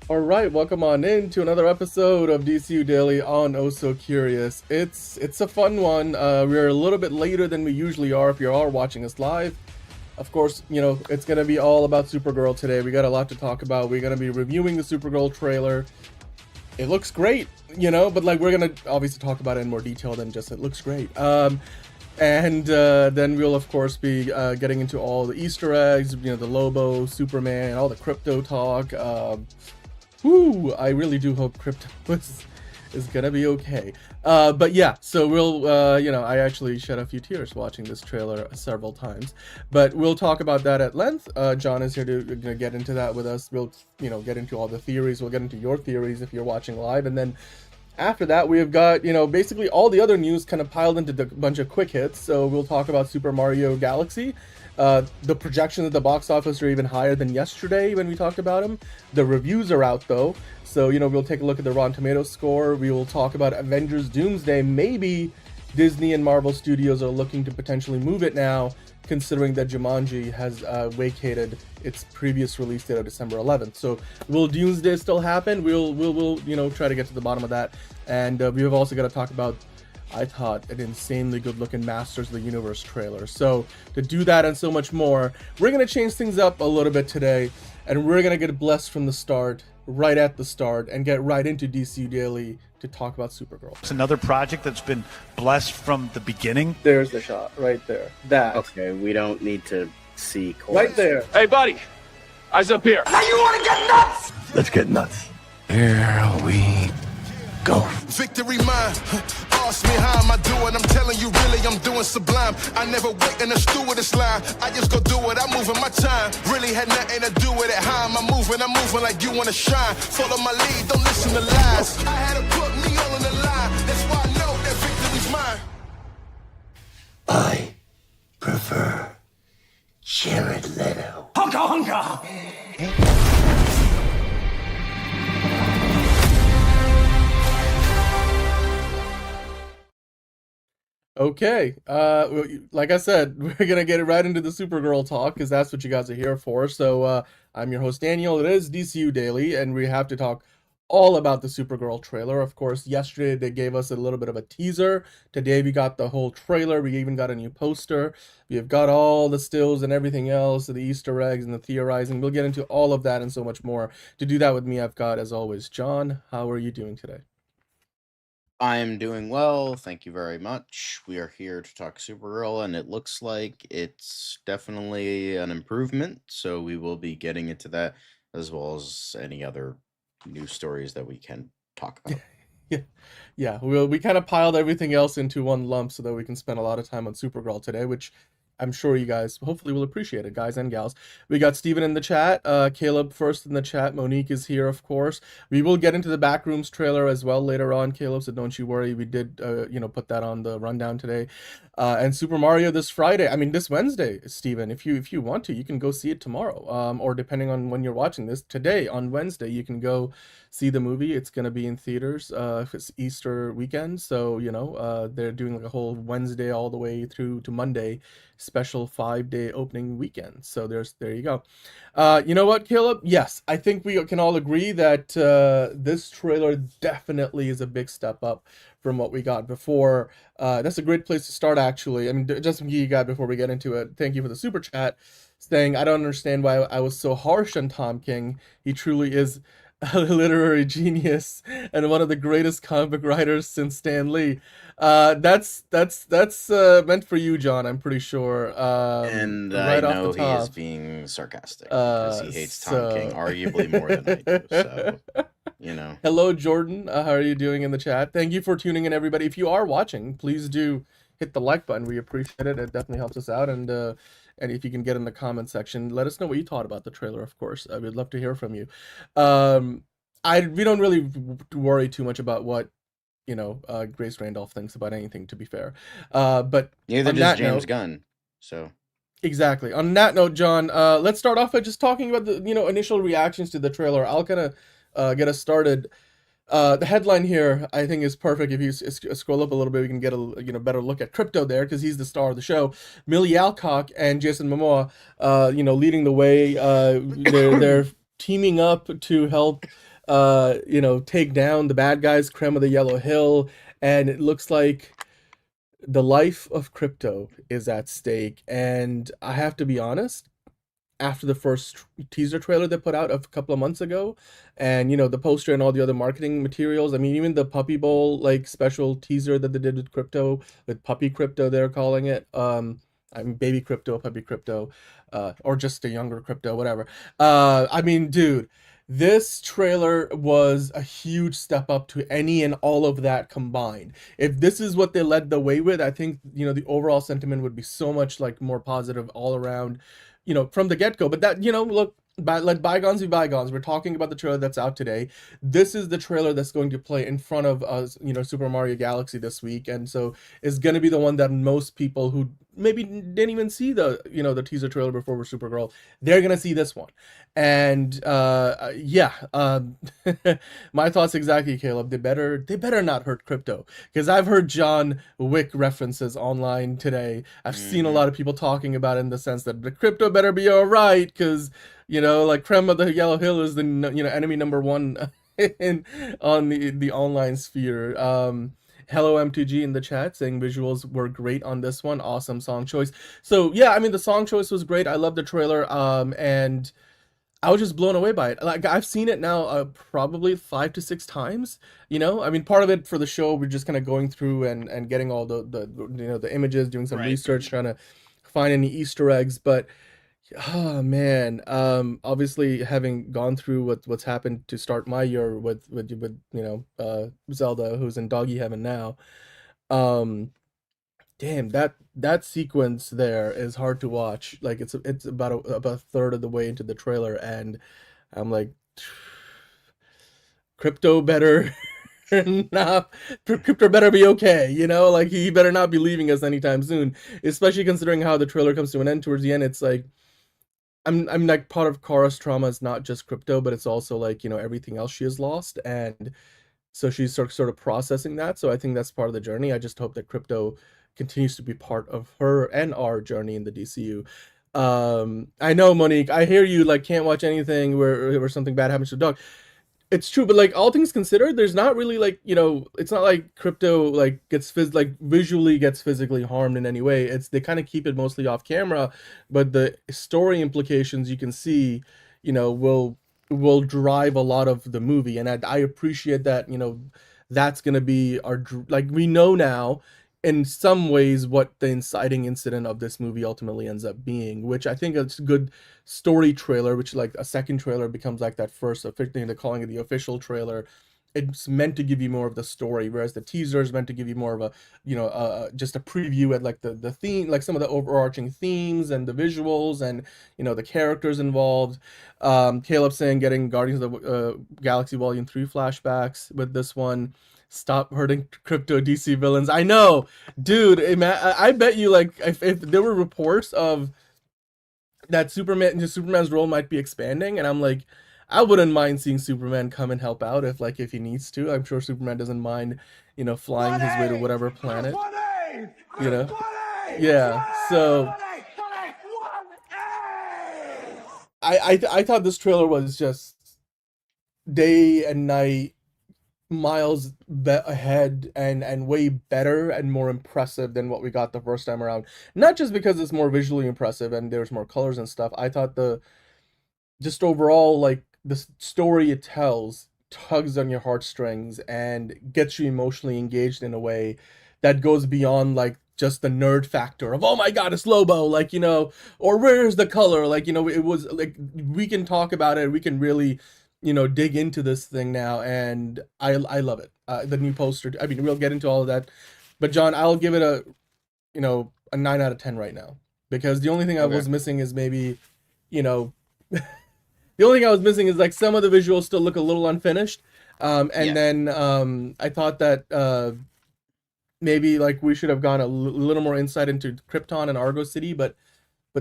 All right, welcome on in to another episode of DCU Daily on Oh So Curious. It's a fun one. We're a little bit later than we usually are if you are watching us live. Of course, it's gonna be all about Supergirl today. We got a lot to talk about. We're gonna be reviewing the Supergirl trailer. It looks great, but like we're gonna obviously talk about it in more detail than just it looks great. And then we'll of course be getting into all the Easter eggs, the Lobo, Superman, all the crypto talk. I really do hope crypto is gonna be okay. But yeah, so we'll, I actually shed a few tears watching this trailer several times, but we'll talk about that at length. John is here to get into that with us. We'll, get into all the theories. We'll get into your theories if you're watching live, and then after that, we've got, basically all the other news kind of piled into a bunch of quick hits. So we'll talk about Super Mario Galaxy. The projections at the box office are even higher than yesterday when we talked about them. The reviews are out though. So, we'll take a look at the Rotten Tomatoes score. We will talk about Avengers Doomsday. Maybe Disney and Marvel Studios are looking to potentially move it now, considering that Jumanji has vacated its previous release date of December 11th. So will Doomsday still happen? We'll try to get to the bottom of that. And we have also got to talk about, I thought, an insanely good-looking Masters of the Universe trailer. So to do that and so much more, we're going to change things up a little bit today, and we're going to get blessed from the start, right at the start, and get right into DC Daily to talk about Supergirl. It's another project that's been blessed from the beginning. There's the shot right there. That. Okay, we don't need to see chorus. Right there. Hey, buddy. Eyes up here. Now you want to get nuts? Let's get nuts. Here we go. Victory mine. Ask me how am I doing? I'm telling you really I'm doing sublime. I never wait in a stewardess line. I just go do it. I'm moving my time. Really had nothing to do with it. How am I moving? I'm moving like you want to shine. Follow my lead. Don't listen to lies. I had to put me all in the line. That's why I know that victory's mine. I prefer Jared Leto. Hunka hunka. Okay, like I said, we're gonna get right into the Supergirl talk because that's what you guys are here for. So I'm your host Daniel. It is DCU Daily, and we have to talk all about the Supergirl trailer. Of course, yesterday they gave us a little bit of a teaser. Today we got the whole trailer. We even got a new poster. We've got all the stills and everything else, the Easter eggs and the theorizing. We'll get into all of that and so much more. To do that with me, I've got, as always, John. How are you doing today? I'm doing well, thank you very much. We are here to talk Supergirl, and it looks like it's definitely an improvement, so we will be getting into that as well as any other news stories that we can talk about. Yeah. We kind of piled everything else into one lump so that we can spend a lot of time on Supergirl today, which I'm sure you guys hopefully will appreciate it, guys and gals. We got Steven in the chat, Caleb first in the chat, Monique is here, of course. We will get into the Backrooms trailer as well later on, Caleb, so don't you worry. We did, put that on the rundown today. And Super Mario this Wednesday, Steven. If you want to, you can go see it tomorrow, or depending on when you're watching this, today on Wednesday, you can go see the movie. It's going to be in theaters if it's Easter weekend, so they're doing like a whole Wednesday all the way through to Monday special 5-day opening weekend. So there you go. You know what, Caleb? Yes, I think we can all agree that this trailer definitely is a big step up from what we got before. That's a great place to start, actually. I mean, just some you got before we get into it. Thank you for the super chat saying, I don't understand why I was so harsh on Tom King. He truly is a literary genius and one of the greatest comic book writers since Stan Lee. That's meant for you, John, I'm pretty sure. And right I know off the he top. is being sarcastic because he hates Tom King arguably more than I do. So, Hello, Jordan. How are you doing in the chat? Thank you for tuning in, everybody. If you are watching, please do hit the like button. We appreciate it. It definitely helps us out. And if you can get in the comment section, let us know what you thought about the trailer, of course. I would love to hear from you. We don't really worry too much about what, Grace Randolph thinks about anything, to be fair. But neither does James Gunn. So exactly. On that note, John, let's start off by just talking about the, initial reactions to the trailer. I'll kind of get us started. The headline here, I think, is perfect. If you scroll up a little bit, we can get a better look at Crypto there, because he's the star of the show. Millie Alcock and Jason Momoa, leading the way. They're teaming up to help take down the bad guys, Creme of the Yellow Hill, and it looks like the life of crypto is at stake. And I have to be honest, after the first teaser trailer they put out a couple of months ago, and the poster and all the other marketing materials, I mean, even the Puppy Bowl like special teaser that they did with crypto, with puppy crypto they're calling it, I mean baby crypto, puppy crypto, or just a younger crypto, whatever. I mean, dude, this trailer was a huge step up to any and all of that combined. If this is what they led the way with, I think the overall sentiment would be so much like more positive all around, from the get-go. But that, look, let bygones be bygones. We're talking about the trailer that's out today. This is the trailer that's going to play in front of us, Super Mario Galaxy this week, and so it's going to be the one that most people who maybe didn't even see the teaser trailer before with Supergirl, they're going to see this one. And yeah, my thoughts exactly, Caleb. They better not hurt crypto, because I've heard John Wick references online today. I've seen a lot of people talking about it in the sense that the crypto better be all right, because like Creme of the Yellow Hill is the enemy number one on the online sphere. Hello MTG in the chat saying visuals were great on this one. Awesome song choice. So yeah, I mean, the song choice was great. I love the trailer, and I was just blown away by it. Like, I've seen it now probably 5 to 6 times. I mean, part of it for the show, we're just kind of going through and getting all the images, doing some research, trying to find any Easter eggs. But oh man, obviously having gone through what's happened to start my year with Zelda, who's in doggy heaven now. Damn, that sequence there is hard to watch. Like, it's about a third of the way into the trailer, and I'm like, crypto better not, crypto better be okay, like he better not be leaving us anytime soon, especially considering how the trailer comes to an end towards the end. It's like, I'm like, part of Kara's trauma is not just crypto, but it's also like, everything else she has lost, and so she's sort of processing that. So I think that's part of the journey. I just hope that crypto continues to be part of her and our journey in the DCU. I know, Monique, I hear you, like, can't watch anything where something bad happens to the dog. It's true, but like, all things considered, there's not really like, it's not like crypto like visually gets physically harmed in any way. They kind of keep it mostly off camera, but the story implications you can see, will drive a lot of the movie, and I appreciate that. That's gonna be like, we know now in some ways what the inciting incident of this movie ultimately ends up being, which I think it's a good story trailer, which like a second trailer becomes like that first thing they're calling it the official trailer. It's meant to give you more of the story, whereas the teaser is meant to give you more of a just a preview at like the theme, like some of the overarching themes and the visuals and the characters involved. Caleb saying getting Guardians of the Galaxy Volume 3 flashbacks with this one. Stop hurting crypto DC villains. I know, dude. I bet you, like, if there were reports of that Superman's role might be expanding, and I'm like, I wouldn't mind seeing Superman come and help out if he needs to. I'm sure Superman doesn't mind, flying his way to whatever planet. Yeah. So I thought this trailer was just day and night, miles ahead, and way better and more impressive than what we got the first time around. Not just because it's more visually impressive and there's more colors and stuff. I thought just overall, like, the story it tells tugs on your heartstrings and gets you emotionally engaged in a way that goes beyond like just the nerd factor of, oh my god, it's Lobo, like, or where's the color, like, it was like, we can talk about it, we can really dig into this thing now, and I love it. The new poster, I mean, we'll get into all of that, but John, I'll give it a 9 out of 10 right now, because the only thing I was missing is maybe, the only thing I was missing is like some of the visuals still look a little unfinished, then I thought that maybe like we should have gone a little more insight into Krypton and Argo City, but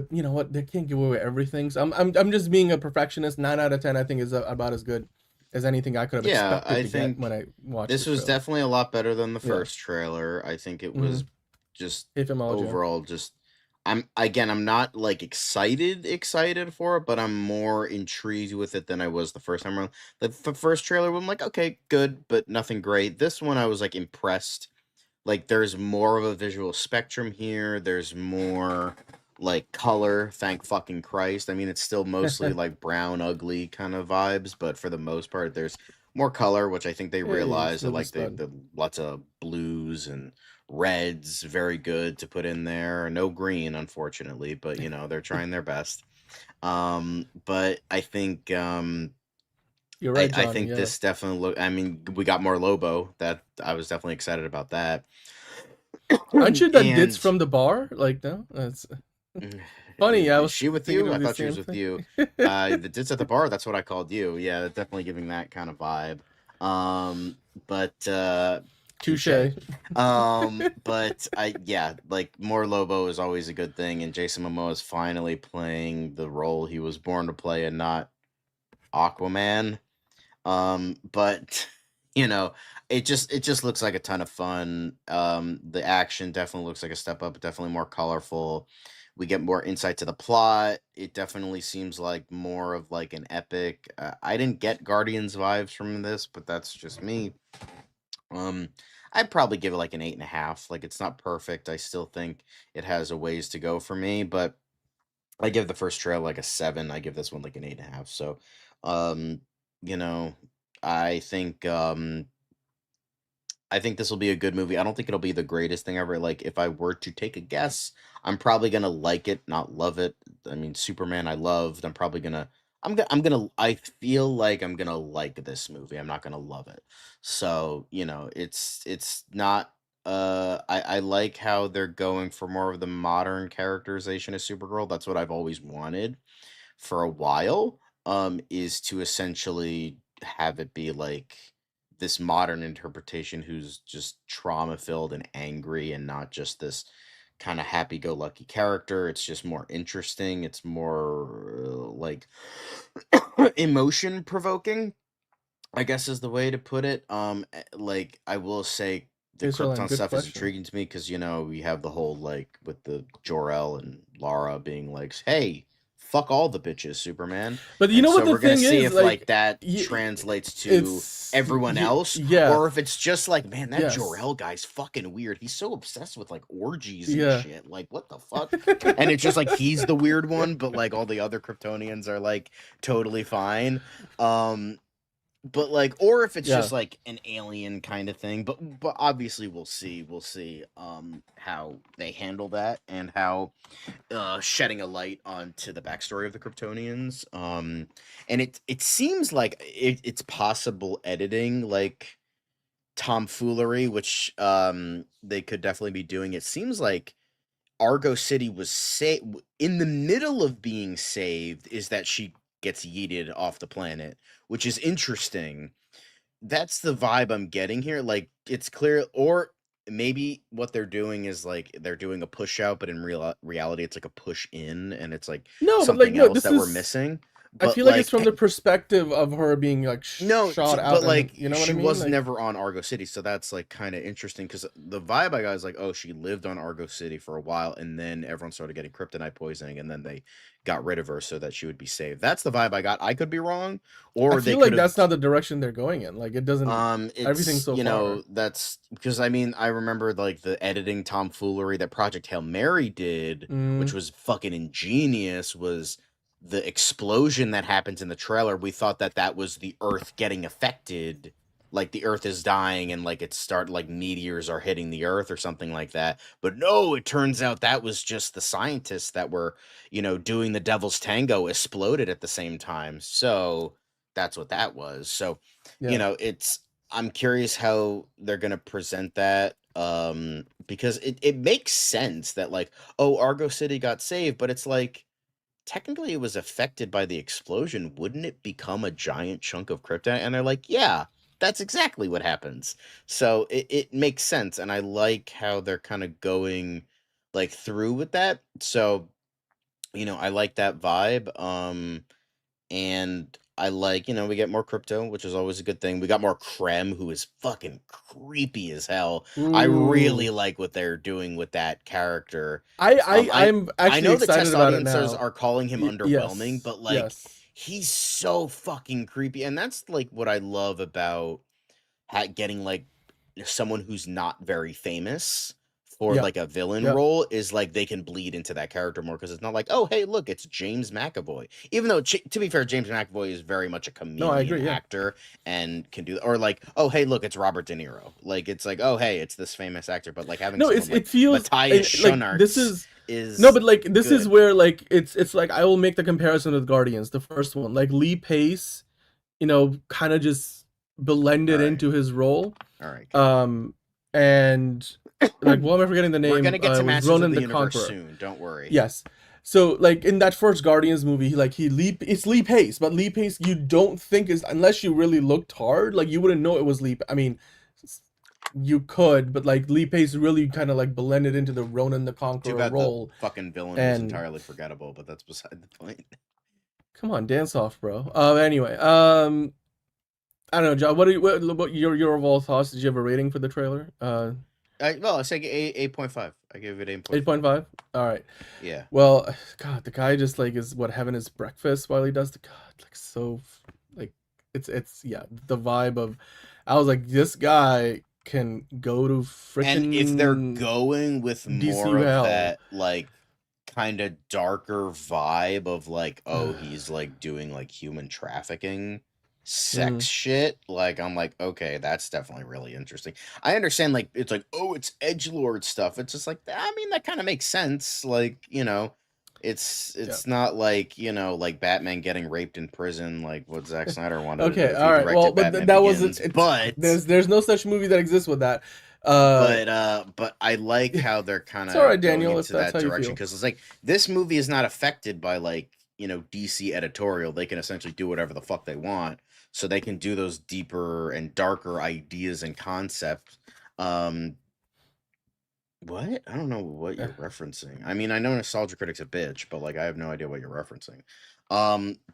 you know what? They can't give away everything. So I'm just being a perfectionist. 9 out of 10, I think, is about as good as anything I could have expected to get when I watched this. Was trailer. Definitely a lot better than the first trailer. I think it was just overall just I'm not like excited for it, but I'm more intrigued with it than I was the first time around. The first trailer, I'm like, okay, good, but nothing great. This one, I was like impressed. Like, there's more of a visual spectrum here. There's more like color. Thank fucking Christ. I mean, it's still mostly like brown, ugly kind of vibes, but for the most part, there's more color, which I think they Hey, realize that Silver like Stud. the lots of blues and reds, very good to put in there. No green, unfortunately, but you know, they're trying their best. But I think You're right, I Johnny. think Yeah. this definitely look. I mean, we got more Lobo. That I was definitely excited about that. Aren't you that ditz And from the bar? Like, no, that's funny. I is was she with thinking you? I of the thought she was same with thing. you. The ditz at the bar. That's what I called you. Yeah, definitely giving that kind of vibe. But touche. Touche. But yeah, like more Lobo is always a good thing, and Jason Momoa is finally playing the role he was born to play, and not Aquaman. But you know, it just looks like a ton of fun. The action definitely looks like a step up, definitely more colorful. We get more insight to the plot. It definitely seems like more of like an epic. I didn't get Guardians vibes from this, but that's just me. Um, I'd probably give it like an 8.5. Like, it's not perfect. I still think it has a ways to go for me, but I give the first trailer like a 7. I give this one like an 8.5. So, um, you know, I think I think this will be a good movie. I don't think it'll be the greatest thing ever. Like, if I were to take a guess, I'm probably gonna like it, not love it. I mean, Superman, I loved. I'm probably gonna. I'm gonna. I feel like I'm gonna like this movie. I'm not gonna love it. So you know, it's not. I like how they're going for more of the modern characterization of Supergirl. That's what I've always wanted for a while. Is to essentially have it be like this modern interpretation who's just trauma filled and angry, and not just this kind of happy go lucky character. It's just more interesting. It's more like emotion provoking, I guess is the way to put it. Like, I will say the Israel, Krypton good stuff is question. intriguing to me because, you know, we have the whole like with the Jor-El and Lara being like, "Hey, fuck all the bitches, Superman." But you And know what so the we're gonna thing see is, if like like, that translates to it's everyone else, yeah, or if it's just like, man, that yes, Jor-El guy's fucking weird. He's so obsessed with like orgies and yeah. shit. Like, what the fuck? And it's just like he's the weird one, but like all the other Kryptonians are like totally fine. Um, but like, or if it's Yeah. just like an alien kind of thing, but obviously we'll see how they handle that, and how shedding a light onto the backstory of the Kryptonians. And it seems like it's possible editing, like tomfoolery, which they could definitely be doing. It seems like Argo City was in the middle of being saved, is that she gets yeeted off the planet, which is interesting. That's the vibe I'm getting here. Like, it's clear, or maybe what they're doing is like they're doing a push out, but in reality, it's like a push in, and it's like No, but like, something no, else this that we're is. missing. I But feel like it's like, from the perspective of her being like no, shot but out, and like you know what I she mean? was Like, never on Argo City, so that's like kind of interesting because the vibe I got is like, oh, she lived on Argo City for a while, and then everyone started getting kryptonite poisoning, and then they got rid of her so that she would be saved. That's the vibe I got. I could be wrong, I or they feel could like have. that's not the direction they're going in. Like, it doesn't. Everything It's, so you far. know, that's because I mean, I remember like the editing tomfoolery that Project Hail Mary did, which Mm, was fucking ingenious, was the explosion that happens in the trailer. We thought that that was the Earth getting affected, like the Earth is dying, and like like meteors are hitting the Earth or something like that. But no, it turns out that was just the scientists that were, you know, doing the Devil's Tango exploded at the same time. So that's what that was. So, you yeah. know, I'm curious how they're gonna present that. Because it makes sense that like, oh, Argo City got saved, but it's like technically it was affected by the explosion. Wouldn't it become a giant chunk of kryptonite? And they're like, yeah, that's exactly what happens. So it makes sense, and I like how they're kind of going like through with that. So, you know, I like that vibe. And I like, we get more Crypto, which is always a good thing. We got more Krem, who is fucking creepy as hell. I really Ooh. like what they're doing with that character. I'm I actually know the excited test about it audiences now. are calling him underwhelming, Yes. but like Yes. he's so fucking creepy, and that's like what I love about getting like someone who's not very famous for Yeah. like a villain Yeah. role is like they can bleed into that character more because it's not like, oh hey, look, it's James McAvoy. Even though to be fair, James McAvoy is very much a No, I chameleon agree. Yeah. actor and can do, or like, oh hey, look, it's Robert De Niro. Like it's like, oh hey, it's this famous actor, but like having No, someone like it feels Matthias like this Schoenaerts is no, but like this is good. where like it's like I will make the comparison with Guardians, the first one. Like Lee Pace, kind of just blended All right. into his role. All right. And like, why am I forgetting the name? We're gonna get to it was Masters Ronan of the the Universe Conqueror. soon. Don't worry. Yes. So like in that first Guardians movie, it's Lee Pace, but Lee Pace you don't think is, unless you really looked hard, like you wouldn't know it was Lee. I mean, you could, but like Lee Pace really kind of like blended into the Ronan the Too Conqueror bad role. the fucking villain was and- entirely forgettable, but that's beside the point. Come on, dance off, bro. Anyway, I don't know, John. What your overall thoughts? Did you have a rating for the trailer? I say 8.5. I give it 8.5. 8.5. All right. Yeah. Well, God, the guy just like is having his breakfast while he does the like so like it's the vibe of. I was like, this guy can go to freaking. And if they're going with more of DCU that like kind of darker vibe of like, oh, he's like doing like human trafficking sex shit, like I'm like, okay, that's definitely really interesting. I understand like it's like, oh, it's edgelord stuff. It's just like, I mean, that kind of makes sense. Like, it's not like, like Batman getting raped in prison, like what Zack Snyder wanted to do Okay, if he all right. Well, directed but Batman that was Begins, it. But there's no such movie that exists with that. but I like how they're kind of It's all right, Daniel, going if into that's that how you direction feel. because it's like this movie is not affected by like DC editorial. They can essentially do whatever the fuck they want, so they can do those deeper and darker ideas and concepts. What? I don't know what you're referencing. I mean, I know Nostalgia Critic's a bitch, but like I have no idea what you're referencing.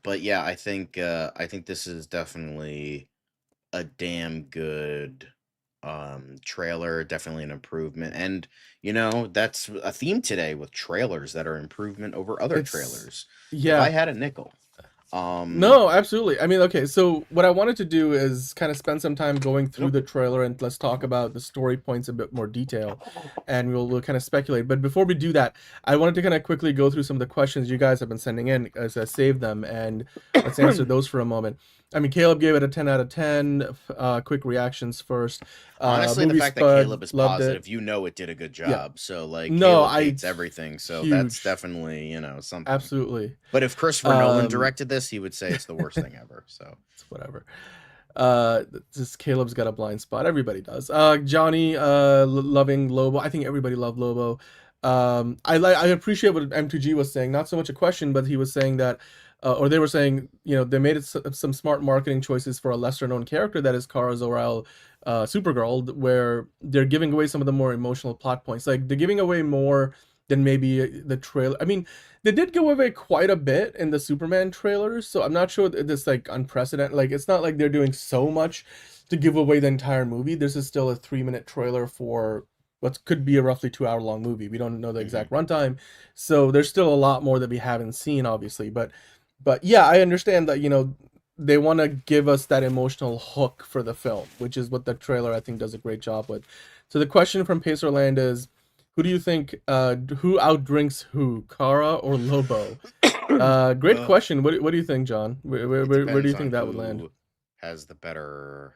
But yeah, I think this is definitely a damn good trailer, definitely an improvement. And that's a theme today with trailers that are improvement over other trailers. Yeah. If I had a nickel. No, absolutely. I mean, okay, so what I wanted to do is kind of spend some time going through the trailer and let's talk about the story points in a bit more detail, and we'll kind of speculate. But before we do that, I wanted to kind of quickly go through some of the questions you guys have been sending in as I saved them, and let's answer those for a moment. I mean, Caleb gave it a 10 out of 10. Quick reactions first. Honestly, the Movie fact that Spud Caleb is loved positive, it. it did a good job. So, like, No, Caleb hates everything. So that's huge. definitely, something. Absolutely. But if Christopher Nolan directed this, he would say it's the worst thing ever. So it's whatever. Just Caleb's got a blind spot. Everybody does. Johnny, loving Lobo. I think everybody loved Lobo. I appreciate what M2G was saying. Not so much a question, but he was saying that, or they were saying, they made some smart marketing choices for a lesser known character that is Kara Zor-El, Supergirl, where they're giving away some of the more emotional plot points. Like they're giving away more than maybe the trailer. I mean, they did give away quite a bit in the Superman trailers, so I'm not sure this like unprecedented. Like it's not like they're doing so much to give away the entire movie. This is still a 3-minute trailer for what could be a roughly 2-hour long movie. We don't know the exact runtime, so there's still a lot more that we haven't seen, obviously. But yeah, I understand that they want to give us that emotional hook for the film, which is what the trailer I think does a great job with. So the question from Pacerland is, who do you think who outdrinks who, Kara or Lobo? Great question. What do you think, John? Where do you think that would land? Has the better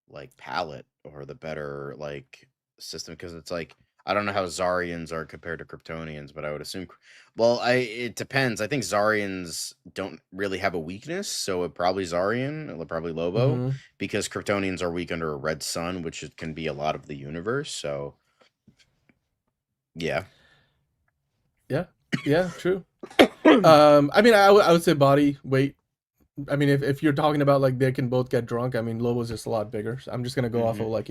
like palette or the better like system, because it's like I don't know how Zarians are compared to Kryptonians, but I would assume it depends. I think Zarians don't really have a weakness, so it probably Zarian or probably Lobo, because Kryptonians are weak under a red sun, which can be a lot of the universe. So yeah, true. I mean, I would say body weight. I mean, if you're talking about like they can both get drunk, I mean Lobo's just a lot bigger. So I'm just gonna go off of like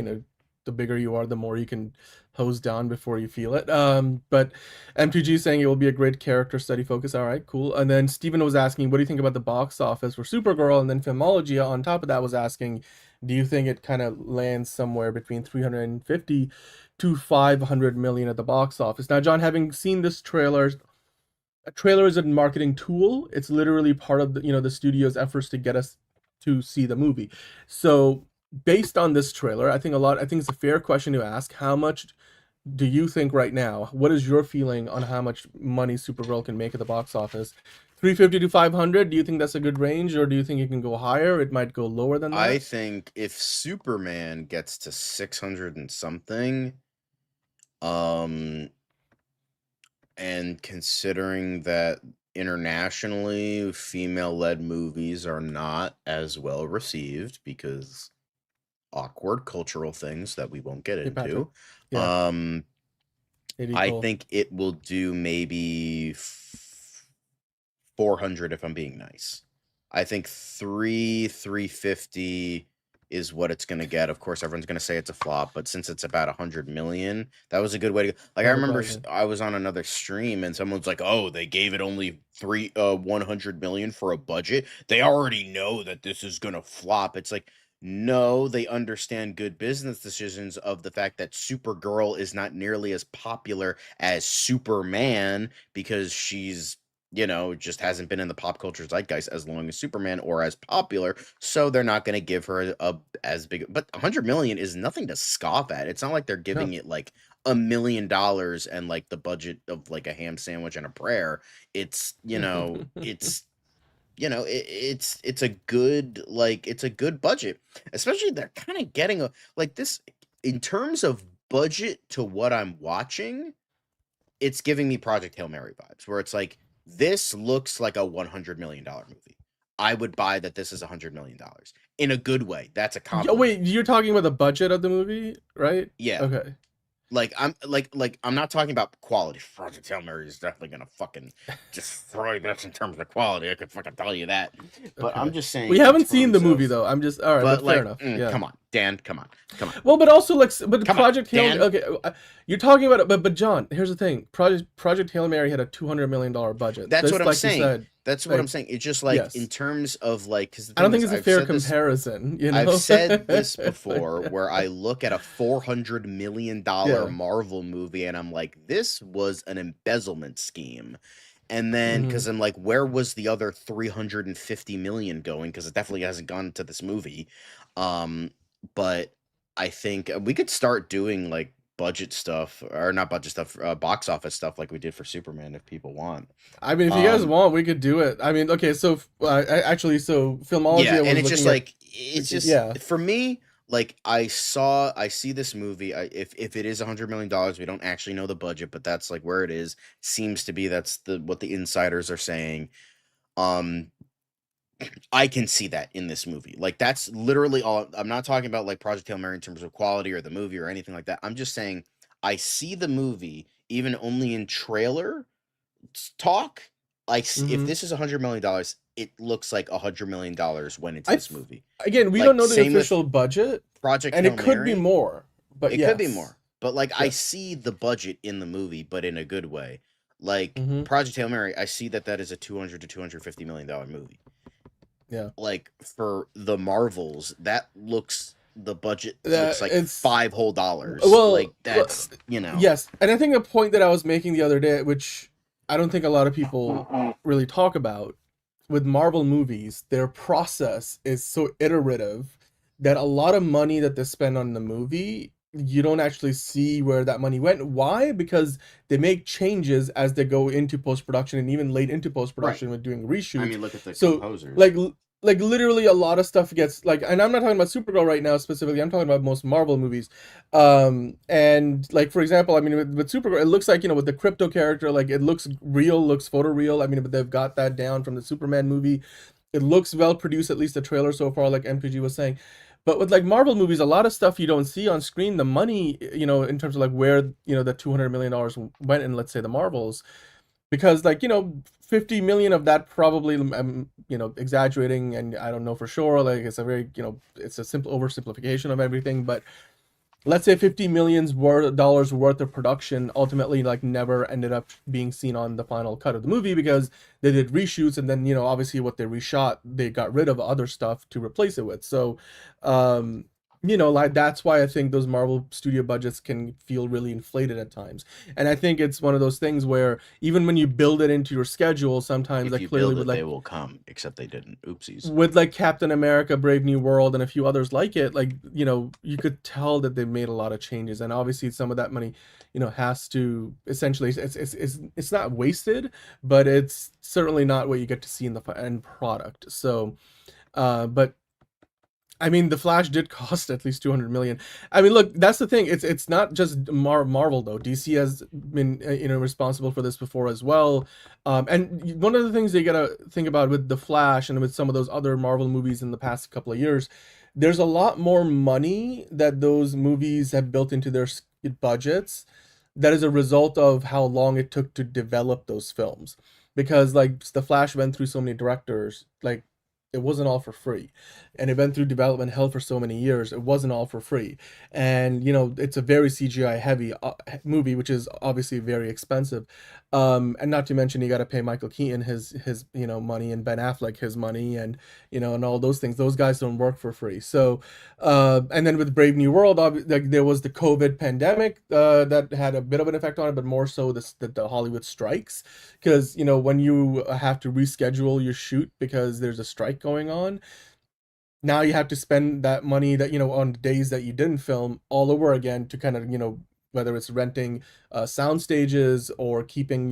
the bigger you are, the more you can hose down before you feel it. But MTG saying it will be a great character study focus. All right, cool. And then Steven was asking, what do you think about the box office for Supergirl? And then Filmology on top of that was asking, do you think it kind of lands somewhere between 350 to 500 million at the box office? Now, John, having seen this trailer, a trailer is a marketing tool. It's literally part of the, the studio's efforts to get us to see the movie. So based on this trailer, I think it's a fair question to ask. How much do you think right now? What is your feeling on how much money Supergirl can make at the box office? 350 to 500, do you think that's a good range, or do you think it can go higher? It might go lower than that? I think if Superman gets to 600 and something, and considering that internationally female-led movies are not as well received because awkward cultural things that we won't get into, Yeah. I think it will do maybe 400 if I'm being nice. I think 350 is what it's going to get. Of course, everyone's going to say it's a flop, but since it's about 100 million, that was a good way to go. Like, I remember I was on another stream and someone's like, oh, they gave it only 100 million for a budget. They already know that this is going to flop. It's like, no, they understand good business decisions of the fact that Supergirl is not nearly as popular as Superman because she's, just hasn't been in the pop culture zeitgeist as long as Superman or as popular. So they're not going to give her as big. But 100 million is nothing to scoff at. It's not like they're giving it like $1 million and like the budget of like a ham sandwich and a prayer. It's, it's. It's a good budget, especially they're kind of getting this in terms of budget to what I'm watching. It's giving me Project Hail Mary vibes, where it's like, this looks like a $100 million movie. I would buy that this is $100 million in a good way. That's a compliment. Wait, you're talking about the budget of the movie, right? Yeah. Okay. I'm not talking about quality. Project Hail Mary is definitely gonna fucking destroy this in terms of quality. I could fucking tell you that. But Okay. I'm just saying, we haven't seen the movie though. I'm just all right. But fair enough. Yeah. Come on, Dan. Come on. Well, but also but Come Project on, Hail. Okay, you're talking about it, but John, here's the thing. Project Hail Mary had a $200 million budget. That's what I'm like saying. You said, That's what I'm saying. It's just like in terms of because I don't think it's a fair comparison. I've said this before, where I look at a $400 million Marvel movie and I'm like, this was an embezzlement scheme. And then because I'm like, where was the other 350 million going? Because it definitely hasn't gone to this movie. But I think we could start doing like budget stuff, or not budget stuff, box office stuff like we did for Superman if people want. I mean, if you guys want, we could do it. I mean, okay, so so Filmology, and it's just like for me, like I see this movie. If it is $100 million, we don't actually know the budget, but that's like where it is. Seems to be that's what the insiders are saying. I can see that in this movie. Like, that's literally all. I'm not talking about like Project Hail Mary in terms of quality or the movie or anything like that. I'm just saying I see the movie even only in trailer talk. Like, if this is $100 million, it looks like $100 million when it's this movie. Again, we don't know the official budget. Project and Hail it could Mary, be more, but it could be more. But like, I see the budget in the movie, but in a good way. Like Project Hail Mary, I see that is a $200 to $250 million movie. Yeah. Like for the Marvels, the budget looks like $5 whole. Well, like that's Yes, and I think the point that I was making the other day, which I don't think a lot of people really talk about, with Marvel movies, their process is so iterative that a lot of money that they spend on the movie, you don't actually see where that money went. Why? Because they make changes as they go into post-production, and even late into post-production with doing reshoots. I mean, look at the composers. Like literally a lot of stuff gets like, and I'm not talking about Supergirl right now specifically, I'm talking about most Marvel movies. And like, for example, I mean, with Supergirl, it looks like, with the crypto character, like it looks real, looks photoreal. I mean, but they've got that down from the Superman movie. It looks well produced, at least the trailer so far, like MPG was saying. But with like Marvel movies, a lot of stuff you don't see on screen, the money, in terms of like where, the $200 million went in, let's say, the Marvels. Because like, 50 million of that probably, I'm, exaggerating, and I don't know for sure, like it's a very, it's a simple oversimplification of everything, but let's say $50 million worth of production ultimately like never ended up being seen on the final cut of the movie because they did reshoots, and then obviously what they reshot they got rid of other stuff to replace it with. So like that's why I think those Marvel studio budgets can feel really inflated at times. And I think it's one of those things where even when you build it into your schedule, sometimes If like you clearly build with it, like they will come. Except they didn't. Oopsies. with like Captain America, Brave New World, and a few others like it, like you could tell that they made a lot of changes, and obviously some of that money, has to essentially it's not wasted, but it's certainly not what you get to see in the end product. So, but I mean, The Flash did cost at least 200 million. I mean, look, that's the thing. It's not just Marvel though. DC has been responsible for this before as well. And one of the things you gotta think about with The Flash and with some of those other Marvel movies in the past couple of years, there's a lot more money that those movies have built into their budgets. That is a result of how long it took to develop those films. Because like The Flash went through so many directors, like it wasn't all for free, and it went through development hell for so many years. It wasn't all for free, and it's a very CGI heavy movie, which is obviously very expensive. And not to mention you got to pay Michael Keaton his money, and Ben Affleck his money, and and all those things. Those guys don't work for free. So and then with Brave New World, like there was the COVID pandemic that had a bit of an effect on it, but more so the Hollywood strikes, because when you have to reschedule your shoot because there's a strike going on, now you have to spend that money that on the days that you didn't film all over again to kind of whether it's renting sound stages or keeping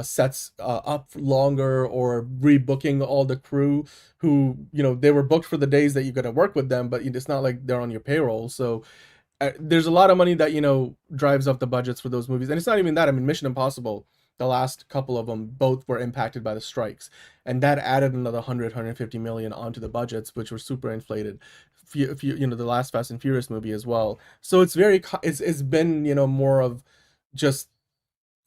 sets up longer, or rebooking all the crew who they were booked for the days that you got to work with them, but it's not like they're on your payroll. So there's a lot of money that drives up the budgets for those movies. And it's not even that. I mean, Mission Impossible, the last couple of them, both were impacted by the strikes, and that added another 150 million onto the budgets, which were super inflated. If you the last Fast and Furious movie as well. So it's it's been more of just,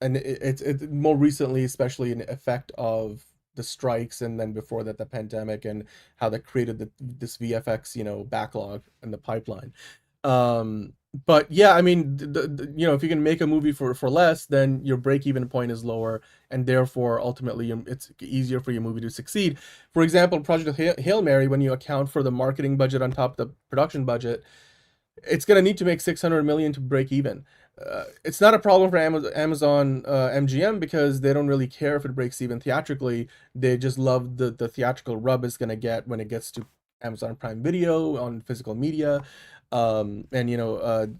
and it's more recently especially an effect of the strikes, and then before that the pandemic, and how that created this VFX backlog in the pipeline. But yeah, I mean, if you can make a movie for less, then your break-even point is lower, and therefore ultimately it's easier for your movie to succeed. For example, Project Hail Mary, when you account for the marketing budget on top of the production budget, it's going to need to make 600 million to break even. It's not a problem for Amazon MGM, because they don't really care if it breaks even theatrically. They just love the theatrical rub it's going to get when it gets to Amazon Prime Video on physical media. And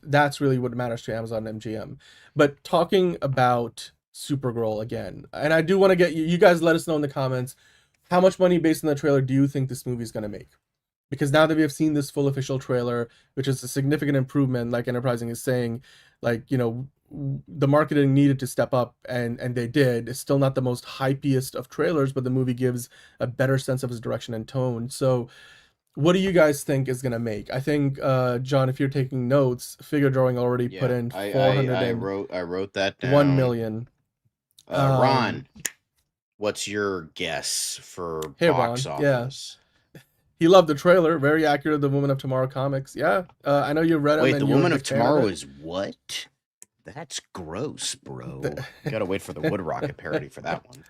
that's really what matters to Amazon and MGM. But talking about Supergirl again, and I do want to get you guys let us know in the comments, how much money based on the trailer do you think this movie is going to make? Because now that we have seen this full official trailer, which is a significant improvement, like Enterprising is saying, like the marketing needed to step up, and they did. It's still not the most hypiest of trailers, but the movie gives a better sense of its direction and tone. So what do you guys think is gonna make? I think John, if you're taking notes, Figure Drawing already put in I wrote that down. 1 million. Ron, what's your guess for box office? Yeah. He loved the trailer. Very accurate. The Woman of Tomorrow comics. Yeah, I know you read them. Wait, the Woman of Tomorrow is what? That's gross, bro. You gotta wait for the Wood Rocket parody for that one.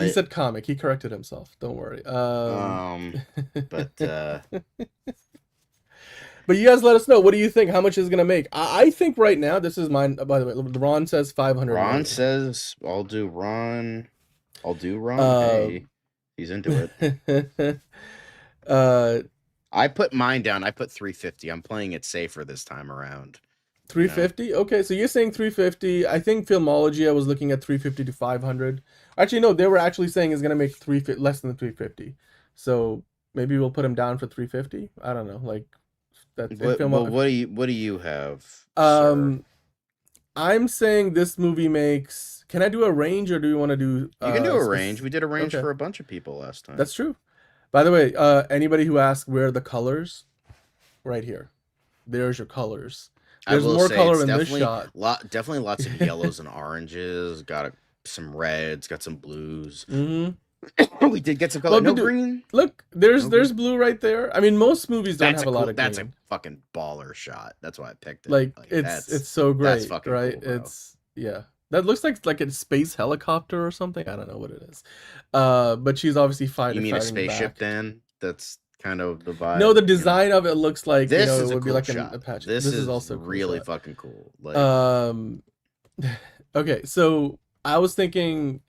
He said comic. He corrected himself. Don't worry. But you guys let us know. What do you think? How much is it gonna make? I think right now, this is mine. By the way, Ron says 500. Ron says, "I'll do Ron. Hey, he's into it." I put mine down. I put 350. I'm playing it safer this time around. 350? Okay, so you're saying 350. I think Filmology, I was looking at 350 to 500. Actually, no, they were actually saying it's gonna make less than 350. So maybe we'll put him down for 350. I don't know, like that. What do you have? Sir? I'm saying this movie makes. Can I do a range, or do you want to do? You can do a range. We did a range for a bunch of people last time. That's true. By the way, anybody who asked where are the colors, right here. There's your colors. There's more color in this shot. Definitely lots of yellows and oranges. Got some reds. Got some blues. Mm-hmm. We did get some color. Well, No dude, green. Look, there's No there's blue right there. I mean, most movies don't That's have a lot of green. That's a fucking baller shot. That's why I picked it. Like it's so great, that's fucking right? cool, bro. It's that looks like a space helicopter or something. I don't know what it is. But she's obviously fighting. You mean a fighting spaceship, back. Dan? That's kind of the vibe. No, the design of it looks like This it is a would be cool like shot. an Apache. This is also a cool really shot. fucking cool. Like, okay, so I was thinking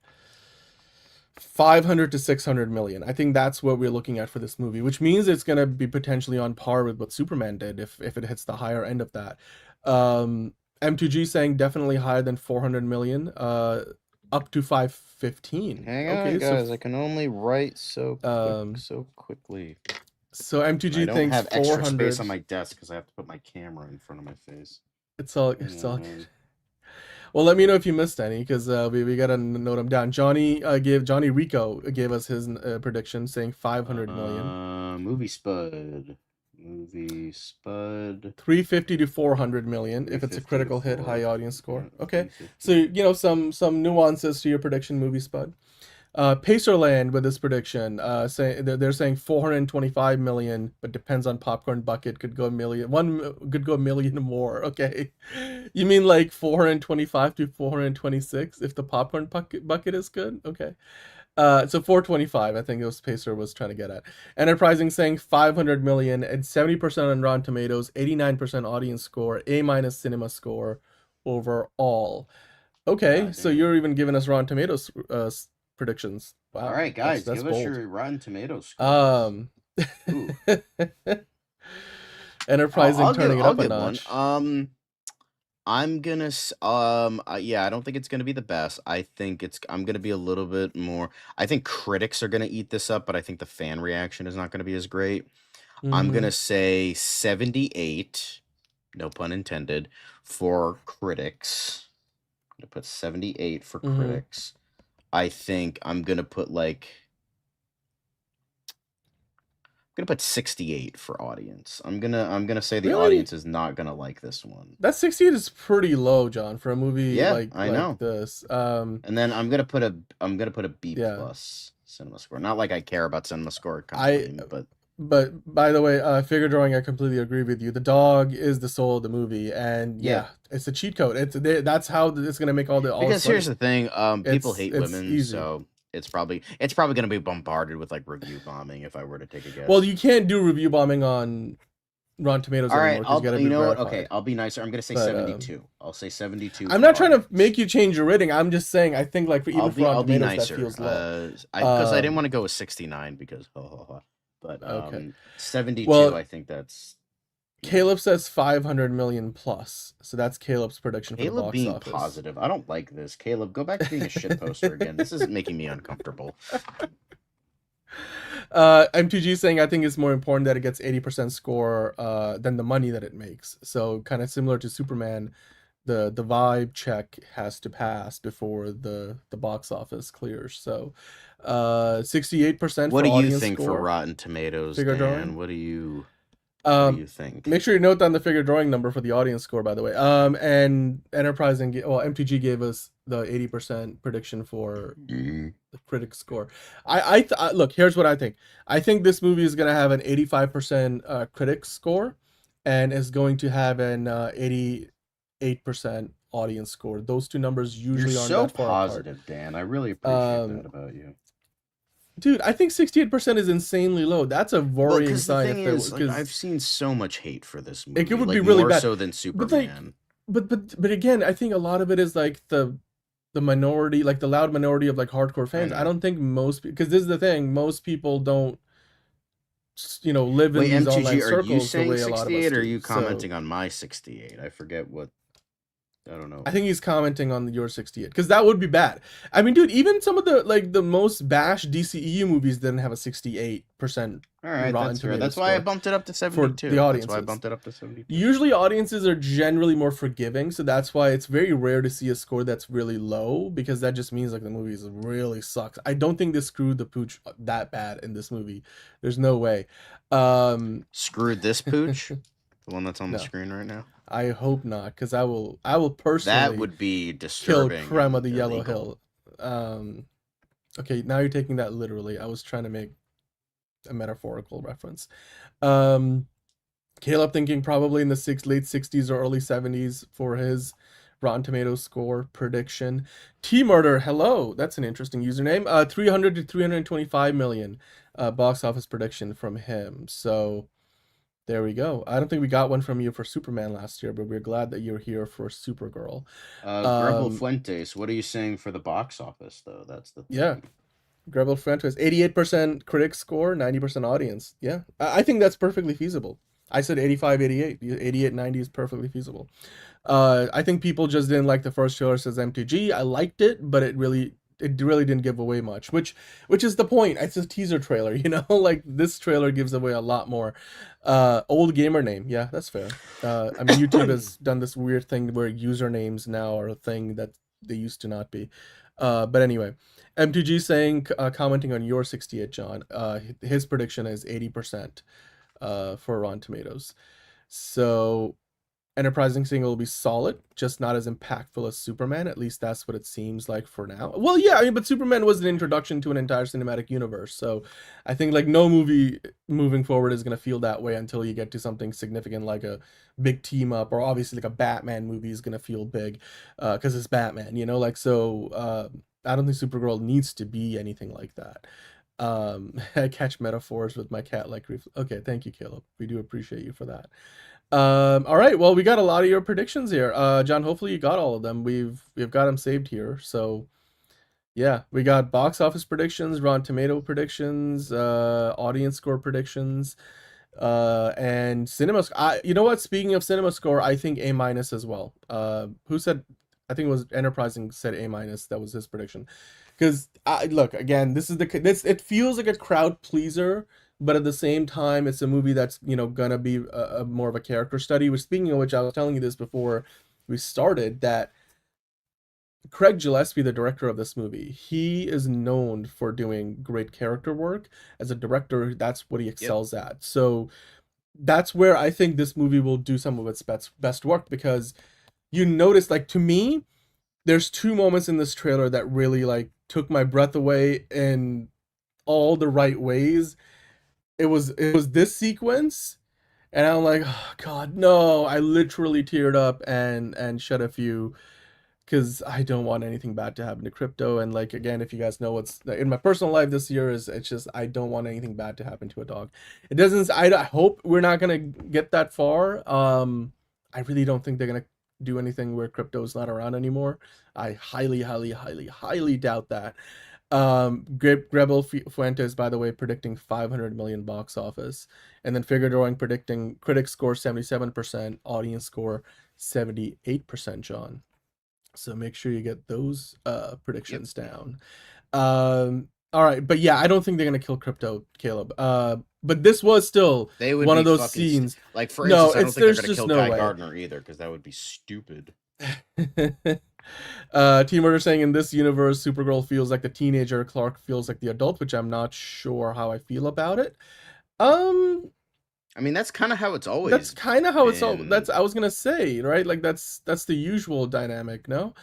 500 to 600 million. I think that's what we're looking at for this movie, which means it's going to be potentially on par with what Superman did if it hits the higher end of that. M2G saying definitely higher than 400 million, up to 515. Hang on, guys. I can only write so quickly. So M2G I don't thinks have 400. extra space on my desk because I have to put my camera in front of my face. It's all good. Well, let me know if you missed any, because we gotta note them down. Johnny Rico gave us his prediction, saying 500 million. Movie Spud. 350 to 400 million if it's a critical hit, high audience score. Okay, so some nuances to your prediction, Movie Spud. Pacerland with this prediction, they're saying 425 million, but depends on popcorn bucket, could go a million. One could go a million more. Okay, you mean like 425 to 426 if the popcorn bucket is good? Okay, so 425, I think it was Pacer was trying to get at. Enterprising saying 500 million and 70% on Rotten Tomatoes, 89% audience score, A- cinema score overall. Okay, so you're even giving us Rotten Tomatoes predictions. Wow. All right, guys, that's give us bold. your Rotten Tomatoes scores. Enterprising turning it up a notch. I'm gonna I don't think it's gonna be the best. I'm gonna be a little bit more. I think critics are gonna eat this up, but I think the fan reaction is not gonna be as great. I'm gonna say 78, no pun intended, for critics. I'm gonna put 78 for critics. I think I'm gonna put 68 for audience. I'm gonna say the audience is not gonna like this one. That 68 is pretty low, John, for a movie like this. And then I'm gonna put a B plus cinema score. Not like I care about cinema score constantly, but by the way, figure drawing, I completely agree with you. The dog is the soul of the movie, and it's a cheat code. That's how it's gonna make all the because here's the thing, people hate women, so it's probably gonna be bombarded with like review bombing if I were to take a guess. Well, you can't do review bombing on Rotten Tomatoes anymore. All right, you know what? Okay, I'll be nicer. I'm gonna say 72. I'll say 72. I'm not trying to make you change your rating. I'm just saying I think like for Rotten Tomatoes nicer. that feels low. Because I didn't want to go with 69 because but 72. I think that's. Caleb says 500 million plus, so that's Caleb's prediction for the box being office. Positive. I don't like this. Caleb, go back to being a shit poster again. This is making me uncomfortable. M2G saying I think it's more important that it gets 80% score than the money that it makes. So kind of similar to Superman, the vibe check has to pass before the box office clears. So 68%. What do you think for Rotten Tomatoes, Dan? What do you think? Make sure you note down the figure drawing number for the audience score, by the way. And Enterprising, MTG gave us the 80% prediction for the critic score. I look, here's what I think. I think this movie is going to have an 85% critic score and is going to have an 88% audience score. Those two numbers usually aren't that far positive, apart. Dan. I really appreciate that about you. Dude, I think 68% is insanely low. That's a worrying sign. Because I've seen so much hate for this movie. It would be really more bad. so than Superman. But again, I think a lot of it is like the minority, like the loud minority of like hardcore fans. I don't think because this is the thing, most people don't, live in these online circles. Are you saying the way 68 or are you commenting on my 68? I forget what. I don't know. I think he's commenting on your 68 because that would be bad. I mean, dude, even some of the most bashed DCEU movies didn't have a 68%. All right, Rotten that's fair. That's why I bumped it up to 72. For the audiences. That's why I bumped it up to 72. Usually, audiences are generally more forgiving, so that's why it's very rare to see a score that's really low because that just means like the movie really sucks. I don't think they screwed the pooch that bad in this movie. There's no way. Screwed this pooch? The one that's on the screen right now? I hope not, because I will personally. That would be disturbing. Kill Creme of the Yellow Hill. Okay, now you're taking that literally. I was trying to make a metaphorical reference. Um, Caleb thinking probably in the late 60s or early 70s for his Rotten Tomatoes score prediction. T Murder, hello. That's an interesting username. 300 to 325 million box office prediction from him. So there we go. I don't think we got one from you for Superman last year, but we're glad that you're here for Supergirl. Grebel Fuentes, what are you saying for the box office though? That's the thing. Yeah. Grebel Fuentes, 88% critic score, 90% audience. Yeah. I think that's perfectly feasible. I said 85, 88. 88, 90 is perfectly feasible. I think people just didn't like the first trailer says MTG. I liked it, but it really didn't give away much, which is the point. It's a teaser trailer, you know? Like this trailer gives away a lot more. Old gamer name. Yeah, that's fair. I mean, YouTube has done this weird thing where usernames now are a thing that they used to not be. But anyway, MTG saying, commenting on your 68, John, his prediction is 80% for Rotten Tomatoes. So Enterprising single will be solid, just not as impactful as Superman. At least that's what it seems like for now. Well, yeah, I mean, but Superman was an introduction to an entire cinematic universe. So I think like no movie moving forward is going to feel that way until you get to something significant like a big team up, or obviously like a Batman movie is going to feel big because it's Batman, you know, like, so I don't think Supergirl needs to be anything like that. I catch metaphors with my cat like okay, thank you, Caleb. We do appreciate you for that. All right, well, we got a lot of your predictions here. John, hopefully you got all of them. We've got them saved here. So yeah, we got box office predictions, Rotten Tomato predictions, audience score predictions, and cinema. You know what? Speaking of cinema score, I think A- as well. Who said? I think it was Enterprising said A-. That was his prediction. Because look, again, this it feels like a crowd pleaser, but at the same time, it's a movie that's, you know, gonna be a more of a character study. Which, speaking of which, I was telling you this before we started, that Craig Gillespie, the director of this movie, he is known for doing great character work. As a director, that's what he excels at. So that's where I think this movie will do some of its best work, because you notice, like, to me, there's two moments in this trailer that really like took my breath away in all the right ways. It was this sequence, and I'm like, oh, God, no! I literally teared up and shed a few, because I don't want anything bad to happen to crypto. And like, again, if you guys know what's in my personal life this year, is it's just I don't want anything bad to happen to a dog. It doesn't. I hope we're not gonna get that far. I really don't think they're gonna do anything where crypto is not around anymore. I highly, highly, highly, highly doubt that. Grebel Fuentes, by the way, predicting 500 million box office, and then Figueroa predicting critic score 77%, audience score 78%. John, so make sure you get those predictions down. All right, but yeah, I don't think they're gonna kill crypto, Caleb. But this was still one of those scenes. Like, for instance, I don't think they're gonna kill Guy way. Gardner either, because that would be stupid. Team Murder saying, in this universe, Supergirl feels like the teenager, Clark feels like the adult, which I'm not sure how I feel about it. I mean, that's kind of how it's always. That's kind of how it's all. That's, I was gonna say, right? Like that's the usual dynamic, no?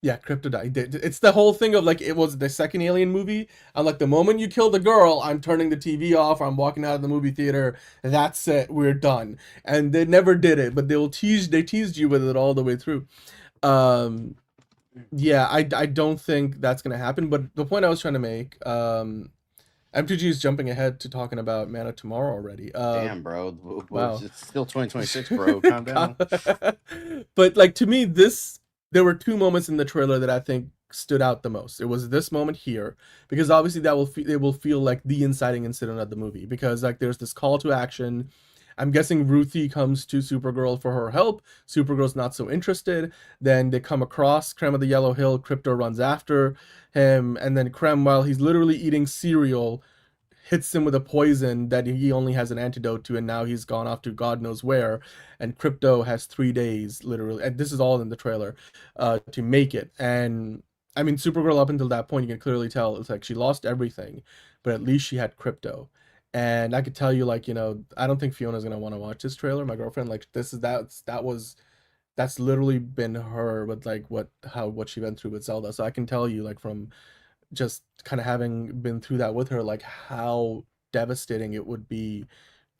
Yeah, Crypto died. It's the whole thing of like, it was the second Alien movie. I'm like, the moment you kill the girl, I'm turning the TV off, or I'm walking out of the movie theater. That's it. We're done. And they never did it, but they teased you with it all the way through. Yeah, I don't think that's gonna happen. But the point I was trying to make, MTG is jumping ahead to talking about Man of Tomorrow already. Damn, bro. Wow. It's still 2026, bro. Calm down. But like, to me, there were two moments in the trailer that I think stood out the most. It was this moment here, because obviously it will feel like the inciting incident of the movie, because like there's this call to action. I'm guessing Ruthie comes to Supergirl for her help. Supergirl's not so interested. Then they come across Krem of the Yellow Hill. Crypto runs after him, and then Krem, while he's literally eating cereal, hits him with a poison that he only has an antidote to, and now he's gone off to God knows where, and Crypto has 3 days, literally, and this is all in the trailer, to make it. And I mean, Supergirl, up until that point, you can clearly tell, it's like she lost everything, but at least she had Crypto. And I could tell you, like, you know, I don't think Fiona's gonna want to watch this trailer. My girlfriend, like, that's literally been her with like what she went through with Zelda. So I can tell you, like, from just kind of having been through that with her, like how devastating it would be.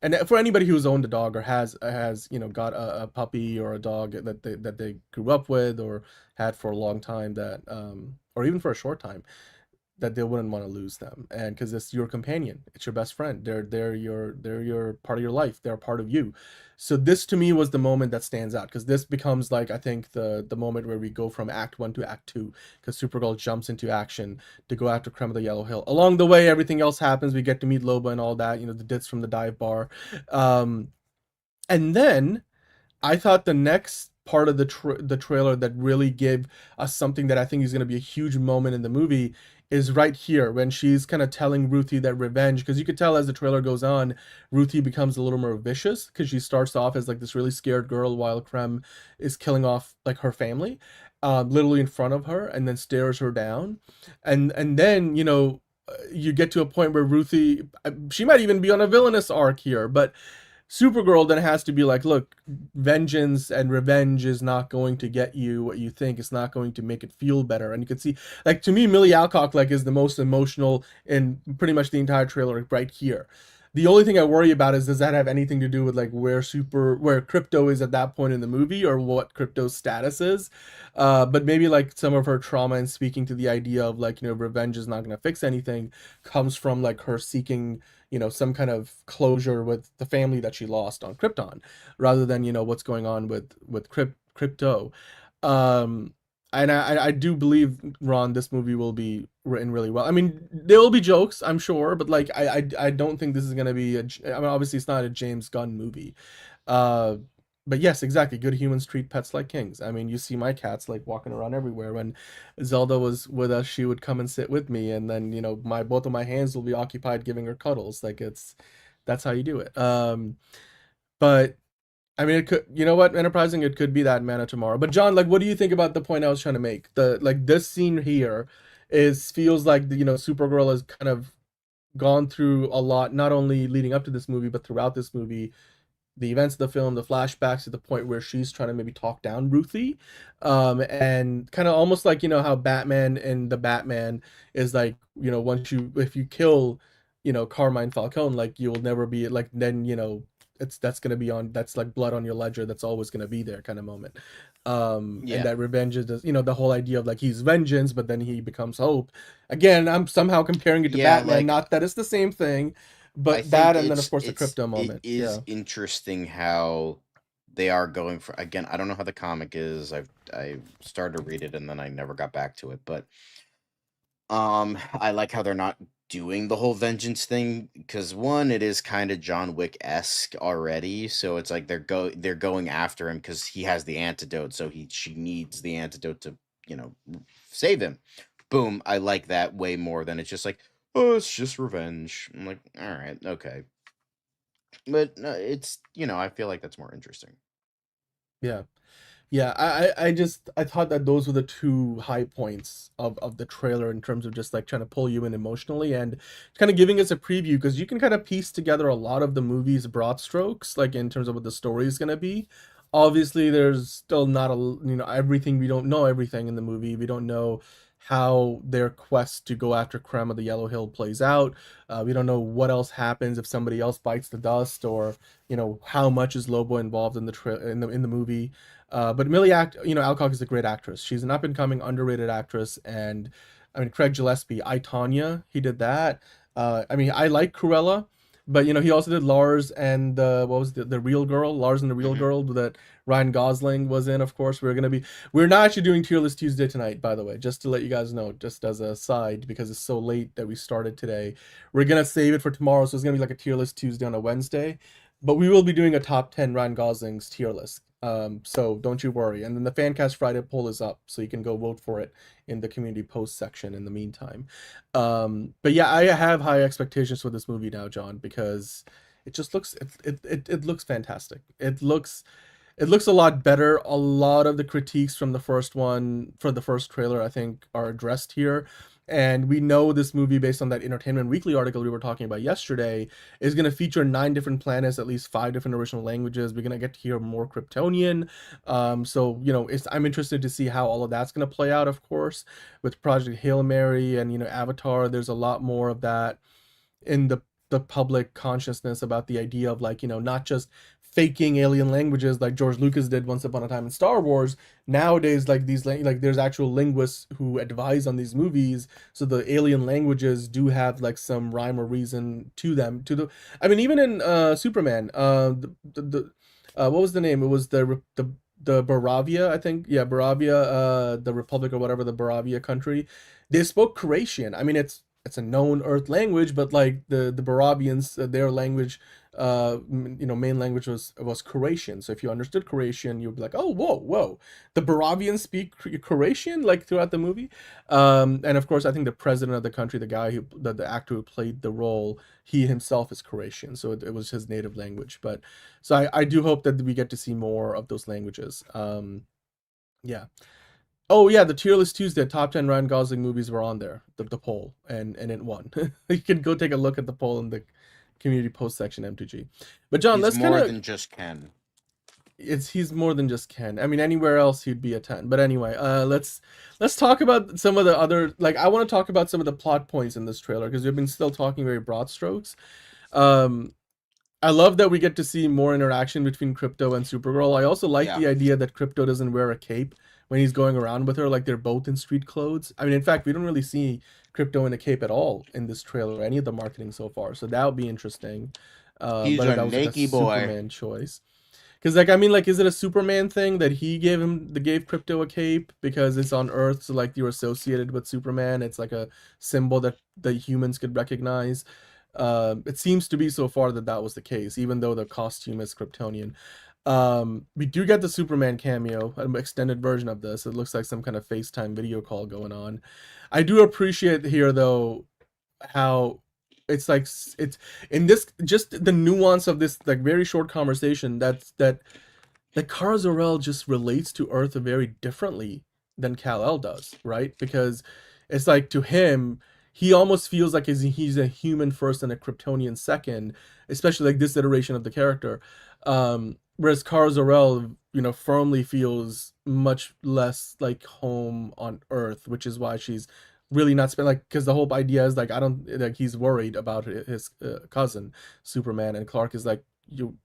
And for anybody who's owned a dog or has got a puppy or a dog that they grew up with or had for a long time, that or even for a short time, that they wouldn't want to lose them. And because it's your companion, it's your best friend, they're your part of your life, they're part of you. So this to me was the moment that stands out, because this becomes, like, I think the moment where we go from act 1 to act 2, because Supergirl jumps into action to go after Creme of the Yellow Hill. Along the way, everything else happens. We get to meet Loba and all that, the dits from the dive bar. And then I thought the next part of the trailer that really gave us something that I think is going to be a huge moment in the movie is right here, when she's kind of telling Ruthie that revenge, because you could tell as the trailer goes on, Ruthie becomes a little more vicious, because she starts off as like this really scared girl while Creme is killing off like her family, literally in front of her, and then stares her down, and then you get to a point where Ruthie, she might even be on a villainous arc here, but Supergirl then has to be like, look, vengeance and revenge is not going to get you what you think. It's not going to make it feel better. And you can see, like, to me, Millie Alcock, like, is the most emotional in pretty much the entire trailer right here. The only thing I worry about is, does that have anything to do with like where Crypto is at that point in the movie, or what Crypto's status is? But maybe like some of her trauma and speaking to the idea of like, revenge is not going to fix anything comes from like her seeking, some kind of closure with the family that she lost on Krypton, rather than, what's going on with Crypto. And I do believe, Ron, this movie will be written really well. I mean, there will be jokes, I'm sure, but like I don't think this is gonna be obviously it's not a James Gunn movie. Uh, but yes, exactly. Good humans treat pets like kings. I mean, you see my cats like walking around everywhere. When Zelda was with us, she would come and sit with me, and then both of my hands will be occupied giving her cuddles. Like that's how you do it. But I mean, it could, Enterprising, it could be that Man of Tomorrow. But John, like, what do you think about the point I was trying to make? This scene here feels like Supergirl has kind of gone through a lot, not only leading up to this movie, but throughout this movie, the events of the film, the flashbacks, to the point where she's trying to maybe talk down Ruthie, and kind of almost like how Batman and the Batman is like, if you kill Carmine Falcone, like you will never be like, then that's gonna be on, that's like blood on your ledger, that's always gonna be there kind of moment. Yeah. And that revenge is the whole idea of like he's vengeance, but then he becomes hope. Again, I'm somehow comparing it to Batman, like, not that it's the same thing, I but think that, and then of course the Crypto moment. It is interesting how they are going for, again, I don't know how the comic is. I started to read it and then I never got back to it, but I like how they're not doing the whole vengeance thing, because one, it is kind of John Wick-esque already, so it's like they're going after him because he has the antidote, so she needs the antidote to save him. Boom, I like that way more than it's just like, oh, it's just revenge. I'm like, all right, okay, but no, it's I feel like that's more interesting. Yeah. Yeah, I thought that those were the two high points of the trailer, in terms of just like trying to pull you in emotionally and kind of giving us a preview, because you can kind of piece together a lot of the movie's broad strokes, like in terms of what the story is going to be. Obviously, there's still not everything. We don't know everything in the movie. We don't know how their quest to go after Creme of the Yellow Hill plays out. We don't know what else happens if somebody else bites the dust, or how much is Lobo involved in the movie. But Millie Alcock is a great actress. She's an up and coming underrated actress, and I mean, Craig Gillespie, I, Tonya, he did that. I mean, I like Cruella, but he also did Lars and what was the Real Girl, Lars and the Real Girl, that Ryan Gosling was in. Of course, we're not actually doing Tier List Tuesday tonight, by the way, just to let you guys know, just as a side, because it's so late that we started today. We're gonna save it for tomorrow, so it's gonna be like a Tier List Tuesday on a Wednesday, but we will be doing a top 10 Ryan Gosling's tier list. So don't you worry. And then the Fancast Friday poll is up, so you can go vote for it in the community post section in the meantime. But yeah, I have high expectations for this movie now, John, because it just looks it looks fantastic. It looks a lot better. A lot of the critiques from the first one, for the first trailer, I think are addressed here. And we know this movie, based on that Entertainment Weekly article we were talking about yesterday, is going to feature 9 different planets, at least 5 different original languages. We're going to get to hear more Kryptonian. So, I'm interested to see how all of that's going to play out, of course, with Project Hail Mary and, Avatar. There's a lot more of that in the public consciousness about the idea of, like, not just faking alien languages like George Lucas did once upon a time in Star Wars. Nowadays, like, these like there's actual linguists who advise on these movies, so the alien languages do have like some rhyme or reason to them. Even in Superman, what was the name? It was the Baravia, I think. Yeah, Baravia, the Republic or whatever, the Baravia country. They spoke Croatian. I mean, it's a known Earth language, but like the Barabians, their language, main language was Croatian. So if you understood Croatian, you'd be like, oh, whoa, the Barabians speak Croatian, like, throughout the movie. And of course, I think the president of the country, the guy the actor who played the role, he himself is Croatian, so it was his native language. But so I do hope that we get to see more of those languages. Yeah. Oh yeah, the Tier List Tuesday top 10 Ryan Gosling movies were on there, the poll, and it won. You can go take a look at the poll in the community post section, M2G. But John, He's let's more kind of than just Ken. he's more than just Ken. I mean, anywhere else he'd be a 10. But anyway, let's talk about some of the other, like, I want to talk about some of the plot points in this trailer, because we've been still talking very broad strokes. I love that we get to see more interaction between Crypto and Supergirl. I also like the idea that Crypto doesn't wear a cape when he's going around with her, like they're both in street clothes. I mean, in fact, we don't really see Crypto in a cape at all in this trailer, or any of the marketing so far. So that would be interesting. He's a that was like a naked boy. Superman choice. Because, like, I mean, like, is it a Superman thing that he gave Crypto a cape because it's on Earth, so like you're associated with Superman? It's like a symbol that the humans could recognize. It seems to be so far that was the case, even though the costume is Kryptonian. We do get the Superman cameo, an extended version of this. It looks like some kind of FaceTime video call going on. I do appreciate here, though, how it's like, it's in this, just the nuance of this, like, very short conversation, that Kara Zor-El just relates to Earth very differently than Kal-El does, right? Because it's like, to him, he almost feels like he's a human first and a Kryptonian second, especially like this iteration of the character. Whereas Kara Zor-El, firmly feels much less like home on Earth, which is why she's really not because the whole idea is like, he's worried about his cousin Superman, and Clark is like, you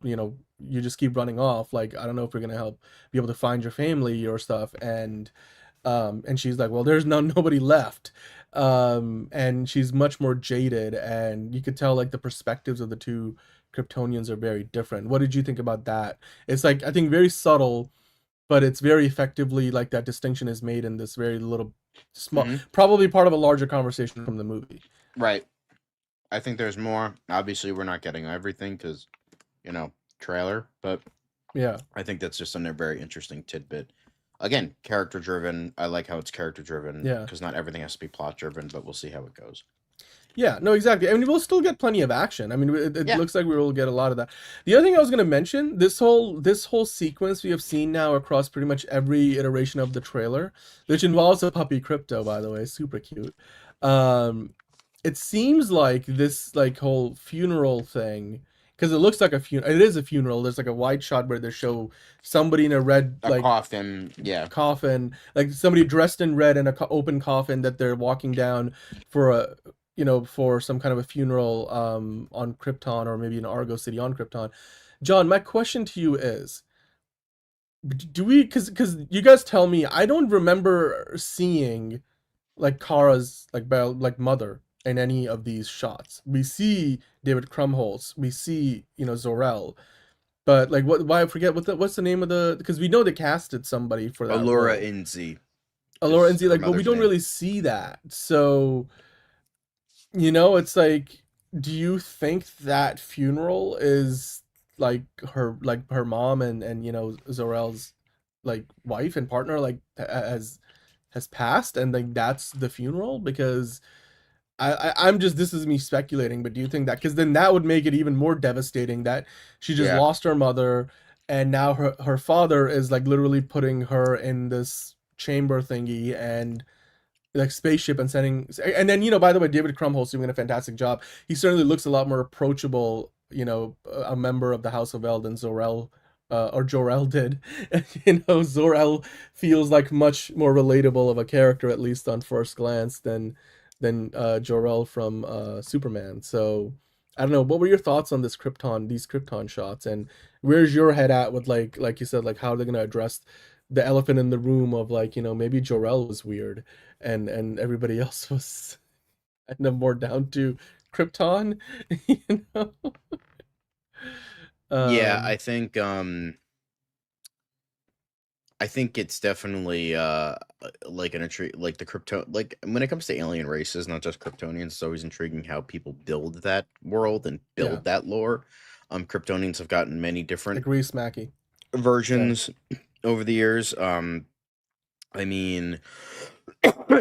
just keep running off, like, I don't know if we're gonna be able to find your family or stuff. And she's like, well, there's nobody left. And she's much more jaded, and you could tell, like, the perspectives of the two Kryptonians are very different. What did you think about that? It's like, I think, very subtle, but it's very effectively, like, that distinction is made in this very little small, probably part of a larger conversation from the movie. Right. I think there's more. Obviously, we're not getting everything because, trailer, but yeah, I think that's just a very interesting tidbit. Again, character driven. I like how it's character driven. Yeah. Because not everything has to be plot driven, but we'll see how it goes. Yeah, no, exactly. I mean, we'll still get plenty of action. I mean, it looks like we will get a lot of that. The other thing I was going to mention, this whole sequence we have seen now across pretty much every iteration of the trailer, which involves a puppy Crypto, by the way, super cute. It seems like this, like, whole funeral thing, because it looks like a funeral. It is a funeral. There's like a wide shot where they show somebody in a red, like, coffin, coffin, like somebody dressed in red in a open coffin that they're walking down for for some kind of a funeral on Krypton, or maybe in Argo City on Krypton. John, my question to you is, do we, because you guys tell me, I don't remember seeing, like, Kara's like mother in any of these shots. We see David Krumholtz, we see Zor-El, but like, why I forget what's the name of because we know they casted somebody for that. Allura Inzi, like, but we don't really see that. So it's like, do you think that funeral is like her mom and Zor-El's, like, wife and partner, like, has passed, and like that's the funeral? Because I'm just, this is me speculating, but do you think that, because then that would make it even more devastating that she just lost her mother, and now her father is, like, literally putting her in this chamber thingy, and like spaceship and sending, and then by the way, David Krumholtz doing a fantastic job. He certainly looks a lot more approachable, a member of the House of L than Zor-El or Jor-El did. Zor-El feels like much more relatable of a character, at least on first glance, than Jor-El from Superman. So I don't know, what were your thoughts on these Krypton shots, and where's your head at with like you said, like how they're gonna address the elephant in the room of like, maybe Jor-El was weird and everybody else was kind of more down to Krypton, you know? Yeah, Um, I think it's definitely like an intrigue, like the crypto, like when it comes to alien races, not just Kryptonians. It's always intriguing how people build that world and yeah, build that lore. Kryptonians have gotten many different agree, Smacky. Same. versions over the years. I mean,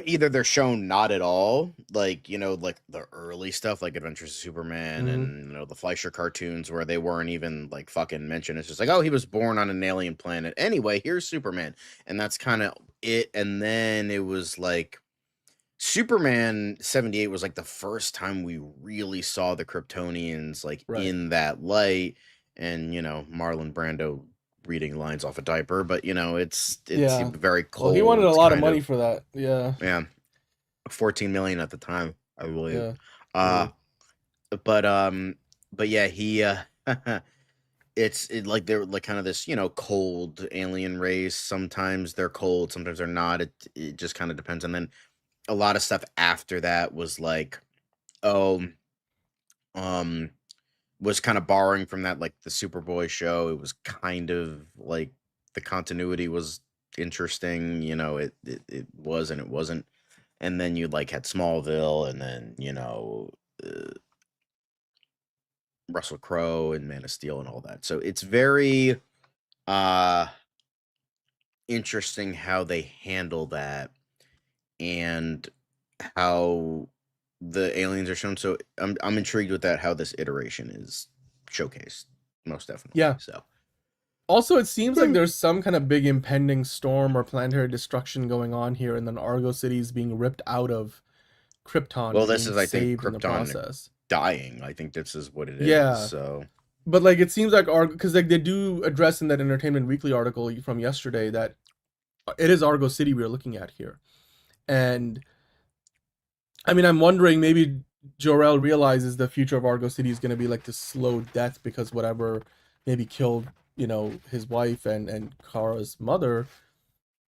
either they're shown not at all, like like the early stuff, like Adventures of Superman Mhm. and the Fleischer cartoons, where they weren't even like fucking mentioned. It's just like, oh, he was born on an alien planet. Anyway, here's Superman, and that's kind of it. And then it was like Superman 78 was like the first time we really saw the Kryptonians like Right. in that light, and Marlon Brando reading lines off a diaper, but it's Yeah. very Well, cold. he wanted a lot of kind money for that. Yeah. Yeah, 14 million at the time, I believe. Yeah. Uh Really. but yeah, he like they're like kind of this, cold alien race. Sometimes they're cold, sometimes they're not. It just kind of depends. And then a lot of stuff after that was like, oh, was kind of borrowing from that, like the Superboy show. It was kind of like the continuity was interesting, it was and it wasn't. And then you like had Smallville, and then Russell Crowe and Man of Steel and all that. So it's very uh interesting how they handle that and how the aliens are shown. So I'm intrigued with that, how this iteration is showcased, most definitely. Yeah. So Also, it seems like there's some kind of big impending storm or planetary destruction going on here, and then Argo City is being ripped out of Krypton. well, and this being is, I think, saved in the Krypton process. dying. I think this is what it is. Yeah. So But like it seems like Argo, because like they do address in that Entertainment Weekly article from yesterday that it is Argo City we're looking at here. And I mean, I'm wondering, maybe Jor-El realizes the future of Argo City is going to be like this slow death because whatever maybe killed, his wife and Kara's mother,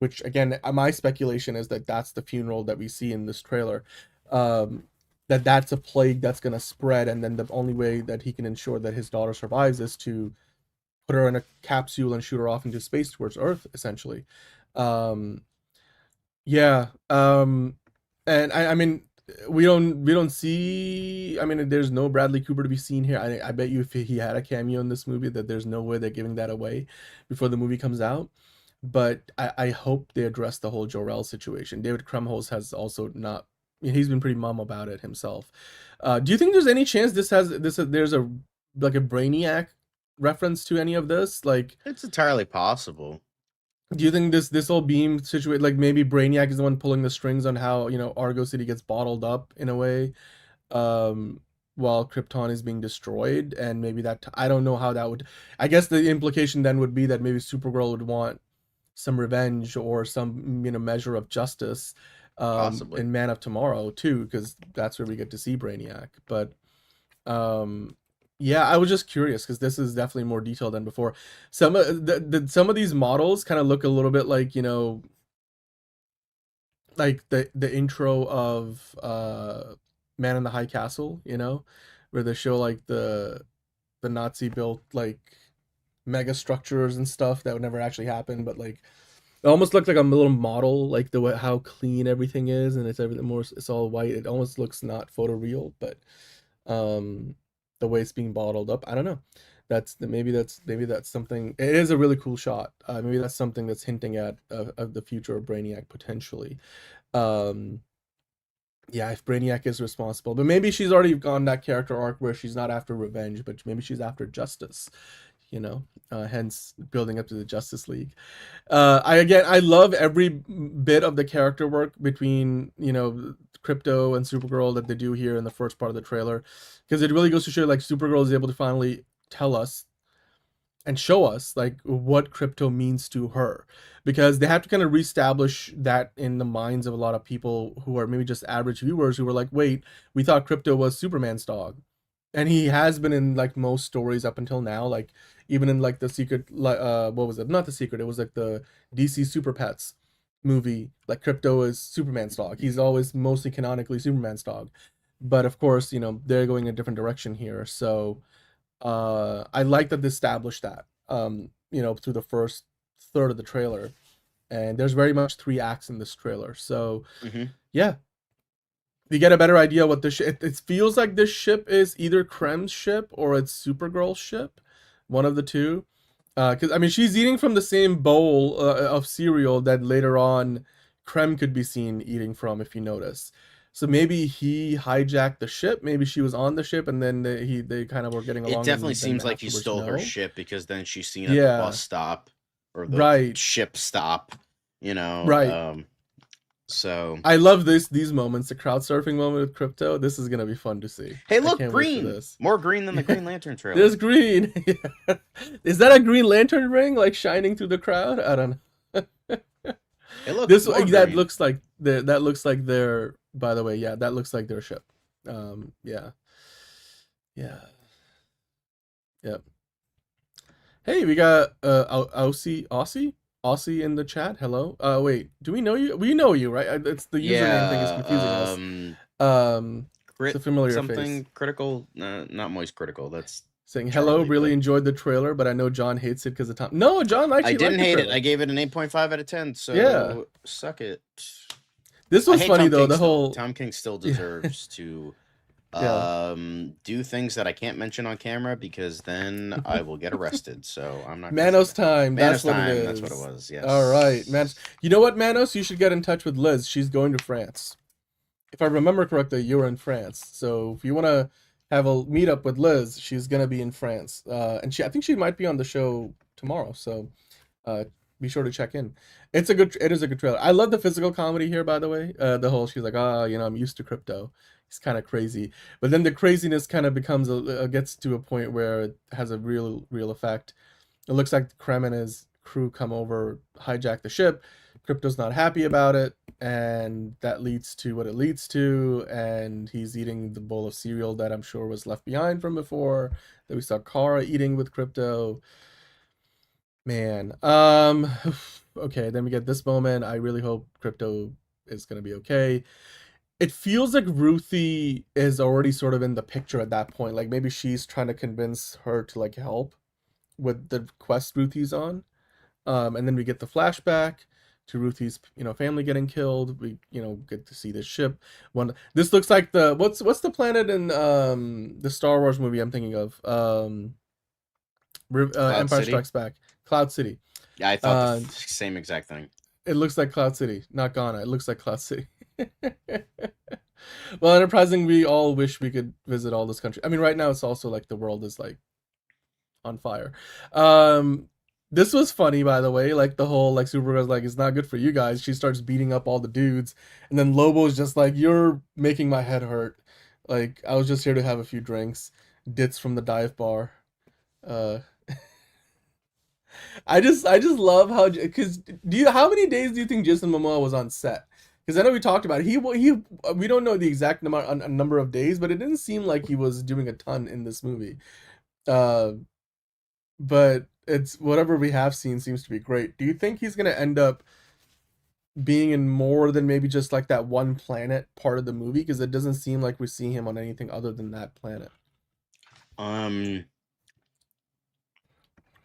which again, my speculation is that that's the funeral that we see in this trailer. That's a plague that's going to spread, and then the only way that he can ensure that his daughter survives is to put her in a capsule and shoot her off into space towards Earth, essentially. Yeah. And I mean, we don't see. I mean, there's no Bradley Cooper to be seen here. I bet you if he had a cameo in this movie, that there's no way they're giving that away before the movie comes out. But I hope they address the whole Jor-El situation. David Krumholtz has also not. He's been pretty mum about it himself. Do you think there's any chance there's a like a Brainiac reference to any of this? Like, it's entirely possible. do you think this whole beam situation, like maybe Brainiac is the one pulling the strings on how Argo City gets bottled up in a way, while Krypton is being destroyed, and maybe that I don't know how that would. I guess the implication then would be that maybe Supergirl would want some revenge or some measure of justice, Possibly. in Man of Tomorrow too, because that's where we get to see Brainiac. But yeah, I was just curious because this is definitely more detailed than before. Some of some of these models kind of look a little bit like like the intro of Man in the High Castle, where they show like the Nazi built like mega structures and stuff that would never actually happen, but like it almost looked like a little model, like the way how clean everything is, and it's all white. It almost looks not photoreal, but the way it's being bottled up, I don't know. Maybe that's something. It is a really cool shot. Maybe that's something that's hinting at of the future of Brainiac potentially. Yeah, if Brainiac is responsible, but maybe she's already gone that character arc where she's not after revenge, but maybe she's after justice. hence building up to the Justice League. I love every bit of the character work between Crypto and Supergirl that they do here in the first part of the trailer, because it really goes to show like Supergirl is able to finally tell us and show us like what Crypto means to her, because they have to kind of reestablish that in the minds of a lot of people who are maybe just average viewers who were like, wait, we thought Crypto was Superman's dog. And he has been in like most stories up until now, like even in like the secret, what was it, not the secret, it was like the DC Super Pets movie, like Crypto is Superman's dog. He's always mostly canonically Superman's dog, but of course they're going a different direction here. So I like that they established that through the first third of the trailer, and there's very much 3 acts in this trailer. So yeah, you get a better idea what the ship. It feels like this ship is either Krem's ship or it's Supergirl's ship, one of the two. Because I mean, she's eating from the same bowl of cereal that later on Krem could be seen eating from, if you notice. So maybe he hijacked the ship. Maybe she was on the ship, and then they kind of were getting along. It definitely seems like he stole her ship, because then she's seen at the bus stop or the ship stop. Right. So I love these moments. The crowd surfing moment with Crypto. This is gonna be fun to see. Hey, look, green! More green than the Green Lantern trailer. There's green. Yeah. Is that a Green Lantern ring like shining through the crowd? I don't know. It looks that looks like their. By the way, yeah, that looks like their ship. Yeah. Yep. Hey, we got Aussie in the chat. Hello. Wait, do we know you? We know you, right? It's the username thing is confusing us. It's a familiar something face. Critical, not Moist Critical. That's saying hello. Charlie, really enjoyed the trailer, but I know John hates it because of Tom. No, John actually. I didn't hate it. I gave it an 8.5 out of 10. So yeah, suck it. This was funny though. The whole Tom King still deserves to do things that I can't mention on camera, because then I will get arrested. So I'm not. Manos time. That's what it is. That's what it was. Yes. All right, Manos. You know what, Manos? You should get in touch with Liz. She's going to France. If I remember correctly, you were in France. So if you want to have a meetup with Liz, she's gonna be in France, and I think she might be on the show tomorrow. So be sure to check in. It is a good trailer. I love the physical comedy here, by the way. The whole, she's like, I'm used to Crypto. He's kind of crazy, but then the craziness kind of becomes gets to a point where it has a real effect. It looks like Krem and his crew come over, hijack the ship. Crypto's not happy about it, and that leads to what it leads to, and he's eating the bowl of cereal that I'm sure was left behind from before, that we saw Kara eating with Crypto. Man. Okay, then we get this moment. I really hope Crypto is going to be okay. It feels like Ruthie is already sort of in the picture at that point. Like maybe she's trying to convince her to like help with the quest Ruthie's on. And then we get the flashback to Ruthie's, family getting killed. We, get to see this ship. This looks like the what's the planet in the Star Wars movie I'm thinking of? Empire Strikes Back. Cloud City. Yeah, I thought the same exact thing. It looks like Cloud City, not Ghana. It looks like Cloud City. Well, enterprising, we all wish we could visit all this country. I mean, right now it's also like the world is like on fire. This was funny, by the way. Like the whole like Supergirl's like, it's not good for you guys. She starts beating up all the dudes, and then Lobo's just like, you're making my head hurt. Like I was just here to have a few drinks. Dits from the dive bar. I just love how, because how many days do you think Jason Momoa was on set? Because I know we talked about it. We don't know the exact number of days, but it didn't seem like he was doing a ton in this movie. But it's whatever we have seen seems to be great. Do you think he's gonna end up being in more than maybe just like that one planet part of the movie? Because it doesn't seem like we're seeing him on anything other than that planet.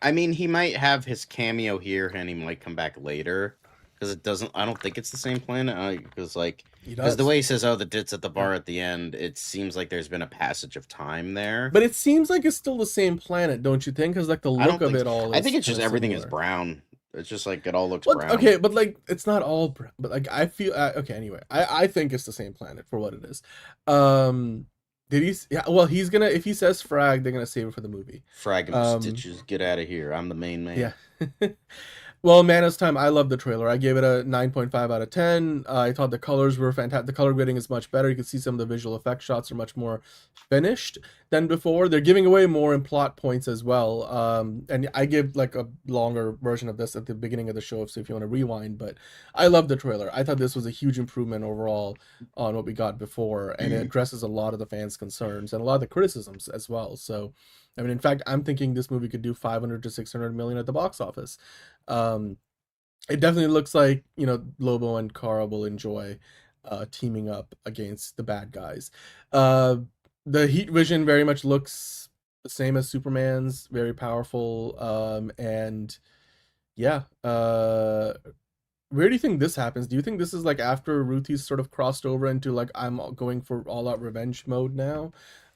I mean, he might have his cameo here, and he might come back later, because I don't think it's the same planet. Because the way he says, "Oh, the Dit's at the bar at the end," it seems like there's been a passage of time there. But it seems like it's still the same planet, don't you think? Because like the look of it all. I think it's just everything is brown. It's just like it all looks brown. Okay, but like it's not all brown. But like I feel okay. Anyway, I think it's the same planet for what it is. Did he? Yeah. Well, he's gonna. If he says frag, they're gonna save it for the movie. Frag and stitches, get out of here. I'm the main man. Yeah. Well, Man of Time, I love the trailer. I gave it a 9.5 out of 10. I thought the colors were fantastic. The color grading is much better. You can see some of the visual effect shots are much more finished than before. They're giving away more in plot points as well. And I give like a longer version of this at the beginning of the show, so if you want to rewind. But I love the trailer. I thought this was a huge improvement overall on what we got before, and it addresses a lot of the fans' concerns and a lot of the criticisms as well. So, I mean, in fact, I'm thinking this movie could do 500 to 600 million at the box office. It definitely looks like, you know, Lobo and Kara will enjoy teaming up against the bad guys. The heat vision very much looks the same as Superman's, very powerful. And yeah, where do you think this happens? Do you think this is like after Ruthie's sort of crossed over into like I'm going for all out revenge mode now?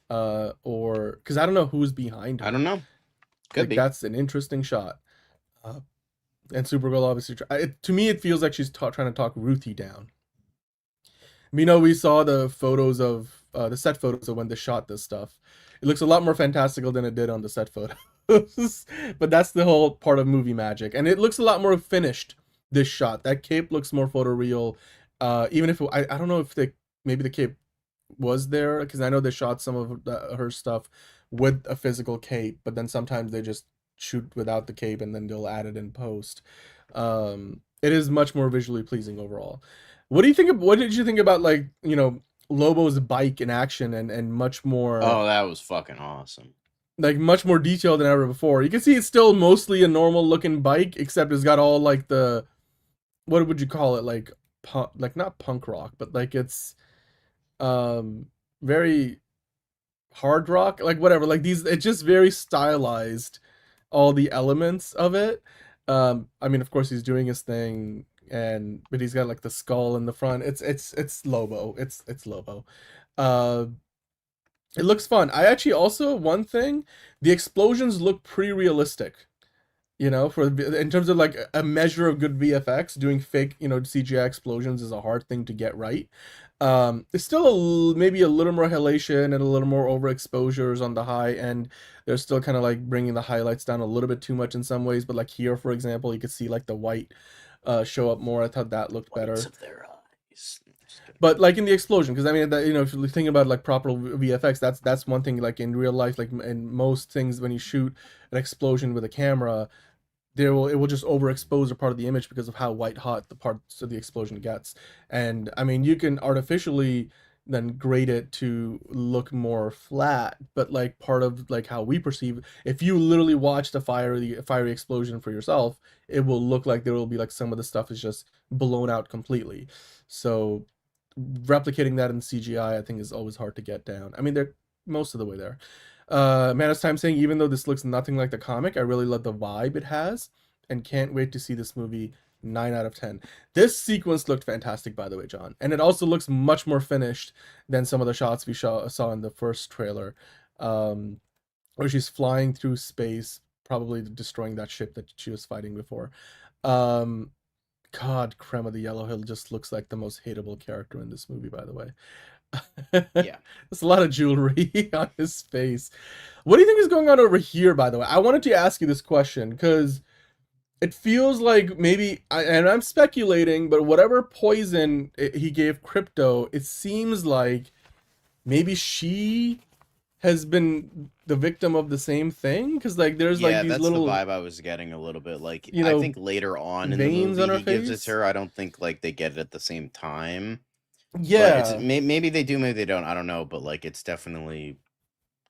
Or because I don't know who's behind her. I don't know. Could Like be. that's an interesting shot. And Supergirl obviously, to me, it feels like she's trying to talk Ruthie down. We know we saw the photos of the set photos of when they shot this stuff. It looks a lot more fantastical than it did on the set photos, but that's the whole part of movie magic. And it looks a lot more finished. This shot, that cape looks more photoreal. Even if I don't know if maybe the cape was there, because I know they shot some of her stuff with a physical cape, but then sometimes they just shoot without the cape and then they'll add it in post. It is much more visually pleasing overall. What do you think of, what did you think about, like, you know, Lobo's bike in action and much more Oh, that was fucking awesome. like much more detailed than ever before? You can see it's still mostly a normal looking bike, except it's got all like the, what would you call it, like like not punk rock, but like it's very hard rock, like whatever, like these, it's just very stylized, all the elements of it. I mean, of course he's doing his thing, but he's got like the skull in the front. It's Lobo. It's Lobo. It looks fun. I actually also, one thing, the explosions look pretty realistic. You know, in terms of like a measure of good VFX, doing fake, you know, CGI explosions is a hard thing to get right. It's still maybe a little more halation and a little more overexposures on the high end. They're still kind of like bringing the highlights down a little bit too much in some ways, but like here, for example, you could see like the white show up more. I thought that looked better. Whites of their eyes. But like in the explosion, because I mean, that, you know, if you're thinking about like proper VFX, that's one thing. Like in real life, like in most things, when you shoot an explosion with a camera, it will just overexpose a part of the image because of how white hot the parts of the explosion gets. And I mean, you can artificially then grade it to look more flat, but like part of like how we perceive, if you literally watch the fiery explosion for yourself, it will look like there will be like some of the stuff is just blown out completely. So replicating that in CGI, I think, is always hard to get down. I mean, they're most of the way there. Man of Time saying, even though this looks nothing like the comic, I really love the vibe it has and can't wait to see this movie. 9 out of 10. This sequence looked fantastic, by the way, John. And it also looks much more finished than some of the shots we saw in the first trailer, where she's flying through space, probably destroying that ship that she was fighting before. God, Creme of the Yellow Hill just looks like the most hateable character in this movie, by the way. Yeah. There's a lot of jewelry on his face. What do you think is going on over here, by the way? I wanted to ask you this question because it feels like maybe, and I'm speculating, but whatever poison he gave Crypto, it seems like maybe she has been the victim of the same thing, because like there's like these that's little the vibe I was getting a little bit. Like, you know, I think later on in the veins movie on her he gives it face. to her. I don't think like they get it at the same time. But Yeah, maybe they do, maybe they don't. I don't know, but like it's definitely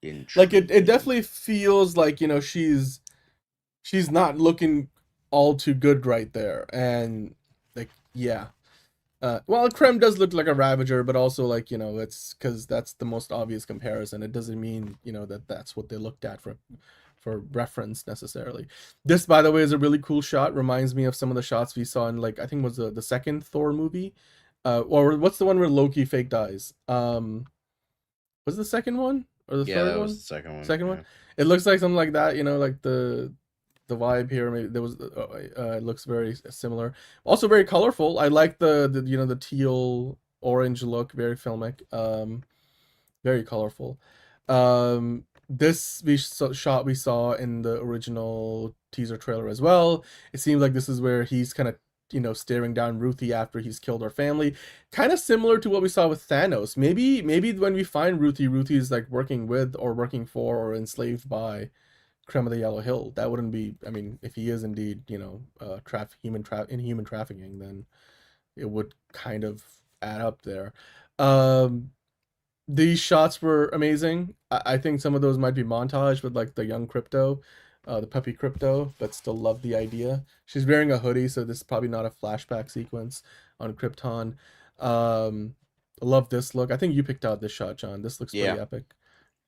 like it intriguing. definitely feels like, you know, she's not looking all too good right there, and like yeah. Well, Krem does look like a Ravager, but also, like, you know, it's because that's the most obvious comparison. It doesn't mean, you know, that that's what they looked at for reference necessarily. This, by the way, is a really cool shot. Reminds me of some of the shots we saw in, like, I think it was the second Thor movie. Or what's the one where Loki fake dies? Was the second one or the third that one? was the second one. Second yeah. one. It looks like something like that. You know, like the vibe here. Maybe there was. It looks very similar. Also very colorful. I like the you know, the teal orange look. Very filmic. very colorful. This shot we saw in the original teaser trailer as well. It seems like this is where he's kind of, you know, staring down Ruthie after he's killed her family, kind of similar to what we saw with Thanos. Maybe when we find Ruthie, Ruthie's like working with or working for or enslaved by Creme of the Yellow Hill. That wouldn't be, I mean, if he is indeed, you know, human trafficking, then it would kind of add up there. These shots were amazing. I think some of those might be montage with like the young Crypto, the puppy Crypto, but still love the idea. She's wearing a hoodie, so this is probably not a flashback sequence on Krypton. I love this look. I think you picked out this shot, John. This looks pretty epic.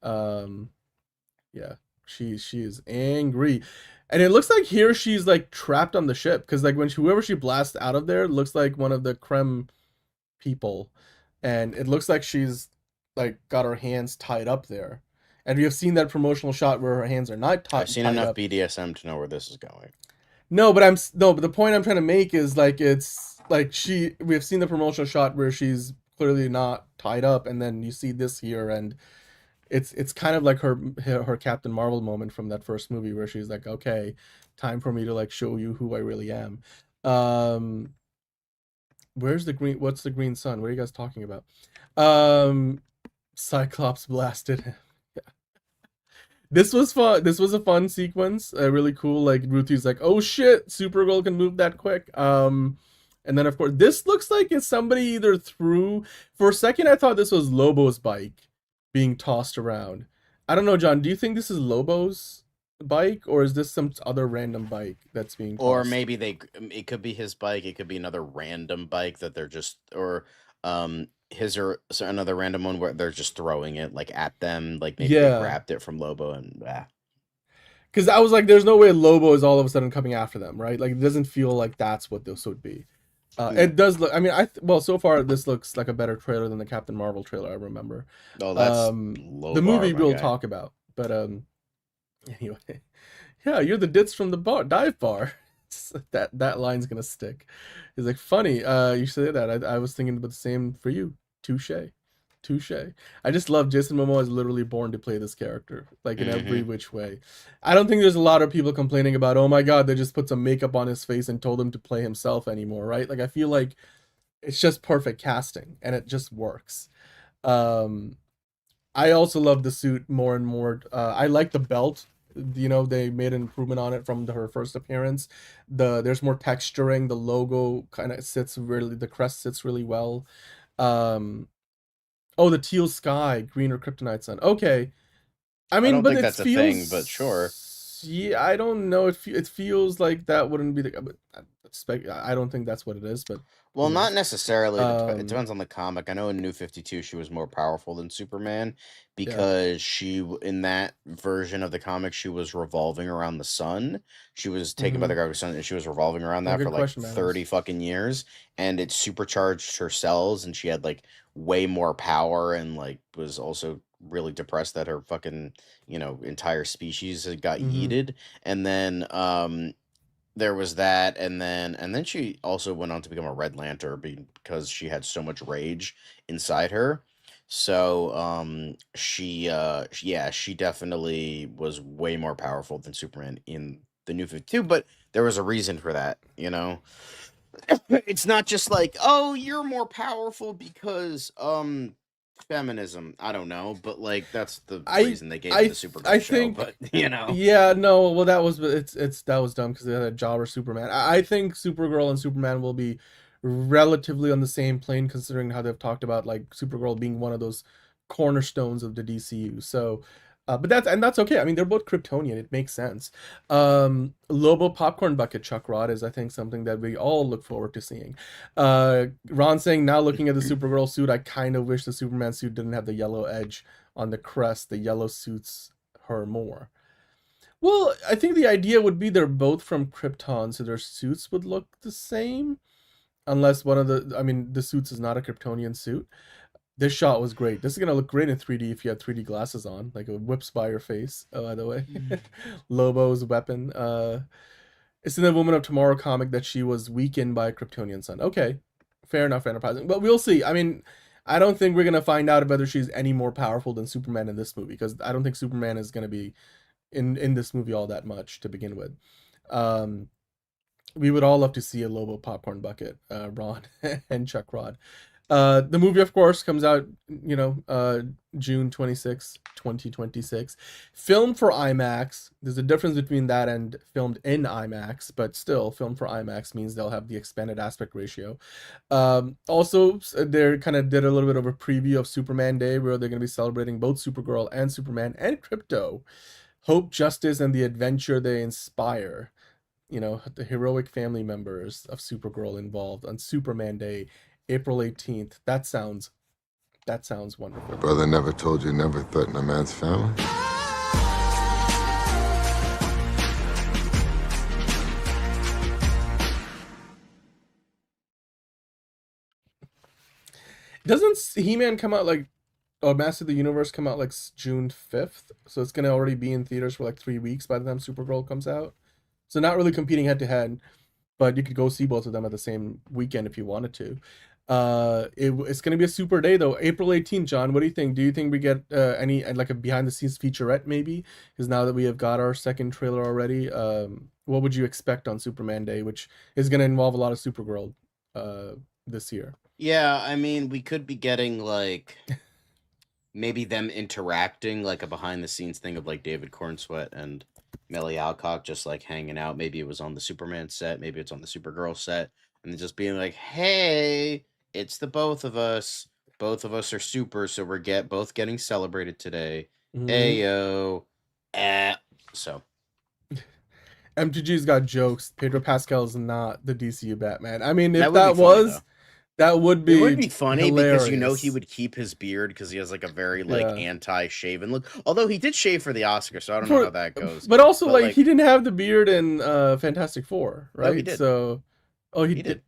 Yeah, she is angry, and it looks like here she's like trapped on the ship because like when whoever she blasts out of there looks like one of the Creme people, and it looks like she's like got her hands tied up there. And we have seen that promotional shot where her hands are not tied. I've seen tied enough up. BDSM to know where this is going. No, but but the point I'm trying to make is like it's like we have seen the promotional shot where she's clearly not tied up, and then you see this here, and it's kind of like her Captain Marvel moment from that first movie where she's like, okay, time for me to like show you who I really am. What's the green sun? What are you guys talking about? Cyclops blasted him. This was fun. This was a fun sequence. Really cool. Like Ruthie's like, oh shit, Supergirl can move that quick. And then of course this looks like it's somebody either threw. For a second I thought this was Lobo's bike being tossed around. I don't know, John. Do you think this is Lobo's bike, or is this some other random bike that's being tossed? Or maybe it could be his bike. It could be another random bike that they're just, or his or another random one where they're just throwing it like at them, like maybe they grabbed it from Lobo and because I was like, there's no way Lobo is all of a sudden coming after them, right? Like it doesn't feel like that's what this would be. It does look, I mean, well, so far this looks like a better trailer than the Captain Marvel trailer I remember. Oh, that's the movie we'll talk about, but anyway, yeah, you're the ditz from the dive bar. that line's gonna stick. It's like funny. You say that. I was thinking about the same for you. Touche. I just love Jason Momoa is literally born to play this character, like in every which way. I don't think there's a lot of people complaining about, oh my god, they just put some makeup on his face and told him to play himself anymore, right? Like I feel like it's just perfect casting and it just works. I also love the suit more and more. I like the belt. You know, they made an improvement on it from her first appearance. There's more texturing. The logo kind of sits really. The crest sits really well. Oh, the teal sky, greener kryptonite sun. Okay, I mean, I don't but think it that's feels, a thing, but sure. Yeah, I don't know. It feels like that wouldn't be the. I don't think that's what it is, but well, not necessarily. It depends on the comic. I know in New 52 she was more powerful than Superman because in that version of the comic she was revolving around the sun. She was taken by the gravity sun and she was revolving around that for like 30 fucking years, and it supercharged her cells and she had like way more power and like was also really depressed that her fucking, you know, entire species had got yeeted. And then there was that, and then she also went on to become a Red Lantern because she had so much rage inside her. So she definitely was way more powerful than Superman in the New 52, but there was a reason for that, you know. It's not just like, oh, you're more powerful because feminism. I don't know, but like that's the reason they gave the Supergirl show. But you know, yeah, no, well, that was that was dumb because they had a jobber Superman. I think Supergirl and Superman will be relatively on the same plane, considering how they've talked about like Supergirl being one of those cornerstones of the DCU. So, but that's okay. I mean, they're both Kryptonian. It makes sense. Lobo popcorn bucket Chuck Rod is, I think, something that we all look forward to seeing. Ron saying, now looking at the Supergirl suit, I kind of wish the Superman suit didn't have the yellow edge on the crest. The yellow suits her more. Well, I think the idea would be they're both from Krypton, so their suits would look the same. Unless one of the suits is not a Kryptonian suit. This shot was great. This is gonna look great in 3D if you had 3D glasses on, like it whips by your face. Oh, by the way, Lobo's weapon. It's in the Woman of Tomorrow comic that she was weakened by a Kryptonian sun. Okay, fair enough, Enterprising. But we'll see. I mean, I don't think we're gonna find out whether she's any more powerful than Superman in this movie, because I don't think Superman is gonna be in this movie all that much to begin with. We would all love to see a Lobo popcorn bucket, Ron and Chuck Rod. The movie, of course, comes out, June 26, 2026. Filmed for IMAX. There's a difference between that and filmed in IMAX, but still, filmed for IMAX means they'll have the expanded aspect ratio. Also, they kind of did a little bit of a preview of Superman Day, where they're going to be celebrating both Supergirl and Superman and Crypto. Hope, justice, and the adventure they inspire. The heroic family members of Supergirl involved on Superman Day, April 18th. That sounds wonderful. Your brother never told you never threaten a man's family? Doesn't He-Man come out Master of the Universe come out June 5th? So it's going to already be in theaters for 3 weeks by the time Supergirl comes out. So not really competing head to head, but you could go see both of them at the same weekend if you wanted to. It's going to be a super day though. April 18th, John, what do you think? Do you think we get any a behind the scenes featurette maybe? Because now that we have got our second trailer already, what would you expect on Superman Day, which is going to involve a lot of Supergirl this year? Yeah, I mean, we could be getting maybe them interacting, a behind the scenes thing of David Cornsweet and Melly Alcock just hanging out. Maybe it was on the Superman set, maybe it's on the Supergirl set, and just being hey, it's the both of us. Both of us are super, so we're both getting celebrated today. Ayo. So. MTG's got jokes. Pedro Pascal is not the DCU Batman. I mean, if that was, that would be. It would be funny hilarious. because he would keep his beard because he has a very anti-shaven look. Although he did shave for the Oscar, so I don't know how that goes. But also, he didn't have the beard in Fantastic Four, right? No, he did. So, he did.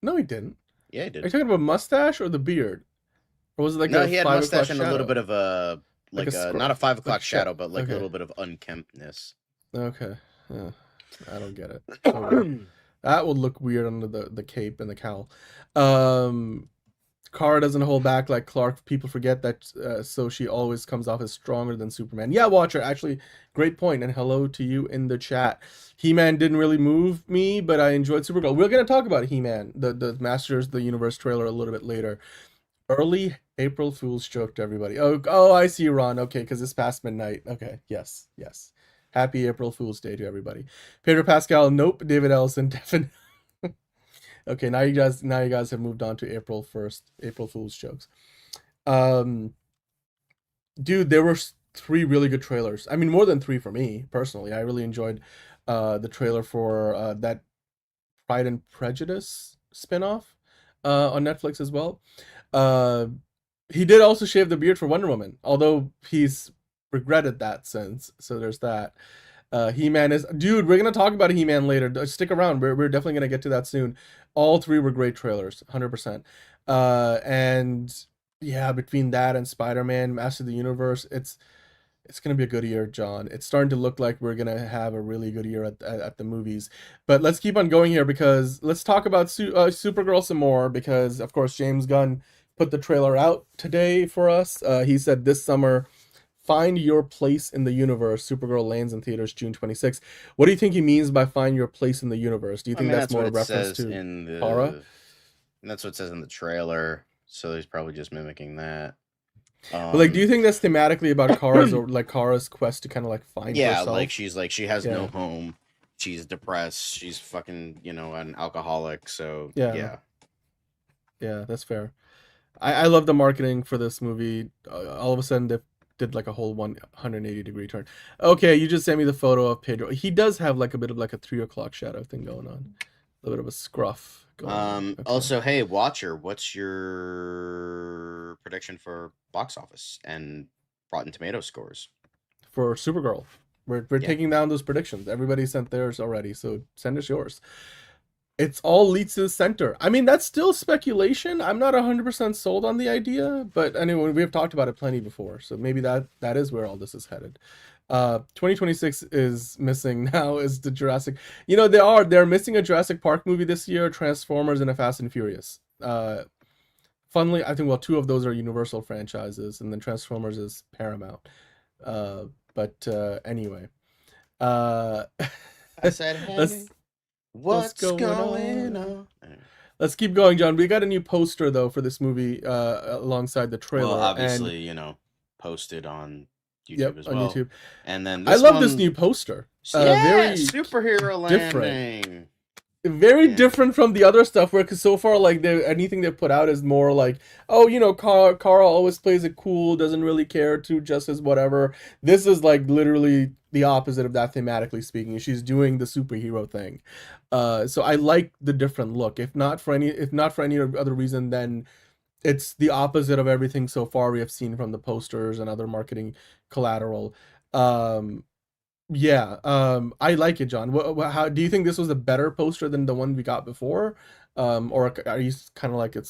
No, he didn't. Yeah, he did. Are you talking about mustache or the beard? Or was it no? He had mustache and shadow? a little bit of a not a 5 o'clock shadow, but a okay. little bit of unkemptness. Okay, I don't get it. Okay. That would look weird under the cape and the cowl. Kara doesn't hold back like Clark. People forget that, so she always comes off as stronger than Superman. Yeah, Watcher, actually, great point, and hello to you in the chat. He-Man didn't really move me, but I enjoyed Supergirl. We're going to talk about He-Man, the Masters of the Universe trailer a little bit later. Early April Fool's joke to everybody. Oh, I see you, Ron. Okay, because it's past midnight. Okay, yes. Happy April Fool's Day to everybody. Pedro Pascal, nope. David Ellison, definitely. Okay, now you guys have moved on to April 1st, April Fool's jokes. Dude, there were 3 really good trailers. I mean, more than 3 for me, personally. I really enjoyed the trailer for that Pride and Prejudice spinoff on Netflix as well. He did also shave the beard for Wonder Woman, although he's regretted that since. So there's that. He-Man is... Dude, we're going to talk about He-Man later. Stick around. We're definitely going to get to that soon. All 3 were great trailers, 100%. And yeah, between that and Spider-Man, Master of the Universe, it's going to be a good year, John. It's starting to look like we're going to have a really good year at the movies. But let's keep on going here, because let's talk about Supergirl some more, because, of course, James Gunn put the trailer out today for us. He said this summer... Find your place in the universe. Supergirl lands in theaters June 26th. What do you think he means by find your place in the universe? Do you think that's more a reference to Kara? And that's what it says in the trailer. So he's probably just mimicking that. But do you think that's thematically about Kara's or Kara's quest to kind of find herself? Yeah, she has no home. She's depressed. She's fucking an alcoholic. So yeah, that's fair. I love the marketing for this movie. All of a sudden they did a whole 180-degree turn. Okay, you just sent me the photo of Pedro. He does have a bit of a 3 o'clock shadow thing going on. A little bit of a scruff going on. Okay. Also, hey, Watcher, what's your prediction for box office and Rotten Tomato scores? For Supergirl. We're taking down those predictions. Everybody sent theirs already, so send us yours. It's all leads to the center. I mean, that's still speculation. I'm not 100% sold on the idea, but anyway, we have talked about it plenty before, so maybe that is where all this is headed. 2026 is missing now is the Jurassic. They're missing a Jurassic Park movie this year, Transformers, and a Fast and Furious. funnily, I think, well, two of those are Universal franchises, and then Transformers is Paramount. But anyway, uh, I said, hey, let's what's going going on? on? Let's keep going, John. We got a new poster though for this movie alongside the trailer. Well, obviously, and, you know, posted on YouTube yep, as on well. YouTube. And then I this love one, this new poster. yeah, Very superhero different. landing. Very Yeah. different from the other stuff, where, because so far, like, anything they put out is more like, oh, you know, Kara always plays it cool, doesn't really care to justice, whatever. This is like literally the opposite of that, thematically speaking. She's doing the superhero thing. So I like the different look. If not for any other reason, then it's the opposite of everything so far we have seen from the posters and other marketing collateral. Yeah, I like it, John. How do you think this was a better poster than the one we got before? Or are you kind of like it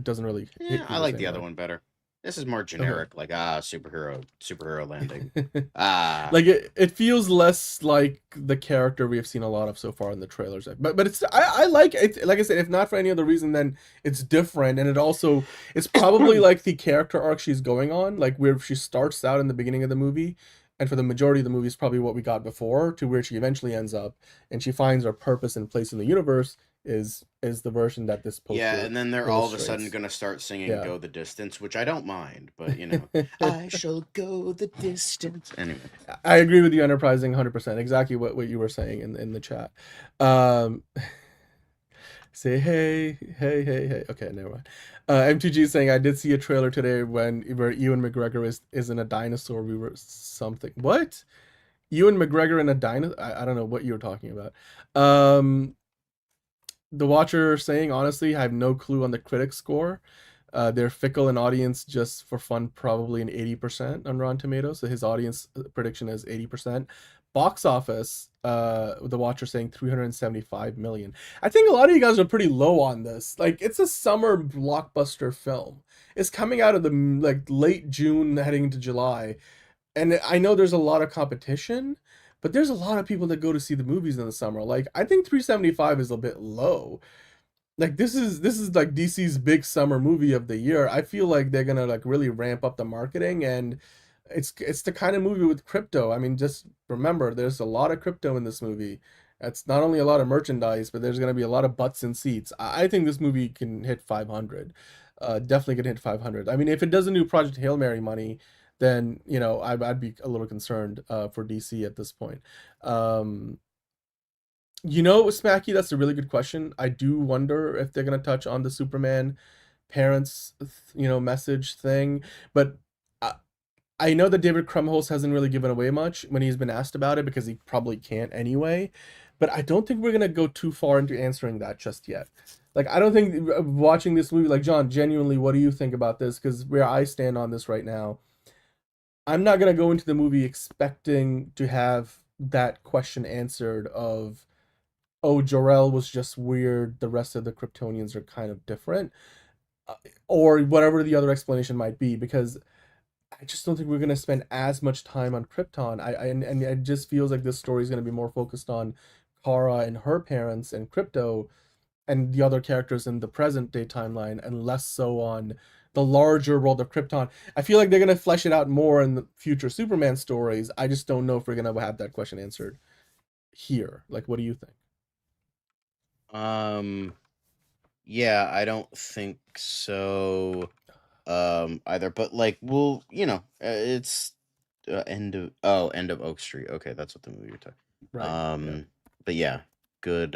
doesn't really hit Yeah, you I the like same the other way? one better. This is more generic, like superhero landing. Like it feels less like the character we have seen a lot of so far in the trailers. But it's I like it. Like I said, if not for any other reason, then it's different, and it's probably like the character arc she's going on, like where she starts out in the beginning of the movie, and for the majority of the movie is probably what we got before, to where she eventually ends up, and she finds her purpose and place in the universe is the version that this poster Yeah, and then they're all of a sudden illustrates. going to start singing Yeah. Go the Distance, which I don't mind, but you know, I shall go the distance. Anyway. I agree with you, Enterprising, 100%. Exactly what you were saying in the chat. Say hey. Okay, never mind. MTG is saying, I did see a trailer today where Ewan McGregor is in a dinosaur. We were something. What? Ewan McGregor in a dinosaur? I don't know what you were talking about. The Watcher saying, honestly, I have no clue on the critic score. They're fickle in audience just for fun, probably an 80% on Rotten Tomatoes. So his audience prediction is 80%. Box office, The Watcher saying 375 million. I think a lot of you guys are pretty low on this. Like, it's a summer blockbuster film. It's coming out of the like late June, heading into July, and I know there's a lot of competition, but there's a lot of people that go to see the movies in the summer. Like, I think 375 is a bit low. Like, this is like DC's big summer movie of the year. I feel like they're gonna like really ramp up the marketing, and it's the kind of movie with crypto. I mean, just remember, there's a lot of crypto in this movie. It's not only a lot of merchandise, but there's gonna be a lot of butts in seats. I think this movie can hit 500. Definitely can hit 500. I mean, if it doesn't do Project Hail Mary money, then, you know, I'd be a little concerned for DC at this point. You know, Smacky, that's a really good question. I do wonder if they're gonna touch on the Superman parents, you know, message thing, but I know that David Krumholtz hasn't really given away much when he's been asked about it, because he probably can't anyway. But I don't think we're gonna go too far into answering that just yet. Like, I don't think watching this movie, like, John, genuinely, what do you think about this? Because where I stand on this right now, I'm not gonna go into the movie expecting to have that question answered of, oh, Jor-El was just weird, the rest of the Kryptonians are kind of different, or whatever the other explanation might be, because I just don't think we're gonna spend as much time on Krypton. And it just feels like this story is gonna be more focused on Kara and her parents and Crypto and the other characters in the present day timeline, and less so on the larger world of Krypton. I feel like they're gonna flesh it out more in the future Superman stories. I just don't know if we're gonna have that question answered here. Like, what do you think? Yeah, I don't think so either, but like, well, you know, it's end of Oak Street. Okay, that's what the movie you're talking. Right. Yeah. But yeah, good.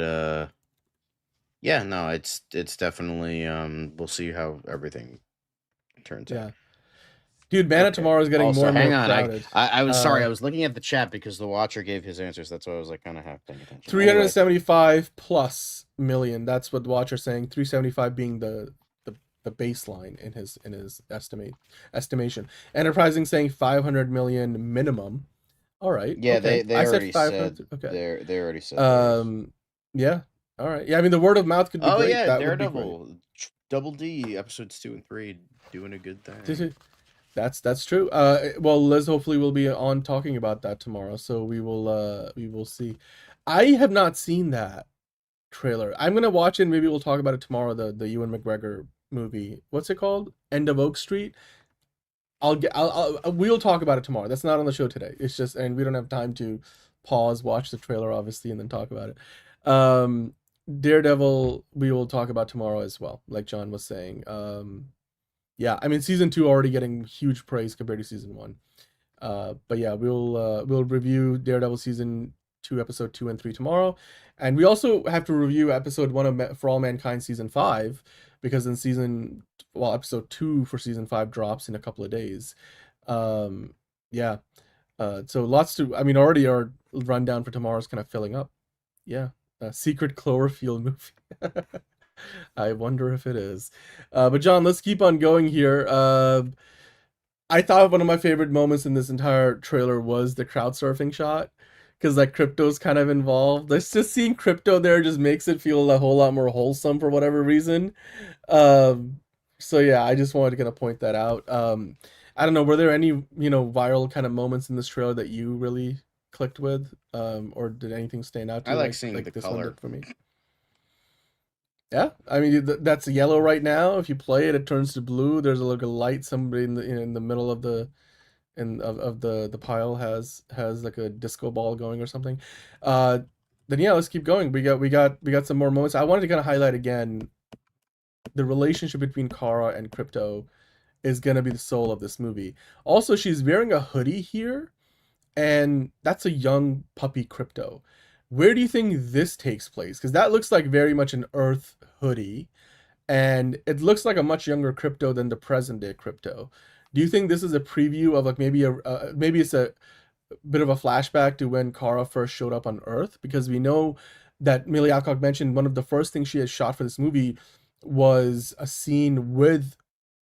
Yeah, no, it's definitely we'll see how everything turns out. Yeah. Dude, Man of Tomorrow is getting Also, more and hang more on, crowded. I was sorry, I was looking at the chat because the Watcher gave his answers. That's why I was like kind of half paying attention. 375 plus million. That's what the Watcher's saying. 375 being the baseline in his estimation. Enterprising saying 500 million minimum. All right. Yeah, okay. they I already said said. Okay. They already said. Theirs. Yeah. All right. Yeah, I mean, the word of mouth could be Oh great. yeah, That would be great. Daredevil, Double D, episodes 2 and 3, doing a good thing. That's true. Well, Liz hopefully will be on talking about that tomorrow, so we will see. I have not seen that trailer. I'm gonna watch it, and maybe we'll talk about it tomorrow. The Ewan McGregor movie. What's it called? End of Oak Street. We'll talk about it tomorrow. That's not on the show today. It's just, and we don't have time to pause, watch the trailer, obviously, and then talk about it. Daredevil, we will talk about tomorrow as well, like John was saying. Yeah, I mean, season 2 already getting huge praise compared to season 1. But yeah, we'll review Daredevil season 2, episode 2 and 3 tomorrow, and we also have to review episode 1 of For All Mankind season 5, because episode 2 for season 5 drops in a couple of days. Yeah, so lots to. I mean, already our rundown for tomorrow is kind of filling up. Yeah, Secret Cloverfield movie. I wonder if it is. But John, let's keep on going here. I thought one of my favorite moments in this entire trailer was the crowd surfing shot, because like Crypto's kind of involved. Let's just seeing Crypto there just makes it feel a whole lot more wholesome for whatever reason. So yeah, I just wanted to kind of point that out. I don't know, were there any viral kind of moments in this trailer that you really clicked with, or did anything stand out to I you? like seeing the this color one did for me. Yeah, I mean that's yellow right now. If you play it, it turns to blue. There's a little light. Somebody in the middle of the the pile has like a disco ball going or something. Then yeah, let's keep going. We got some more moments. I wanted to kind of highlight again the relationship between Kara and Crypto is gonna be the soul of this movie. Also, she's wearing a hoodie here, and that's a young puppy Crypto. Where do you think this takes place? Because that looks like very much an Earth hoodie, and it looks like a much younger Crypto than the present day Crypto. Do you think this is a preview of like maybe it's a bit of a flashback to when Kara first showed up on Earth? Because we know that Millie Alcock mentioned one of the first things she had shot for this movie was a scene with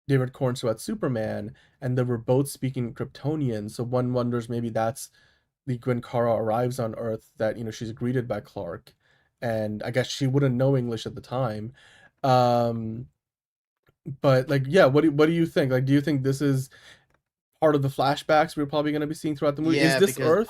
David Cornswell's Superman, and they were both speaking Kryptonian. So one wonders maybe that's when Kara arrives on Earth, that she's greeted by Clark, and I guess she wouldn't know English at the time. But like, yeah, what do you think? Like, do you think this is part of the flashbacks we're probably going to be seeing throughout the movie? Yeah, Is this because Earth?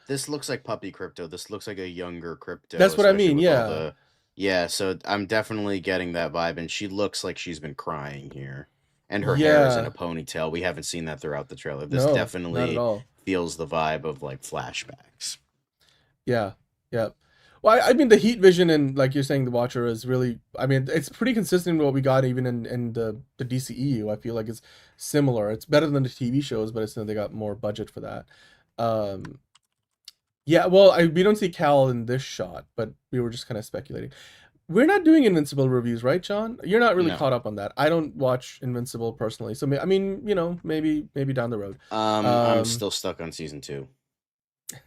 this looks like puppy Crypto. This looks like a younger Crypto. That's what I especially mean. with all Yeah. the yeah. So I'm definitely getting that vibe, and she looks like she's been crying here, and her hair is in Yeah. a ponytail. We haven't seen that throughout the trailer. This No, not at definitely all. feels the vibe of like flashbacks. Yeah. Yeah. Well, I mean, the heat vision and like you're saying, the Watcher is really. I mean, it's pretty consistent with what we got even in the DCEU. I feel like it's similar. It's better than the TV shows, but they got more budget for that. Yeah. Well, we don't see Cal in this shot, but we were just kind of speculating. We're not doing Invincible reviews, right, John? You're not really No. caught up on that. I don't watch Invincible personally, so I mean, maybe down the road. I'm still stuck on season 2.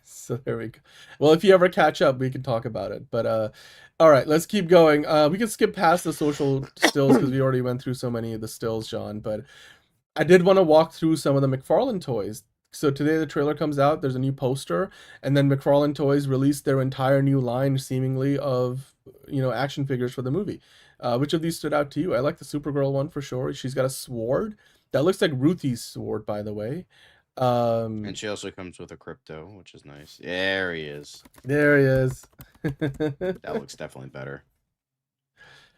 So there we go. Well, if you ever catch up, we can talk about it. But all right, let's keep going. We can skip past the social stills because we already went through so many of the stills, John. But I did want to walk through some of the McFarlane toys. So today the trailer comes out. There's a new poster, and then McFarlane Toys released their entire new line, seemingly, of action figures for the movie. Which of these stood out to you? I like the Supergirl one for sure. She's got a sword that looks like Ruthie's sword, by the way. And she also comes with a Crypto, which is nice. There he is. There he is. That looks definitely better.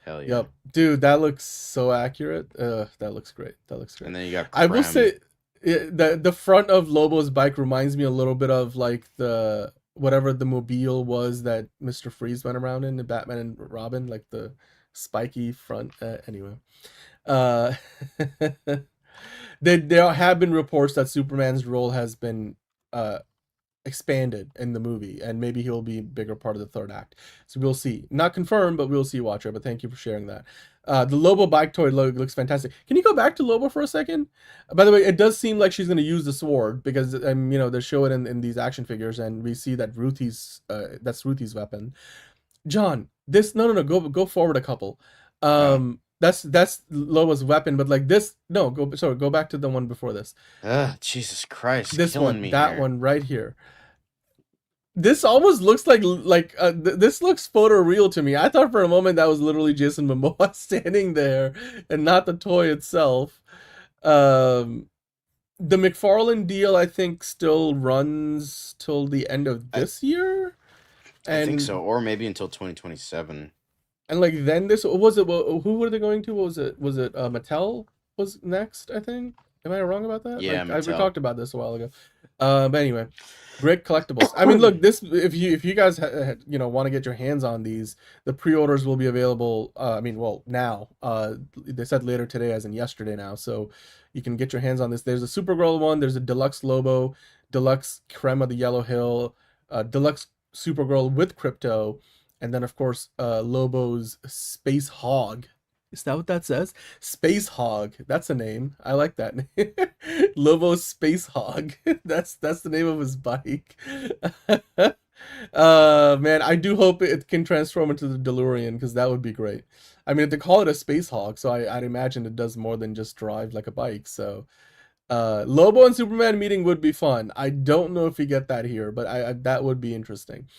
Hell yeah. Yep, dude, that looks so accurate. That looks great. That looks great. And then you got I will Krem. say, the front of Lobo's bike reminds me a little bit of like the whatever the mobile was that Mr. Freeze went around in Batman and Robin, like the spiky front. Anyway, there have been reports that Superman's role has been expanded in the movie, and maybe he'll be a bigger part of the third act. So we'll see. Not confirmed, but we'll see, Watcher. But thank you for sharing that. The Lobo bike toy looks fantastic. Can you go back to Lobo for a second? By the way, it does seem like she's going to use the sword because they show it in these action figures, and we see that that's Ruthie's weapon. John, this no, go forward a couple. That's Lobo's weapon, but like this, no, go back to the one before this. Jesus Christ, This killing one, me that here. one right here. This almost looks like this looks photoreal to me. I thought for a moment that was literally Jason Momoa standing there and not the toy itself. The McFarlane deal, I think, still runs till the end of this year. I think so, or maybe until 2027. And like then this was it. Who were they going to? What was it? Was it Mattel was next? I think. Am I wrong about that? Yeah, like, we Mattel. talked about this a while ago. But anyway, great collectibles. I mean, look, this if you guys want to get your hands on these, the pre-orders will be available. I mean, well, now they said later today, as in yesterday now, so you can get your hands on this. There's a Supergirl one. There's a deluxe Lobo, deluxe Creme of the Yellow Hill, deluxe Supergirl with Crypto, and then of course Lobo's Space Hog. Is that what that says? Space Hog. That's a name. I like that name. Lobo's Space Hog. That's the name of his bike. Man, I do hope it can transform into the DeLorean, because that would be great. I mean, they call it a Space Hog, so I'd imagine it does more than just drive like a bike. So Lobo and Superman meeting would be fun. I don't know if we get that here, but I that would be interesting.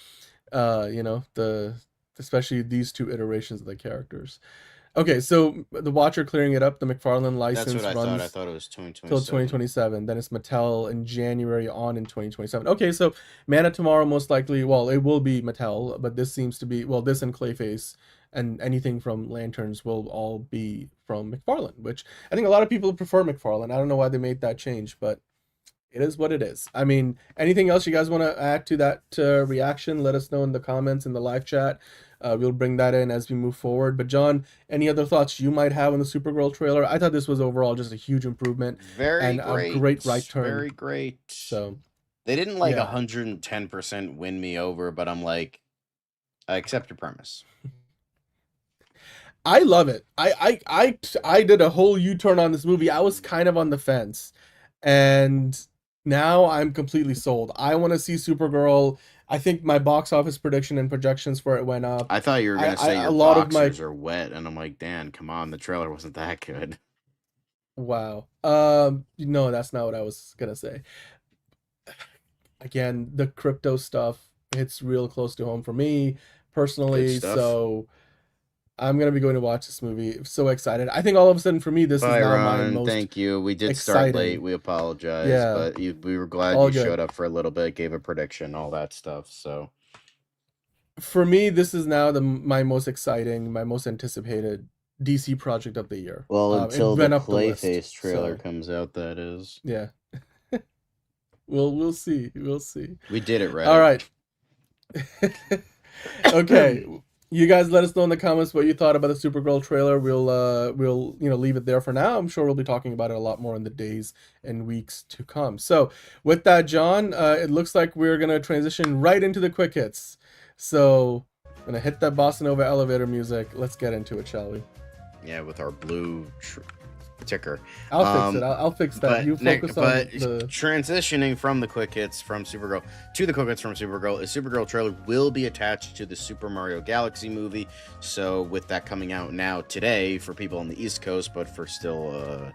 Especially these two iterations of the characters. Okay, so the Watcher clearing it up. The McFarlane license That's what I runs thought. I thought it was 2027. till 2027. Then it's Mattel in January on in 2027. Okay, so Man of Tomorrow most likely, well, it will be Mattel, but this seems to be, well, this and Clayface and anything from Lanterns will all be from McFarlane, which I think a lot of people prefer McFarlane. I don't know why they made that change, but it is what it is. I mean, anything else you guys want to add to that reaction? Let us know in the comments in the live chat. We'll bring that in as we move forward. But John, any other thoughts you might have on the Supergirl trailer? I thought this was overall just a huge improvement. Very and great. A great right turn. Very great. So they didn't 110% win me over, but I'm like, I accept your premise. I love it. I did a whole U-turn on this movie. I was kind of on the fence, and now I'm completely sold. I want to see Supergirl. I think my box office prediction and projections for it went up. I thought you were going to say your boxers are wet, and I'm like, Dan, come on, the trailer wasn't that good. Wow. No, that's not what I was going to say. Again, the crypto stuff hits real close to home for me personally, so I'm going to be going to watch this movie. I'm so excited. I think all of a sudden for me, this is now my most thank you. We did exciting. Start late. We apologize. Yeah. But we were glad all you good. showed up for a little bit, gave a prediction, all that stuff. So for me, this is now my most exciting, my most anticipated DC project of the year. Well, until the Clayface trailer comes out, that is. Yeah. We'll see. We'll see. We did it right. All right. Okay. You guys let us know in the comments what you thought about the Supergirl trailer. We'll leave it there for now. I'm sure we'll be talking about it a lot more in the days and weeks to come. So with that, John, it looks like we're gonna transition right into the quick hits. So I'm gonna hit that bossa nova elevator music. Let's get into it, shall we? Yeah, with our blue ticker. I'll fix it. I'll fix that. You focus on the... Transitioning from the quick hits from Supergirl to the quick hits from Supergirl, a Supergirl trailer will be attached to the Super Mario Galaxy movie. So with that coming out now today for people on the East Coast, but for still,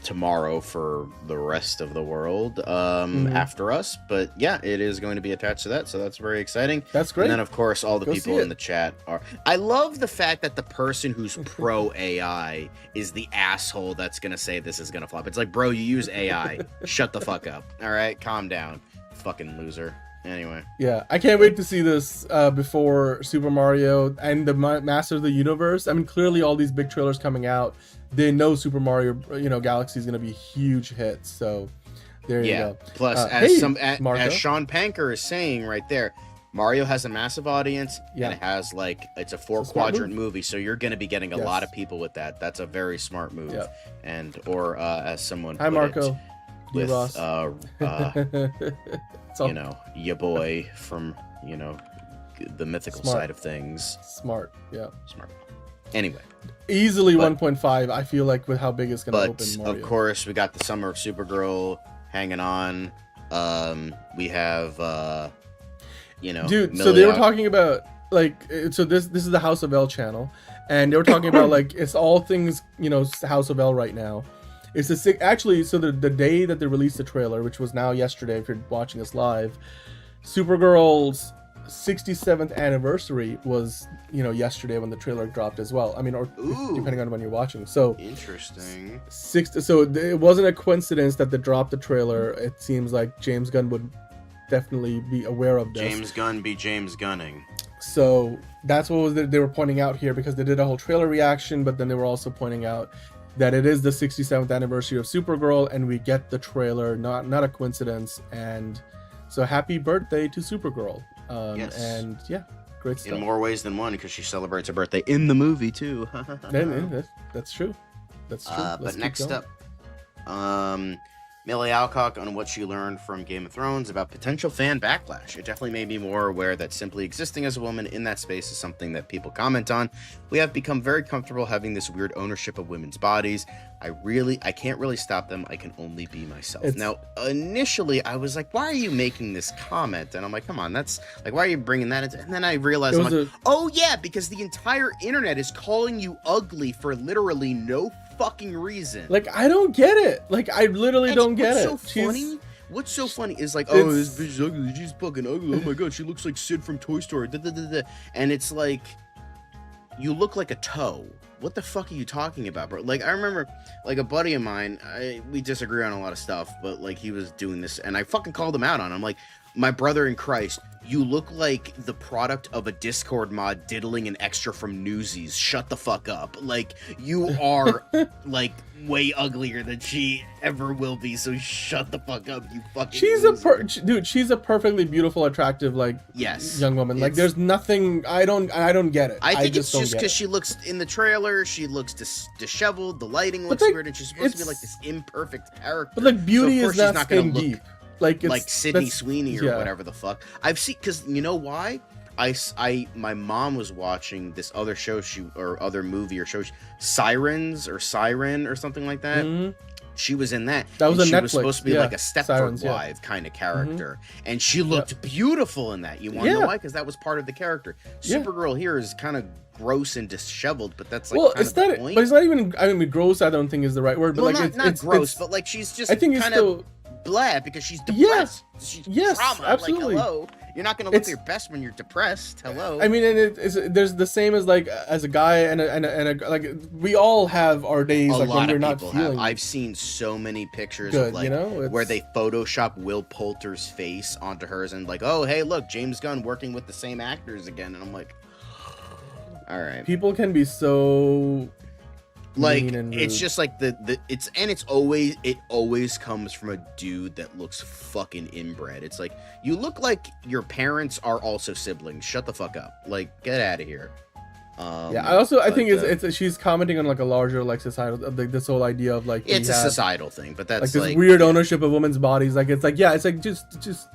tomorrow for the rest of the world after us. But yeah, it is going to be attached to that. So that's very exciting. That's great. And then of course, all the people in the chat are. I love the fact that the person who's pro AI is the asshole that's gonna say this is gonna flop. It's like, bro, you use AI. Shut the fuck up. All right, calm down, fucking loser. Anyway. Yeah, I can't wait to see this before Super Mario and the Master of the Universe. I mean, clearly all these big trailers coming out, they know Super Mario, Galaxy is gonna be a huge hit. So there you go. Plus, as Sean Panker is saying right there, Mario has a massive audience, and it has it's a 4-quadrant movie, so you're going to be getting a lot of people with that. That's a very smart move. Yep. And as someone Hi, Marco. With your boy from the mythical side of things. Smart. Anyway, easily 1.5. I feel like with how big it's going to open. Mario. Of course, we got the Summer of Supergirl hanging on. We have. Dude, so they were talking about this is the House of L channel, and they were talking about it's all things House of L right now. It's the the day that they released the trailer, which was now yesterday if you're watching us live, Supergirl's 67th anniversary was yesterday when the trailer dropped as well. I mean, or depending on when you're watching. So interesting. So it wasn't a coincidence that they dropped the trailer. It seems like James Gunn would definitely be aware of this. James Gunn be James Gunning. So that's what they were pointing out here, because they did a whole trailer reaction, but then they were also pointing out that it is the 67th anniversary of Supergirl, and we get the trailer, not a coincidence. And so happy birthday to Supergirl. Yes. And yeah, great stuff. In more ways than one, because she celebrates her birthday in the movie too. That's true. That's true. But next up, Millie Alcock on what she learned from Game of Thrones about potential fan backlash. It definitely made me more aware that simply existing as a woman in that space is something that people comment on. We have become very comfortable having this weird ownership of women's bodies. I can't really stop them. I can only be myself. Now, initially, I was like, why are you making this comment? And I'm like, come on, that's like, why are you bringing that into? And then I realized, oh yeah, because the entire internet is calling you ugly for literally no fucking reason. Like, I don't get it. Like, I literally don't get it. What's so funny is like, oh, this bitch is ugly. She's fucking ugly. Oh my god, she looks like Sid from Toy Story. And it's like, you look like a toe. What the fuck are you talking about, bro? Like, I remember, like, a buddy of mine, we disagree on a lot of stuff, but, like, he was doing this, and I fucking called him out on it. I'm like, my brother in Christ, you look like the product of a Discord mod diddling an extra from Newsies. Shut the fuck up. Like, you are, like, way uglier than she ever will be, so shut the fuck up, you fucking dude, she's a perfectly beautiful, attractive, like, young woman. Like, there's nothing, I don't get it. I think it's just because she looks, in the trailer, she looks disheveled, the lighting looks weird, and she's supposed to be like this imperfect character. But, like, beauty is not skin deep. Like Sydney Sweeney or whatever the fuck. I've seen, because you know why? My mom was watching this other show or other movie or show, Siren or something like that. Mm-hmm. She was in that. That was a Netflix. She was supposed to be like a Stepford Wife kind of character, and she looked beautiful in that. You want to know why? Because that was part of the character. Supergirl here is kind of gross and disheveled, but that's like kind of the point. But it's not even. I mean, gross. I don't think is the right word. But well, like, not gross, but like she's just. I think it's still blah, because she's depressed. She's trauma. Absolutely. Like, hello, you're not gonna look your best when you're depressed. Hello. I mean, and there's the same as like as a guy and a like we all have our days like when we're not feeling. I've seen so many pictures of like where they Photoshop Will Poulter's face onto hers and like, oh hey, look, James Gunn working with the same actors again, and I'm like, all right. People can be so. Like it's just like it always comes from a dude that looks fucking inbred. It's like, you look like your parents are also siblings. Shut the fuck up. Like, get out of here. I think it's she's commenting on like a larger like societal like this whole idea of like it's a societal thing, but that's like this weird ownership of women's bodies. Like it's like it's like just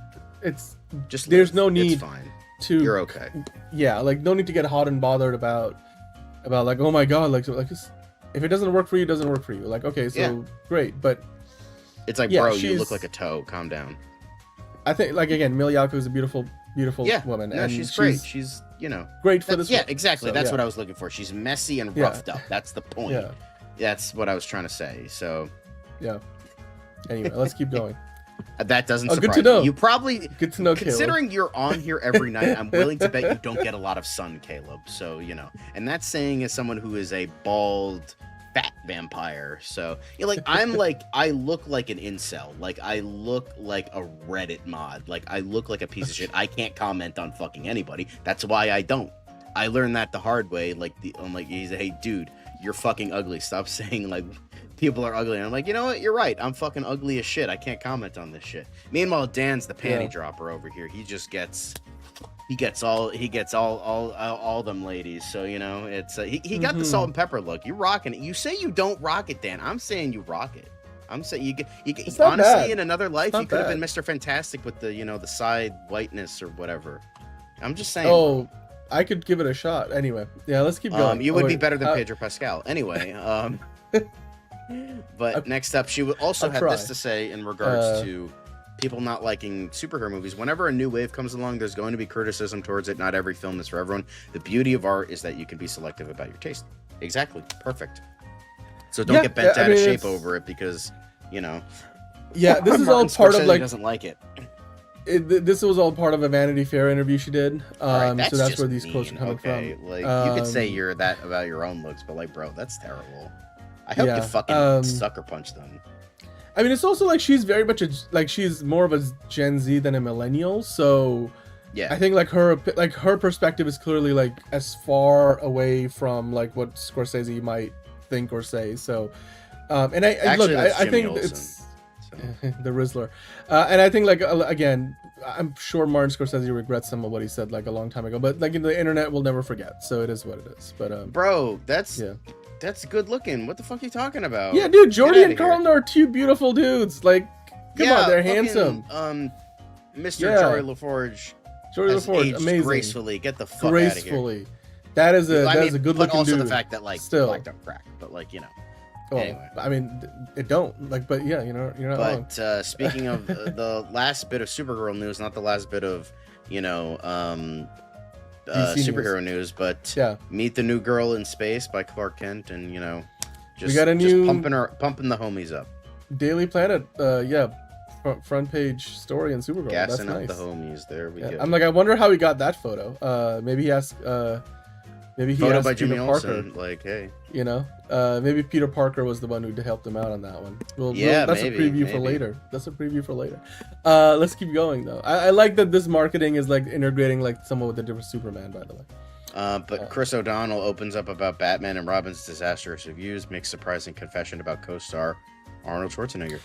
there's no need. It's fine. You're okay. Yeah, like no need to get hot and bothered about like, oh my god, like just. If it doesn't work for you, it doesn't work for you. Like, okay, so great, but it's like, bro, you look like a toe. Calm down. I think, like, again, Millie Alcock is a beautiful woman. No, and she's great. She's great for this. Yeah, exactly. So, that's what I was looking for. She's messy and roughed up. That's the point. Yeah, that's what I was trying to say. So, yeah. Anyway, let's keep going. That doesn't surprise good to know. me. You probably good to know. Considering Caleb. You're on here every night, I'm willing to bet you don't get a lot of sun, Caleb. So and that's saying as someone who is a bald, fat vampire. So I look like an incel. Like I look like a Reddit mod. Like I look like a piece of shit. I can't comment on fucking anybody. That's why I don't. I learned that the hard way. I'm like, he's hey dude, you're fucking ugly. Stop saying like. People are ugly, and I'm like, you know what? You're right. I'm fucking ugly as shit. I can't comment on this shit. Meanwhile, Dan's the panty dropper over here. He just gets all them ladies. So it's he got the salt and pepper look. You rocking it. You say you don't rock it, Dan. I'm saying you rock it. I'm saying you honestly bad. In another life you could have been Mr. Fantastic with the the side whiteness or whatever. I'm just saying. Oh, I could give it a shot. Anyway, yeah, let's keep going. You would be better than Pedro Pascal. Anyway, But next up, she also had this to say in regards to people not liking superhero movies. Whenever a new wave comes along, there's going to be criticism towards it. Not every film is for everyone. The beauty of art is that you can be selective about your taste. Exactly. Perfect. So don't get bent out of shape over it because, Yeah, this is all part of doesn't like it. This was all part of a Vanity Fair interview she did. Right, so that's where these quotes are coming from. Like you could say you're that about your own looks, but like, bro, that's terrible. I hope you fucking sucker punch them. I mean, it's also like she's very much she's more of a Gen Z than a millennial. So, Yeah. I think like her perspective is clearly like as far away from like what Scorsese might think or say. So, and I think Olsen, it's the Rizzler, and I think like again, I'm sure Martin Scorsese regrets some of what he said like a long time ago, but like the internet will never forget. So it is what it is. But bro, that's good looking. What the fuck are you talking about? Yeah, dude, Jordy and Carlton are two beautiful dudes. Like, come on, they're handsome. Mr. Jory LaForge. Jordy LaForge, amazing. Gracefully, get the fuck out of here. That is a good looking dude. But also the fact that like black don't crack, but like Well, anyway. I mean, it don't like, but yeah, you're not wrong. But speaking of the last bit of Supergirl news, not the last bit of superhero news, but Meet the New Girl in Space by Clark Kent, and we got a new pumping the homies up. Daily Planet, front page story in Supergirl. Gassing That's up nice. the homies. There we go. I'm like, I wonder how he got that photo. Maybe he asked. Maybe he asked by Peter Jimmy Parker. Olsen, like, hey. Maybe Peter Parker was the one who helped him out on that one. That's a preview for later. That's a preview for later. Let's keep going though. I like that this marketing is like integrating like someone with a different Superman, by the way. But Chris O'Donnell opens up about Batman and Robin's disastrous reviews, makes surprising confession about co-star Arnold Schwarzenegger.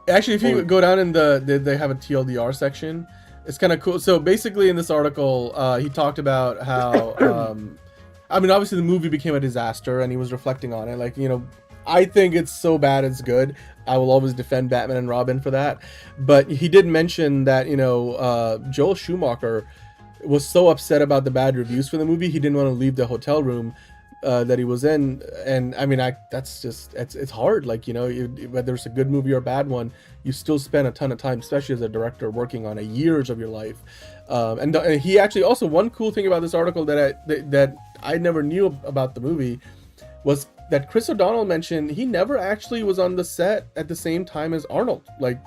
Actually, if you go down in they have a TLDR section. It's kind of cool. So basically, in this article, he talked about how, I mean, obviously the movie became a disaster, and he was reflecting on it. Like, I think it's so bad it's good. I will always defend Batman and Robin for that. But he did mention that, Joel Schumacher was so upset about the bad reviews for the movie, he didn't want to leave the hotel room that he was in. And I mean, that's just, it's hard. Like, whether it's a good movie or a bad one, you still spend a ton of time, especially as a director, working on years of your life. And he actually also, one cool thing about this article that I never knew about the movie was that Chris O'Donnell mentioned he never actually was on the set at the same time as Arnold. Like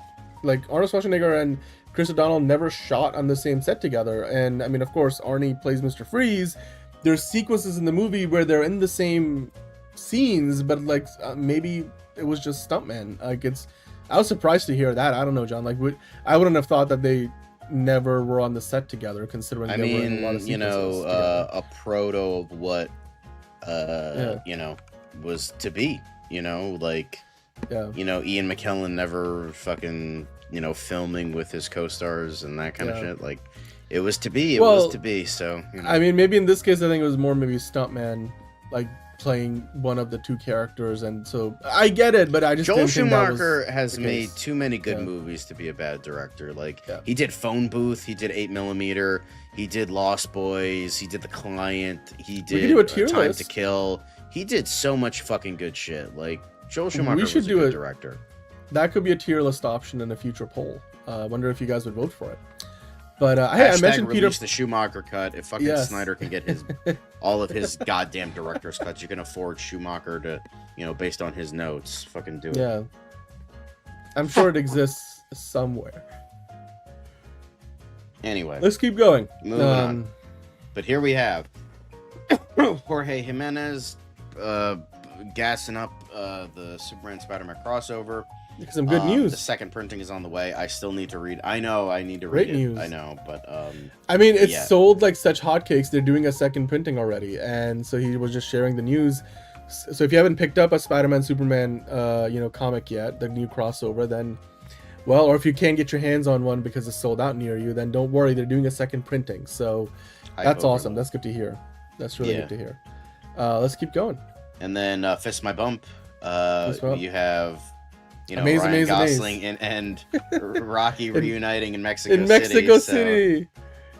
Arnold Schwarzenegger and Chris O'Donnell never shot on the same set together. And I mean, of course, Arnie plays Mr. Freeze. There's sequences in the movie where they're in the same scenes, but like maybe it was just stuntman. Like I was surprised to hear that. I don't know, John. Like I wouldn't have thought that they never were on the set together, considering they were in a lot of sequences a proto of what was to be. Ian McKellen never fucking filming with his co-stars and that kind of shit. Like it was to be. It was to be. So I mean, maybe in this case, I think it was more maybe stuntman, like playing one of the two characters, and so I get it, but I just Joel didn't think that Schumacher was has the made case. too many good movies to be a bad director. Like he did Phone Booth, he did 8mm, he did Lost Boys, he did The Client, he did Time to Kill. He did so much fucking good shit. Like Joel Schumacher was a good director. That could be a tier list option in a future poll. I wonder if you guys would vote for it. But hey, I mentioned Peter. The Schumacher cut. If fucking Snyder can get all of his goddamn director's cuts, you can afford Schumacher to, based on his notes, fucking do it. Yeah, I'm sure it exists somewhere. Anyway, let's keep going. Moving on. But here we have Jorge Jimenez gassing up the Superman Spider-Man crossover. Some good news. The second printing is on the way. I still need to read. I know I need to read it. News. I know, but I mean, it's sold like such hotcakes. They're doing a second printing already, and so he was just sharing the news. So if you haven't picked up a Spider-Man Superman comic yet, the new crossover, then or if you can't get your hands on one because it's sold out near you, then don't worry, they're doing a second printing. So that's awesome. That's good to hear. That's really good to hear. Let's keep going. And then Fist My Bump. You have Amazing, Ryan Gosling and Rocky reuniting in Mexico City. In Mexico City.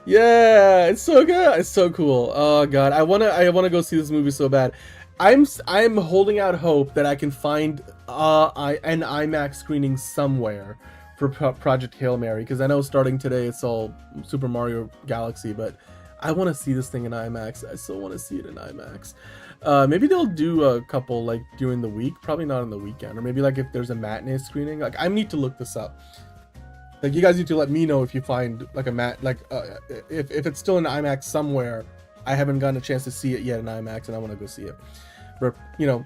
Yeah, it's so good. It's so cool. Oh god, I wanna go see this movie so bad. I'm holding out hope that I can find an IMAX screening somewhere for Project Hail Mary, because I know starting today it's all Super Mario Galaxy, but I want to see this thing in IMAX. I still want to see it in IMAX. Maybe they'll do a couple like during the week, probably not on the weekend, or maybe like if there's a matinee screening. Like I need to look this up. Like you guys need to let me know if you find like if it's still in IMAX somewhere. I haven't gotten a chance to see it yet in IMAX, and I want to go see it. But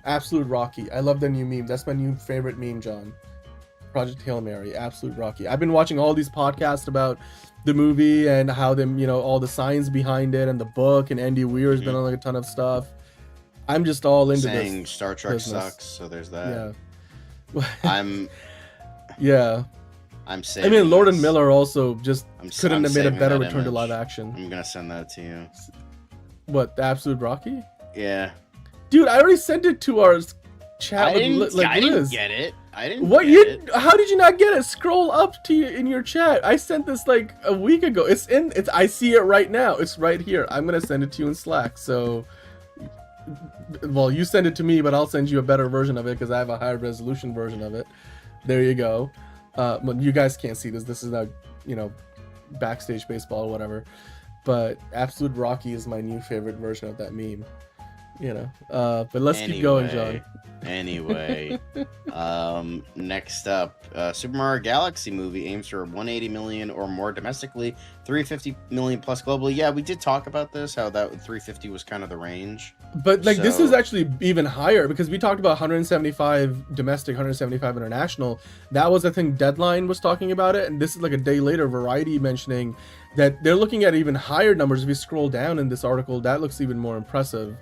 absolute Rocky. I love the new meme. That's my new favorite meme, John. Project Hail Mary, absolute Rocky. I've been watching all these podcasts about the movie and how them, all the science behind it and the book, and Andy Weir's been on like a ton of stuff. I'm just all into saying this. Star Trek business. sucks, so there's that. Yeah. I'm I mean, Lord and Miller also just couldn't have made a saving better that return to image. live action. I'm gonna send that to you. What, the Absolute Rocky? Yeah. Dude, I already sent it to our chat. I didn't Liz. get it. I didn't What get it. How did you not get it? Scroll up to you in your chat. I sent this like a week ago. I see it right now. It's right here. I'm gonna send it to you in Slack. So, well, you send it to me, but I'll send you a better version of it because I have a higher resolution version of it. There you go. Well, you guys can't see this. This is not, backstage baseball or whatever. But Absolute Rocky is my new favorite version of that meme. But let's keep going, John. Anyway, next up, Super Mario Galaxy movie aims for 180 million or more domestically, 350 million plus globally. Yeah, we did talk about this, how that 350 was kind of the range. But this is actually even higher because we talked about 175 domestic, 175 international. That was, I think, Deadline was talking about it, and this is like a day later, Variety mentioning that they're looking at even higher numbers. If you scroll down in this article, that looks even more impressive.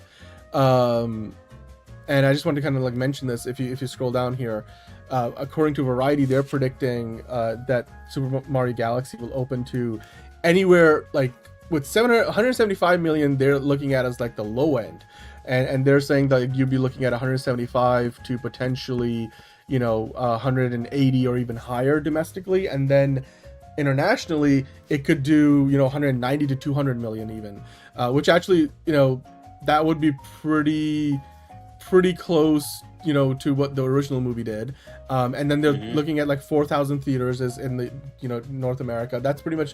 And I just wanted to kind of like mention this. If you scroll down here, according to Variety, they're predicting that Super Mario Galaxy will open to anywhere like with 175 million. They're looking at as like the low end, and they're saying that you'd be looking at 175 to potentially 180 or even higher domestically, and then internationally it could do 190 to 200 million even, which actually that would be pretty close, to what the original movie did. And then they're looking at like 4,000 theaters as in the, North America. That's pretty much,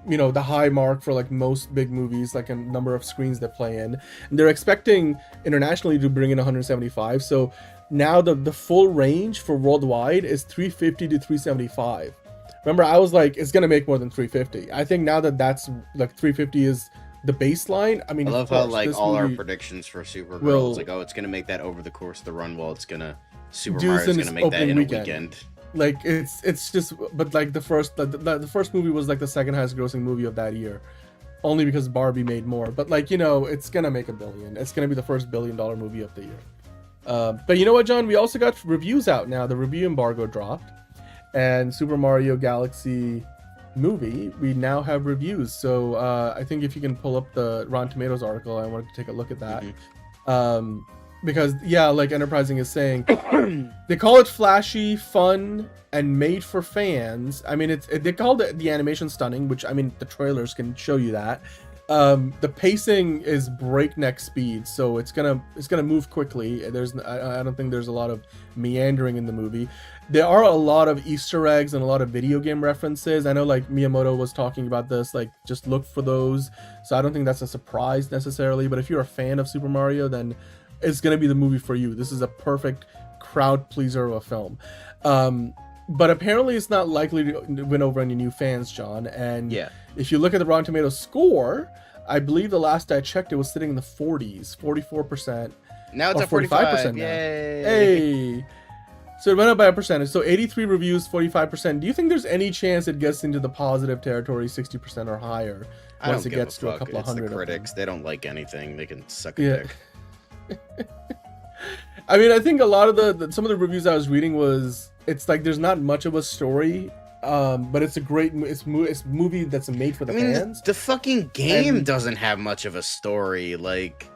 the high mark for like most big movies, like a number of screens they play in. And they're expecting internationally to bring in 175. So now the full range for worldwide is 350 to 375. Remember, I was like, it's going to make more than 350. I think now that's like 350 is the baseline. I mean, I love how like all our predictions for Supergirl, it's like, it's gonna make that over the course of the run. Well, it's gonna Mario's gonna make that in a weekend. Like it's just, but like the first movie was like the second highest grossing movie of that year, only because Barbie made more. But like it's gonna make $1 billion. It's gonna be the first $1 billion movie of the year. But you know what, John? We also got reviews out now. The review embargo dropped, and Super Mario Galaxy movie, we now have reviews. So I think if you can pull up the Rotten Tomatoes article, I wanted to take a look at that. Because like Enterprising is saying, they call it flashy, fun, and made for fans. I mean, they called it the animation stunning, which I mean the trailers can show you that. The pacing is breakneck speed, so it's gonna move quickly. I don't think there's a lot of meandering in the movie. There are a lot of Easter eggs and a lot of video game references. I know like Miyamoto was talking about this, like just look for those. So I don't think that's a surprise necessarily, but if you're a fan of Super Mario, then it's gonna be the movie for you. This is a perfect crowd pleaser of a film. But apparently it's not likely to win over any new fans, John. And if you look at the Rotten Tomatoes score, I believe the last I checked, it was sitting in the 40s, 44%. Now it's at 45% now. Yay! Hey! So it went up by a percentage. So 83 reviews, 45%. Do you think there's any chance it gets into the positive territory, 60% or higher, once it gets to a couple of hundred? It's the critics. They don't like anything. They can suck a dick. I mean, I think a lot of some of the reviews I was reading was, it's like there's not much of a story, but it's a great movie that's made for the fans. The fucking game doesn't have much of a story. Like,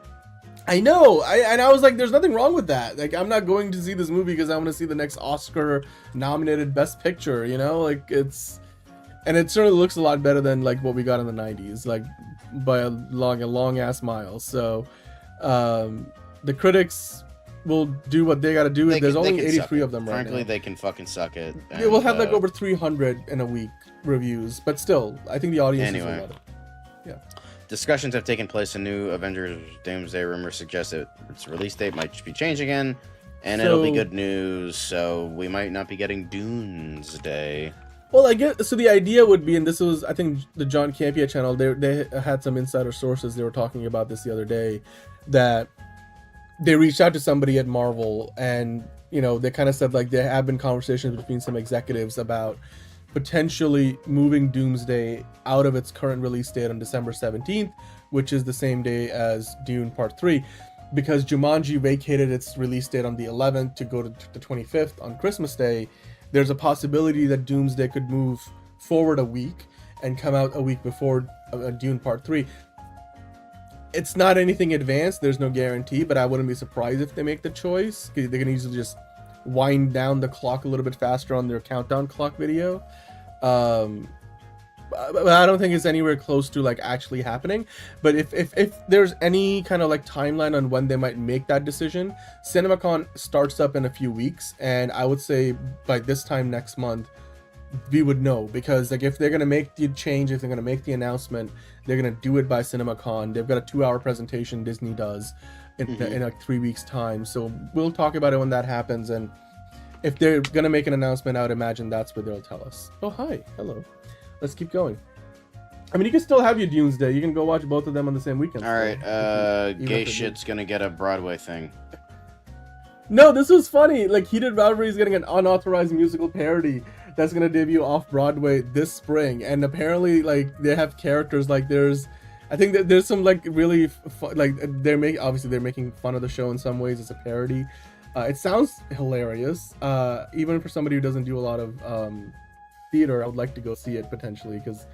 I know, I was like, there's nothing wrong with that. Like, I'm not going to see this movie because I want to see the next Oscar-nominated Best Picture. Like and it certainly looks a lot better than like what we got in the '90s, like by a long ass mile. So, the critics will do what they got to do. There's only 83 of them right now. Frankly, they can fucking suck it. Yeah, we'll have like over 300 in a week reviews, but still, I think the audience will love it. Yeah. Discussions have taken place. A new Avengers Doomsday rumor suggests that its release date might be changed again, and it'll be good news. So we might not be getting Doomsday. Well, I guess so. The idea would be, and this was, I think, the John Campea channel. They had some insider sources. They were talking about this the other day, that they reached out to somebody at Marvel, and they kind of said like there have been conversations between some executives about potentially moving Doomsday out of its current release date on December 17th, which is the same day as Dune Part 3, because Jumanji vacated its release date on the 11th to go to the 25th on Christmas Day. There's a possibility that Doomsday could move forward a week and come out a week before Dune Part 3. It's not anything advanced, there's no guarantee, but I wouldn't be surprised if they make the choice. They can easily just wind down the clock a little bit faster on their countdown clock video. But I don't think it's anywhere close to like actually happening. But if there's any kind of like timeline on when they might make that decision, CinemaCon starts up in a few weeks, and I would say by this time next month we would know, because like if they're gonna make the change, if they're gonna make the announcement, they're gonna do it by CinemaCon. They've got a 2-hour presentation, Disney does, in like 3 weeks time, so we'll talk about it when that happens. And if they're gonna make an announcement, I would imagine that's where they'll tell us. Oh, hi, hello. Let's keep going. I mean, you can still have your Doomsday. You can go watch both of them on the same weekend. All right, gay shit's gonna get a Broadway thing. No, this was funny. Like, Heated Rivalry is getting an unauthorized musical parody that's gonna debut off Broadway this spring, and apparently, like, they have characters like I think that there's some like really like they're making fun of the show in some ways. It's a parody. It sounds hilarious. Even for somebody who doesn't do a lot of theater, I would like to go see it potentially, because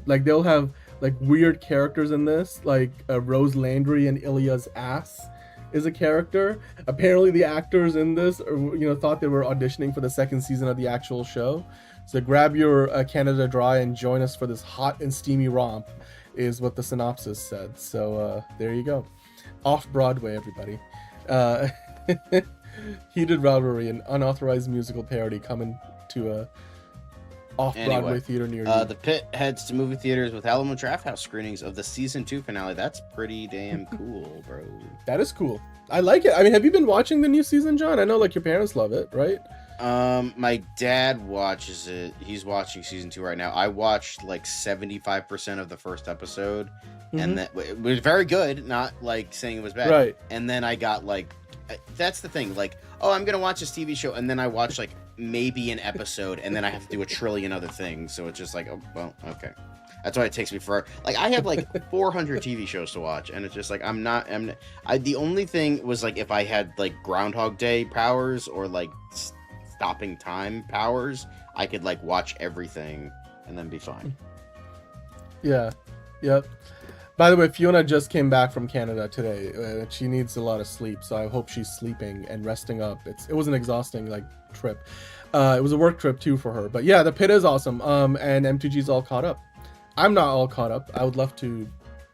like they'll have like weird characters in this, like Rose Landry and Ilya's ass is a character. Apparently the actors in this thought they were auditioning for the second season of the actual show. So grab your Canada Dry and join us for this hot and steamy romp, is what the synopsis said. So there you go. Off Broadway, everybody. Heated Rivalry, an unauthorized musical parody coming to a off-Broadway theater near you. The Pit heads to movie theaters with Alamo Drafthouse screenings of the season 2 finale. That's pretty damn cool, bro. That is cool. I like it. I mean, have you been watching the new season, John? I know like your parents love it, right? My dad watches it. He's watching season 2 right now. I watched like 75% of the first episode, and that it was very good. Not like saying it was bad, right? And then I got like, that's the thing. Like, oh, I'm gonna watch this TV show, and then I watch like maybe an episode, and then I have to do a trillion other things. So it's just like, oh, well, okay. That's why it takes me forever. Like, I have like 400 TV shows to watch, and it's just like the only thing was like if I had like Groundhog Day powers or like stopping time powers, I could like watch everything and then be fine. Yeah. Yep. By the way, Fiona just came back from Canada today. She needs a lot of sleep, so I hope she's sleeping and resting up. It was an exhausting like trip. It was a work trip too for her. But yeah, the Pit is awesome. And M2G's all caught up. I'm not all caught up. I would love to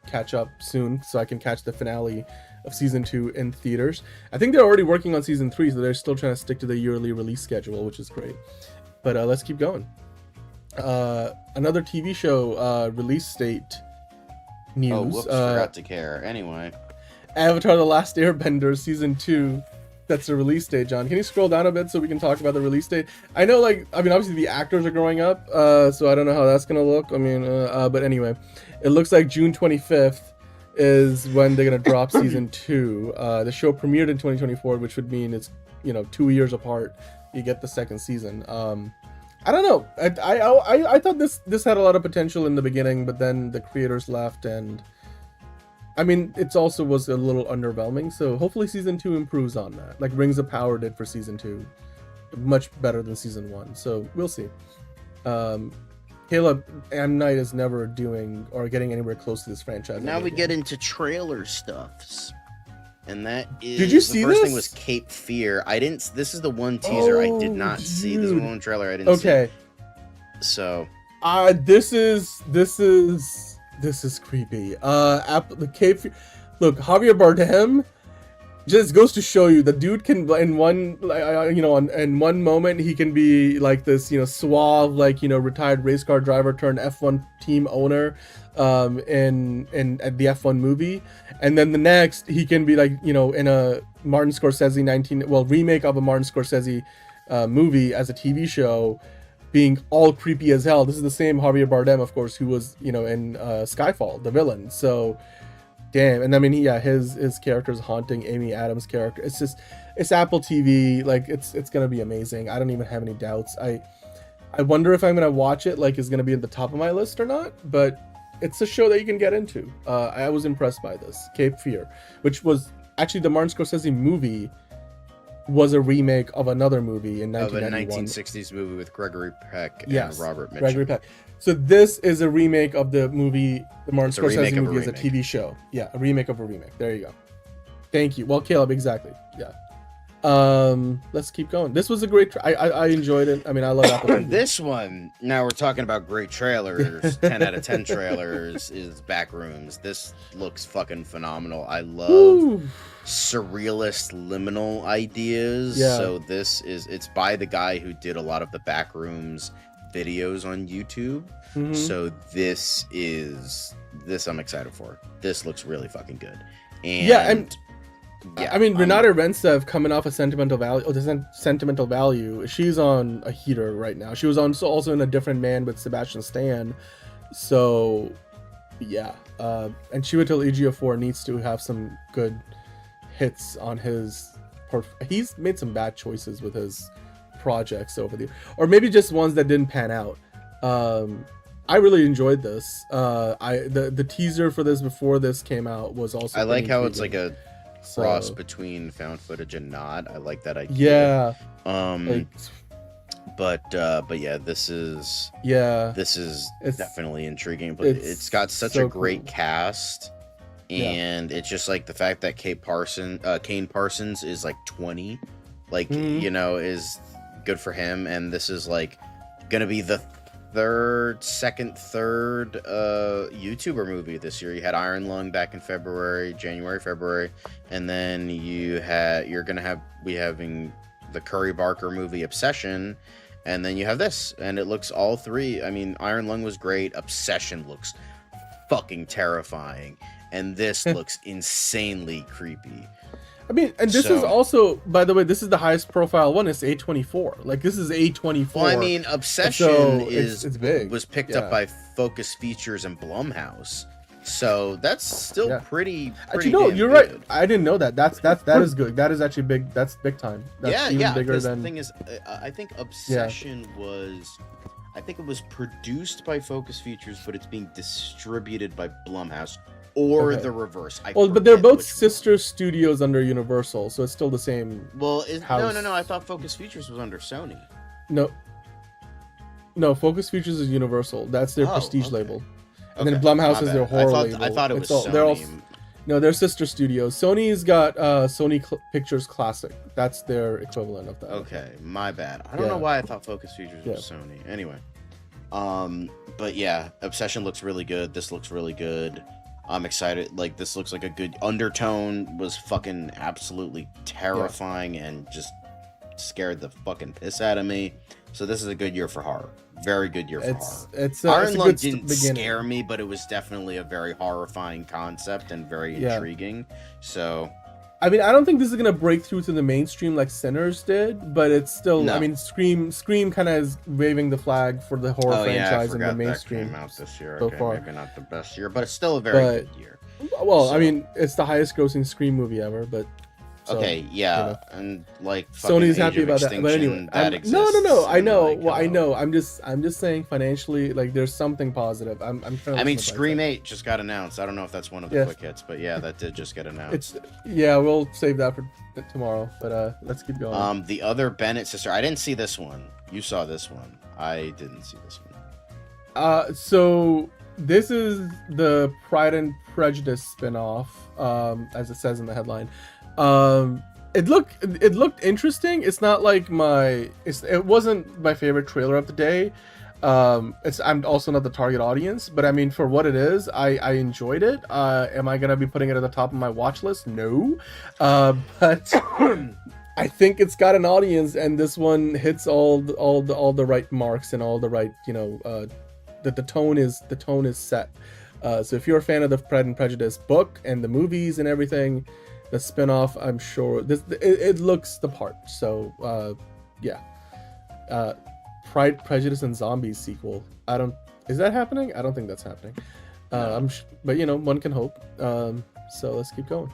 catch up soon so I can catch the finale of season 2 in theaters. I think they're already working on season 3, so they're still trying to stick to the yearly release schedule, which is great. But let's keep going. Another TV show release date news. Oh, whoops, forgot to care. Anyway, Avatar: The Last Airbender season 2. That's the release date, John. Can you scroll down a bit so we can talk about the release date? I know, obviously the actors are growing up, so I don't know how that's gonna look. I mean, but anyway, it looks like June 25th is when they're gonna drop season 2. The show premiered in 2024, which would mean it's 2 years apart. You get the second season. I don't know. I thought this had a lot of potential in the beginning, but then the creators left, and I mean, it also was a little underwhelming. So hopefully season 2 improves on that. Like Rings of Power did for season 2, much better than season 1. So we'll see. Caleb, M. Night is never doing or getting anywhere close to this franchise. Now we get into trailer stuffs. And that is, did you see the first this? thing was Cape Fear. I didn't. This is the one teaser I did not see. This is one trailer I didn't see. Okay. So. This is creepy. The Cape Fear. Look, Javier Bardem just goes to show you the dude can in one in one moment he can be like this suave retired race car driver turned F1 team owner in the F1 movie, and then the next he can be like in a Martin Scorsese remake of a Martin Scorsese movie as a TV show, being all creepy as hell. This is the same Javier Bardem, of course, who was in Skyfall, the villain. So damn. And I mean, his character is haunting Amy Adams' character. It's it's Apple TV. Like it's gonna be amazing. I don't even have any doubts. I wonder if I'm gonna watch it. Like, is gonna be at the top of my list or not. But it's a show that you can get into. I was impressed by this Cape Fear, which was actually the Martin Scorsese movie. Was a remake of another movie in 1991. Of a 1960s movie with Gregory Peck and yes, Robert Mitchum. Gregory Peck. So this is a remake of the movie, the Martin It's a remake Scorsese of a movie as a remake. TV show. Yeah, a remake of a remake. There you go. Thank you. Well, Caleb, exactly. Yeah. Let's keep going. This was a great. I enjoyed it. I mean, I love Apple TV. This one, now we're talking about great trailers, 10 out of 10 trailers, is Backrooms. This looks fucking phenomenal. I love Woo. surrealist liminal ideas. Yeah. So it's by the guy who did a lot of the Backrooms videos on YouTube. Mhm. So this I'm excited for. This looks really fucking good. And Yeah, and yeah, I mean, Renata Rensev coming off a Sentimental Value. Oh, the Sentimental Value. She's on a heater right now. She was also in A Different Man with Sebastian Stan. So, yeah. And Chiwetel Ejiofor needs to have some good hits on his. He's made some bad choices with his projects over the, or maybe just ones that didn't pan out. I really enjoyed this. The teaser for this before this came out was also. I like pretty how it's like intriguing. a cross So- between found footage and not. I like that idea. Yeah. Like, But yeah, this is yeah. It's- definitely intriguing. But it's it's got such so a great cool. cast, and it's just like the fact that Kane Parsons is like 20, like Mhm. you know, is good for him. And this is like gonna be the third YouTuber movie this year. You had Iron Lung back in January, February, and then we having the Curry Barker movie Obsession, and then you have this, and it looks all three. I mean, Iron Lung was great. Obsession looks fucking terrifying, and this looks insanely creepy. I mean, and this is also, by the way, this is the highest profile one. It's A24. Like, this is A24. Well, I mean, Obsession So, is it's big. was picked up by Focus Features and Blumhouse, so that's still pretty. Actually, no, damn you're good. right. I didn't know that. That is good. That is actually big. That's big time. That's even bigger 'cause than. the thing is, I think Obsession was. I think it was produced by Focus Features, but it's being distributed by Blumhouse, or Okay. the reverse. I Well, but they're forget both which one. sister studios under Universal, so it's still the same. Well, house. no. I thought Focus Features was under Sony. No, Focus Features is Universal. That's their prestige okay. label, and then Okay, Blumhouse my is their bad. horror I label. thought it was Sony. They're all. No, they're sister studios. Sony's got Sony Pictures Classic. That's their equivalent of that. Okay, my bad. I don't Yeah. know why I thought Focus Features was Sony. Anyway, but yeah, Obsession looks really good. This looks really good. I'm excited. Like, this looks like a good Undertone. Was fucking absolutely terrifying and just scared the fucking piss out of me. So this is a good year for horror. Very good year for horror. It's Iron a Lung good didn't beginning. scare me, but it was definitely a very horrifying concept and very intriguing. So I mean, I don't think this is gonna break through to the mainstream like Sinners did, but it's still. No. I mean, Scream kind of is waving the flag for the horror franchise in the mainstream. That came out this year. so Okay, far. maybe not the best year, but it's still a very good year. Well, So- I mean, it's the highest-grossing Scream movie ever, but. So, okay, yeah, you know. and like fucking Sony's Age happy of about that, but anyway, Extinction, that no, exists, I and, know. like, Well, I know. I'm just saying financially, like, there's something positive. I'm trying to. I mean, look at the Scream bright 8 just got announced. I don't know if that's one of the Yes. quick hits, but yeah, that did just get side. announced. We'll save that for tomorrow. But let's keep going. The other Bennett sister, I didn't see this one. You saw this one. I didn't see this one. So this is the Pride and Prejudice spinoff, as it says in the headline. It looked interesting. It's not like it wasn't my favorite trailer of the day. I'm also not the target audience, but I mean, for what it is, I enjoyed it. Am I gonna be putting it at the top of my watch list? No, but I think it's got an audience, and this one hits all the right marks and all the right, the tone is set. So if you're a fan of the Pride and Prejudice book and the movies and everything, the spinoff, I'm sure it looks the part. So Pride, Prejudice, and Zombies sequel. Is that happening? I don't think that's happening. But one can hope. So let's keep going.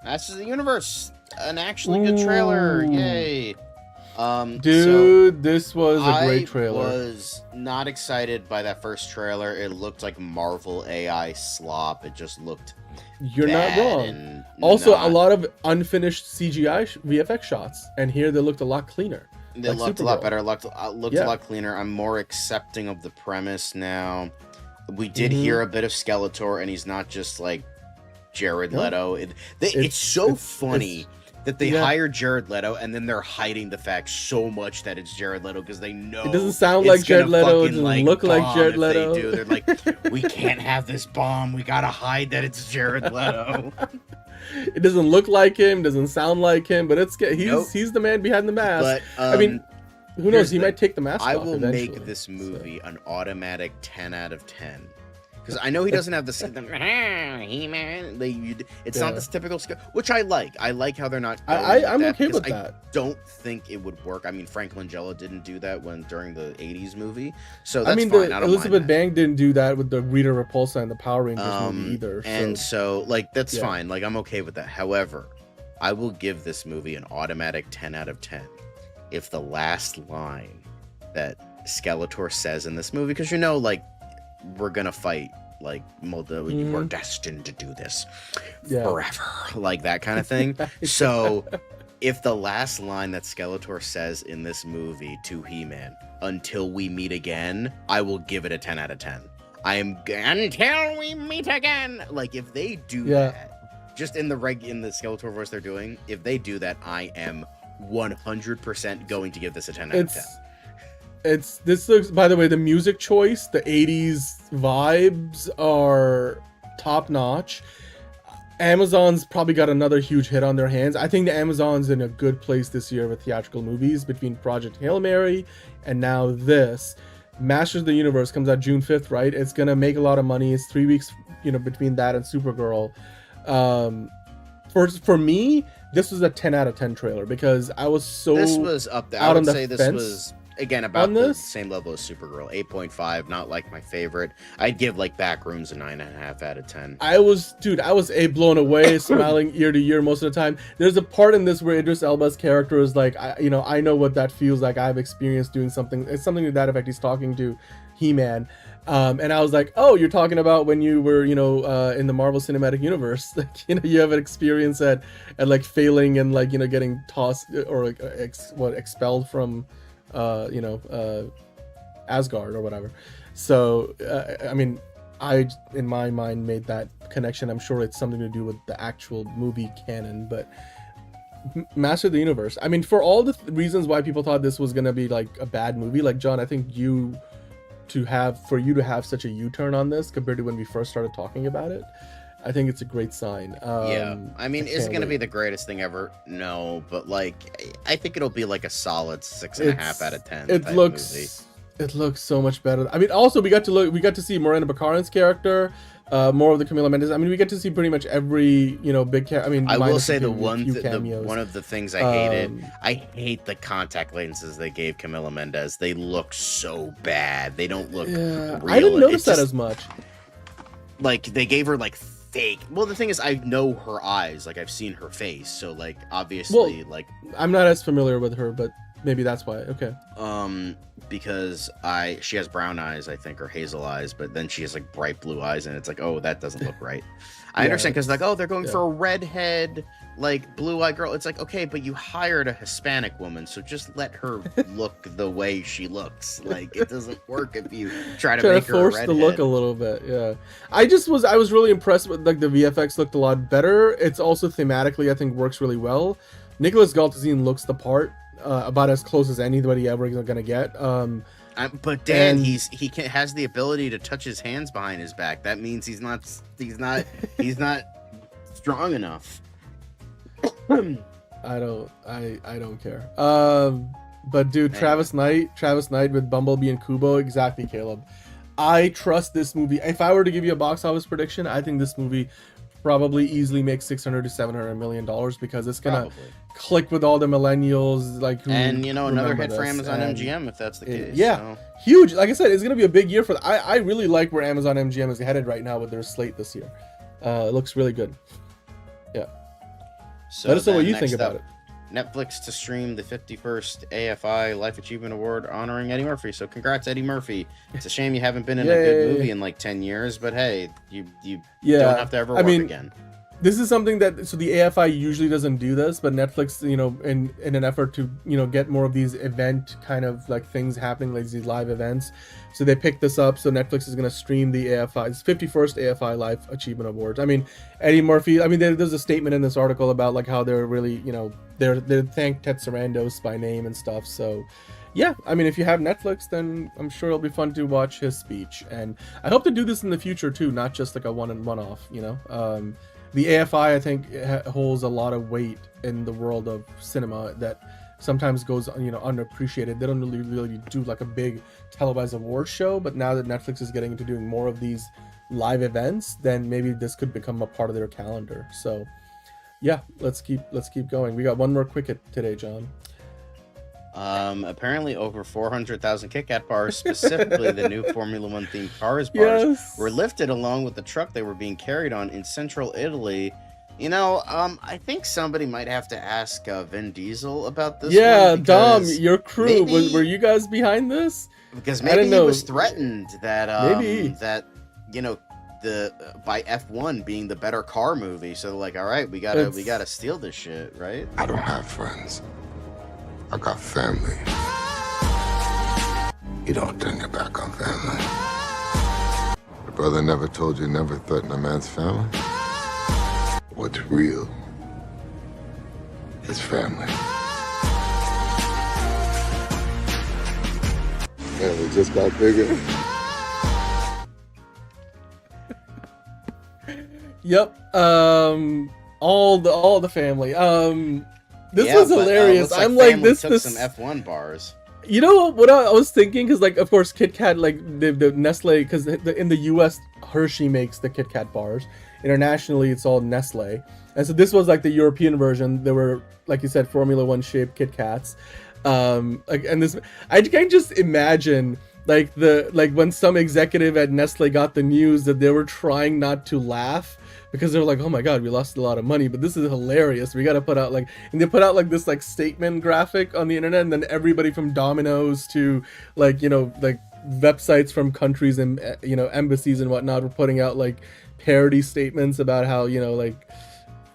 Masters of the Universe, an actually good trailer. Yay. Dude, this was a great trailer. I was not excited by that first trailer. It looked like Marvel AI slop. It just looked You're not wrong. Also, a lot of unfinished CGI VFX shots, and here they looked a lot cleaner. They looked a lot better. Looked a lot cleaner. I'm more accepting of the premise now. We did hear a bit of Skeletor, and he's not just like Jared Leto. It's so funny that they hired Jared Leto, and then they're hiding the fact so much that it's Jared Leto because they know it doesn't sound like Jared Leto. It doesn't look like Jared Leto. They do. They're like, we can't have this bomb. We gotta hide that it's Leto. It doesn't look like him. Doesn't sound like him. But he's the man behind the mask. But, I mean, who knows? He might take the mask off. I will eventually, make this movie an automatic 10 out of 10. Because I know he doesn't have the He-Man. It's not this typical skill, which I like. I like how they're not. I'm okay with that. I don't think it would work. I mean, Frank Langella didn't do that during the '80s movie, so that's fine. Elizabeth Banks didn't do that with the Rita Repulsa and the Power Rangers movie either. And so that's fine. Like, I'm okay with that. However, I will give this movie an automatic 10 out of 10 if the last line that Skeletor says in this movie, because we're gonna fight, we're destined to do this forever, like that kind of thing. So if the last line that Skeletor says in this movie to He-Man, until we meet again, I will give it a 10 out of 10. Until we meet again. Like, if they do that, just in the Skeletor voice they're doing, if they do that, I am 100% going to give this a 10 out of 10. This looks, by the way, the music choice, the 80s vibes are top notch. Amazon's probably got another huge hit on their hands. I think the Amazon's in a good place this year with theatrical movies, between Project Hail Mary and now this. Masters of the Universe comes out June 5th, right? It's gonna make a lot of money. It's 3 weeks, between that and Supergirl. For me, this was a 10 out of 10 trailer because I was so this was up there. I would say this was again about the same level as Supergirl. 8.5, not like my favorite. I'd give Backrooms a 9.5 out of 10. I was blown away, smiling ear to ear most of the time. There's a part in this where Idris Elba's character is like, I know what that feels like. I've experienced doing something. It's something to that effect. He's talking to He-Man. And I was like, oh, you're talking about when you were, in the Marvel Cinematic Universe, you have an experience at failing and getting tossed or expelled from, Asgard or whatever. So, I, in my mind, made that connection. I'm sure it's something to do with the actual movie canon, but Master of the Universe. I mean, for all the reasons why people thought this was going to be a bad movie, John, I think for you to have such a U-turn on this compared to when we first started talking about it, I think it's a great sign. Is it going to be the greatest thing ever? No, but I think it'll be a solid 6.5 out of 10. It looks so much better. I mean, also we got to see Miranda Baccarin's character, more of the Camila Mendes. I mean, we get to see pretty much every big character. I mean, I will say one of the things I hated. I hate the contact lenses they gave Camila Mendes. They look so bad. They don't look real. I didn't notice that as much. They gave her fake. Well, the thing is, I know her eyes. I've seen her face, so obviously, I'm not as familiar with her, but maybe that's why. Okay. Because she has brown eyes, I think, or hazel eyes, but then she has bright blue eyes, and it's oh, that doesn't look right. I understand because they're going for a redhead, blue-eyed girl. It's okay, but you hired a Hispanic woman, so just let her look the way she looks. It doesn't work if you try to make her a redhead. Force the look a little bit. Yeah, I was really impressed with the VFX looked a lot better. It's also thematically, I think, works really well. Nicholas Galtazine looks the part. About as close as anybody ever is gonna get. But Dan, he has the ability to touch his hands behind his back. That means he's not strong enough. I don't care. But dude, Travis Knight with Bumblebee and Kubo, exactly, Caleb. I trust this movie. If I were to give you a box office prediction, I think this movie probably easily makes $600 to $700 million because it's gonna click with all the millennials, another hit for Amazon MGM if that's the case. Huge. Like I said, it's gonna be a big year for. I really like where Amazon MGM is headed right now with their slate this year. It looks really good. Yeah. So let us know what then you think next about up, it. Netflix to stream the 51st AFI Life Achievement Award honoring Eddie Murphy. So congrats, Eddie Murphy. It's a shame you haven't been in a good Yay. movie in like 10 years, but hey, you Yeah, don't have to ever work again. This is something that, so the AFI usually doesn't do this, but Netflix, you know, in an effort to, you know, get more of these event kind of like things happening, like these live events, so they picked this up. So Netflix is going to stream the AFI, it's 51st AFI Life Achievement Awards. I mean, Eddie Murphy, I mean, there's a statement in this article about like how they're really, you know, they're thank Ted Sarandos by name and stuff. So yeah, I mean, if you have Netflix, then I'm sure it'll be fun to watch his speech. And I hope to do this in the future too, not just like a one-off, you know. The AFI, I think, holds a lot of weight in the world of cinema that sometimes goes, you know, underappreciated. They don't really do like a big televised award show, but now that Netflix is getting into doing more of these live events, then maybe this could become a part of their calendar. So yeah, let's keep going. We got one more quick hit today, John. Apparently over 400,000 KitKat bars, specifically the new Formula One themed Cars bars, were lifted along with the truck they were being carried on in central Italy. You know, I think somebody might have to ask Vin Diesel about this. Yeah, one Dom, your crew, maybe, were you guys behind this? Because maybe he was threatened that that, you know, by F1 being the better car movie. So like, all right, we gotta steal this shit, right? I don't have friends. I got family. You don't turn your back on family. Your brother never told you never threaten a man's family? What's real is family. Family just got bigger. Yep. All the family. This was hilarious. I'm like, this took some F1 bars. You know what I was thinking? Because like, of course, KitKat, like the Nestle, because in the U.S. Hershey makes the KitKat bars. Internationally, it's all Nestle, and so this was like the European version. There were, like you said, Formula One shaped KitKats. Like, and this, I can just imagine like when some executive at Nestle got the news that they were trying not to laugh, because they're like, oh my god, we lost a lot of money, but this is hilarious. We got to put out like, and they put out like this like statement graphic on the internet, and then everybody from Domino's to like, you know, like websites from countries and, you know, embassies and whatnot were putting out like parody statements about how, you know, like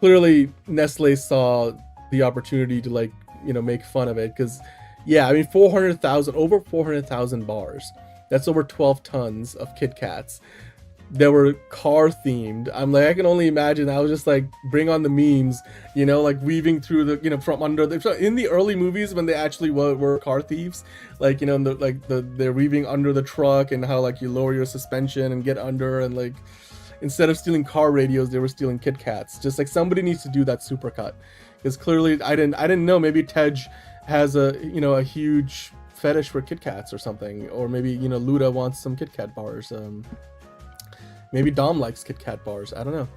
clearly Nestle saw the opportunity to like, you know, make fun of it. Because yeah, I mean, over 400,000 bars. That's over 12 tons of KitKats. They were car themed. I'm like, I can only imagine. I was just like, bring on the memes, you know, like weaving through the, you know, from under the, in the early movies when they actually were car thieves, like, you know, they're weaving under the truck, and how like you lower your suspension and get under, and like instead of stealing car radios, they were stealing KitKats. Just like somebody needs to do that supercut, because clearly I didn't know. Maybe Tej has a, you know, a huge fetish for KitKats or something, or maybe, you know, Luda wants some KitKat bars. Maybe Dom likes KitKat bars. I don't know.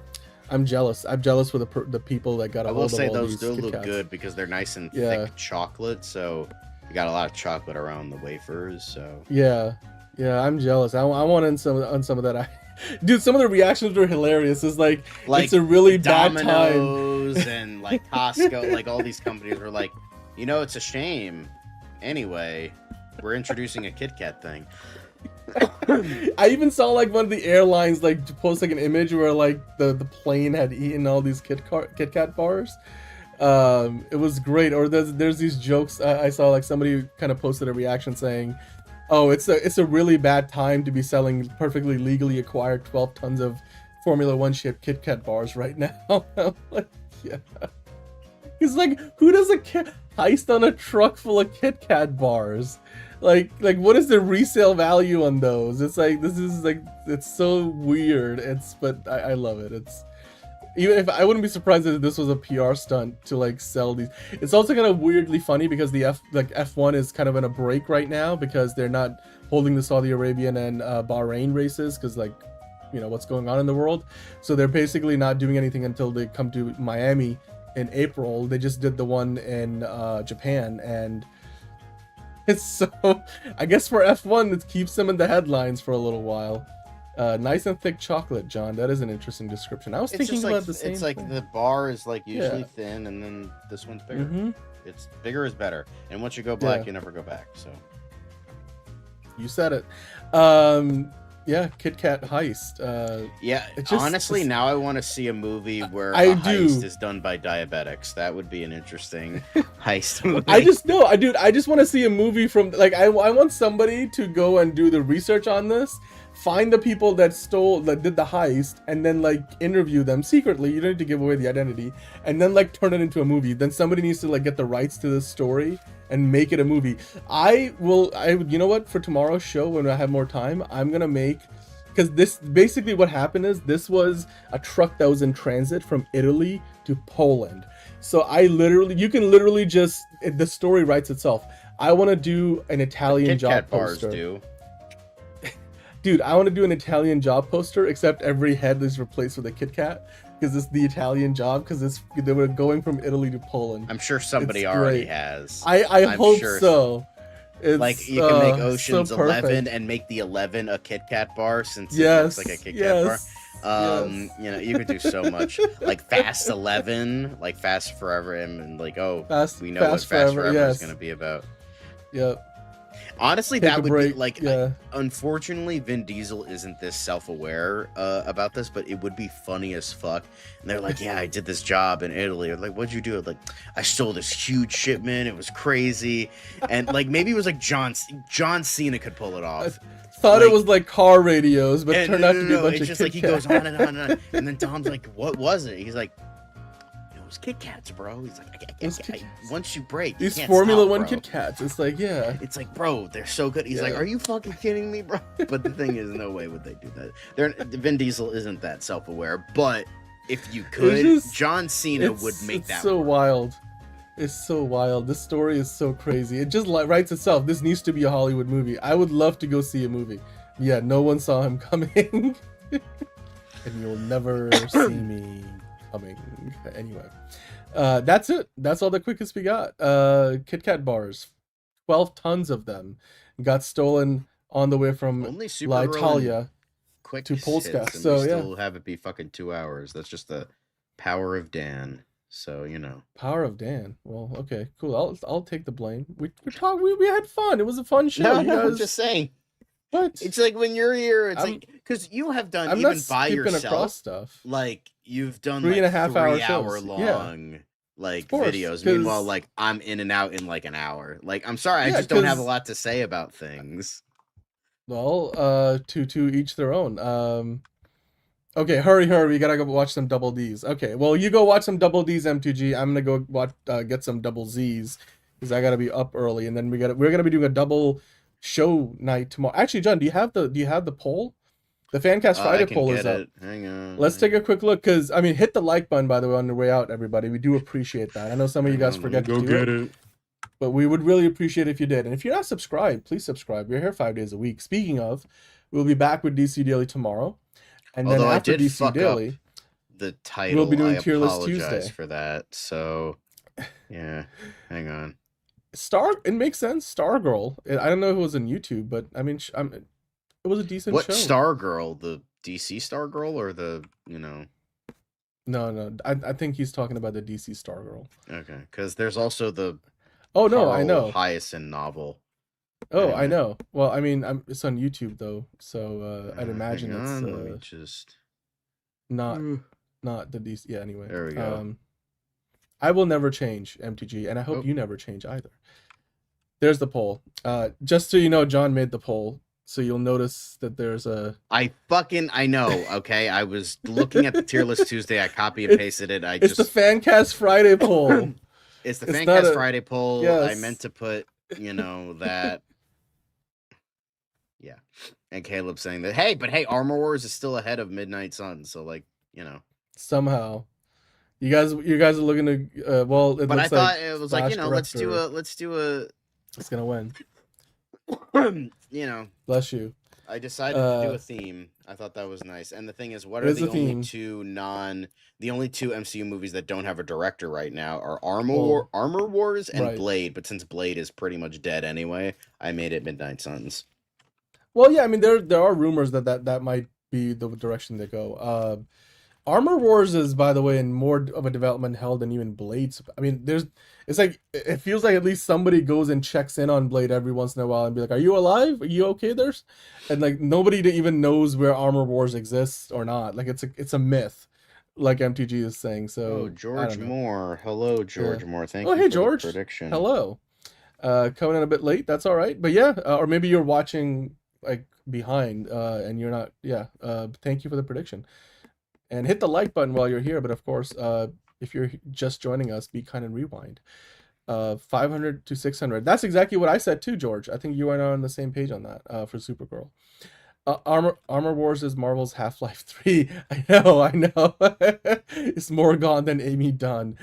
I'm jealous. I'm jealous for the people that got a hold of all these KitKats. I will say those do look good because they're nice and thick chocolate. So you got a lot of chocolate around the wafers. So yeah, I'm jealous. I want on some of that. Dude, some of the reactions were hilarious. It's like it's a really Domino's bad time. And like Costco, like all these companies were like, you know, it's a shame. Anyway, we're introducing a KitKat thing. I even saw like one of the airlines like post like an image where like the plane had eaten all these KitKat bars. It was great. Or there's these jokes I saw, like somebody kind of posted a reaction saying, "Oh, it's a really bad time to be selling perfectly legally acquired 12 tons of Formula One shaped KitKat bars right now." I'm like, yeah. He's like, who does a heist on a truck full of KitKat bars? Like what is the resale value on those? It's like, this is like, it's so weird. But I love it. It's, even if I wouldn't be surprised if this was a PR stunt to like sell these. It's also kind of weirdly funny because the F1 is kind of in a break right now because they're not holding the Saudi Arabian and Bahrain races because, like, you know, what's going on in the world. So they're basically not doing anything until they come to Miami in April. They just did the one in Japan, and it's so, I guess for F1 it keeps them in the headlines for a little while. Nice and thick chocolate, John. That is an interesting description. I was It's thinking just about the same it's like thing. the bar is like usually Yeah. thin, and then this one's bigger. Mhm. It's bigger is better, and once you go black, Yeah. you never go back. So You said it. Yeah, KitKat heist. yeah, It just- honestly, now I want to see a movie where I a do. heist is done by diabetics. That would be an interesting heist movie. I just know, I just want to see a movie from like I want somebody to go and do the research on this, find the people that did the heist, and then like interview them secretly. You don't need to give away the identity, and then like turn it into a movie. Then somebody needs to like get the rights to this story and make it a movie. You know what? For tomorrow's show, when I have more time, I'm gonna make, because this basically what happened is this was a truck that was in transit from Italy to Poland. So you can literally just, the story writes itself. I want to do an Italian job KitKat bars poster. do. Dude, I want to do an Italian job poster, except every head is replaced with a KitKat, because it's the Italian job, because they were going from Italy to Poland. I'm sure somebody It's already great. has. I I'm hope sure so. It's, like you can make so Ocean's perfect. 11 and make the 11 a KitKat bar, since Yes, it looks like a KitKat yes, bar. yes. You know, you could do so much. Like Fast 11, like Fast Forever, and like, oh, we know what Fast Fast Forever, Forever yes. is going to be about. Yep. Honestly, Take that a would break, be like. yeah. Unfortunately, Vin Diesel isn't this self-aware about this, but it would be funny as fuck. And they're like, "Yeah, I did this job in Italy." Or like, "What'd you do?" Like, "I stole this huge shipment. It was crazy." And like, maybe it was like John Cena could pull it off. Thought it Like- was like car radios, but And turned out to be a bunch it's of just like he KitKat. goes on and on and on. And then Dom's like, "What was it?" He's like, "It was Kit Kats, bro." He's like, It was Kit Kats. "Once you break, you These can't Formula stop, One bro." Kit Kats. It's like, yeah. It's like, bro, they're so good. He's like, Yeah. "Are you fucking kidding me, bro?" But the thing is, no way would they do that. Vin Diesel isn't that self-aware, but if you could, just- John Cena would make it's that so work. wild. It's so wild. This story is so crazy. It just writes itself. This needs to be a Hollywood movie. I would love to go see a movie. Yeah, no one saw him coming. And you'll never see me coming. Anyway. That's it. That's all the quickest we got. KitKat bars. 12 tons of them got stolen on the way from Only La Supergirl Italia. quick to Polska, hits, and so, we yeah. still have it be fucking 2 hours. That's just the power of Dan. So you know. Power of Dan. Well, okay, cool. I'll take the blame. We had fun. It was a fun show. No, You no, I'm guys- just saying. what? It's like when you're here, it's I'm- like because you have done I'm even not by skipping yourself. across stuff. Like you've done 3.5 hour 3 hour shows. long like course, videos. 'cause- Meanwhile, like I'm in and out in like an hour. Like I'm sorry, I Yeah, just don't have a 'cause- lot to say about things. Well, to each their own. Okay, hurry, we gotta go watch some Double D's. Okay, well, you go watch some Double D's, M2G. I'm gonna go watch, get some Double Z's, because I gotta be up early, and then we're gonna be doing a double show night tomorrow. Actually, John, do you have the poll? The Fancast I Friday can poll is get up. it. Hang on. Let's take a quick look, because I mean, hit the like button, by the way, on the way out, everybody. We do appreciate that. I know some of you guys forget to do it, but we would really appreciate it if you did. And if you're not subscribed, please subscribe. We're here 5 days a week. Speaking of, we'll be back with DC Daily tomorrow, and then Although I after did DC fuck Daily, up the title. be doing I Tier List apologize Tuesday. for that. So yeah, hang on. it makes sense. Stargirl. I don't know if it was on YouTube, but I mean, it was a decent What show. Stargirl? The DC Stargirl or the No, I think he's talking about the DC Stargirl. Okay, because there's also the Oh no, I Carl know. Hyacin novel. Oh, Anyway. I know. Well, I mean, it's on YouTube though, so I'd imagine Hang it's on, let me just. not the DC. Yeah. Anyway, There we go. I will never change, MTG, and I hope Oh. you never change either. There's the poll. Just so you know, John made the poll, so you'll notice that there's a. I know. Okay, I was looking at the tier list Tuesday. I copy and pasted it. It's the Fancast Friday poll. It's the it's Fancast not a- Friday poll. I Yes. meant to put, that. Yeah, and Caleb saying that. Hey, Armor Wars is still ahead of Midnight Sun. So like, Somehow, you guys are looking to. Well, it But I looks thought like it was like, Flash let's do Director a. It's gonna win. Bless you. I decided to do a theme. I thought that was nice. And the thing is, what It are is the a theme. only two MCU movies that don't have a director right now are Well, Armor Wars and right. Blade. But since Blade is pretty much dead anyway, I made it Midnight Suns. Well, yeah, I mean there are rumors that might be the direction they go. Armor Wars is, by the way, in more of a development hell than even Blade's. I mean, it's like, it feels like at least somebody goes and checks in on Blade every once in a while and be like, "Are you alive? Are you okay?" And like nobody even knows where Armor Wars exists or not. Like it's a myth, like MTG is saying. So George Moore, hello, George Moore. Thank you. Oh, hey, for George. the prediction. Hello. Coming in a bit late. That's all right. But yeah, or maybe you're watching like behind, and you're not. Yeah. Thank you for the prediction. And hit the like button while you're here. But of course, if you're just joining us, be kind and rewind. 500 to 600. That's exactly what I said too, George. I think you and I are on the same page on that for Supergirl. Armor Wars is Marvel's Half-Life 3. I know. It's more gone than Amy Dunn.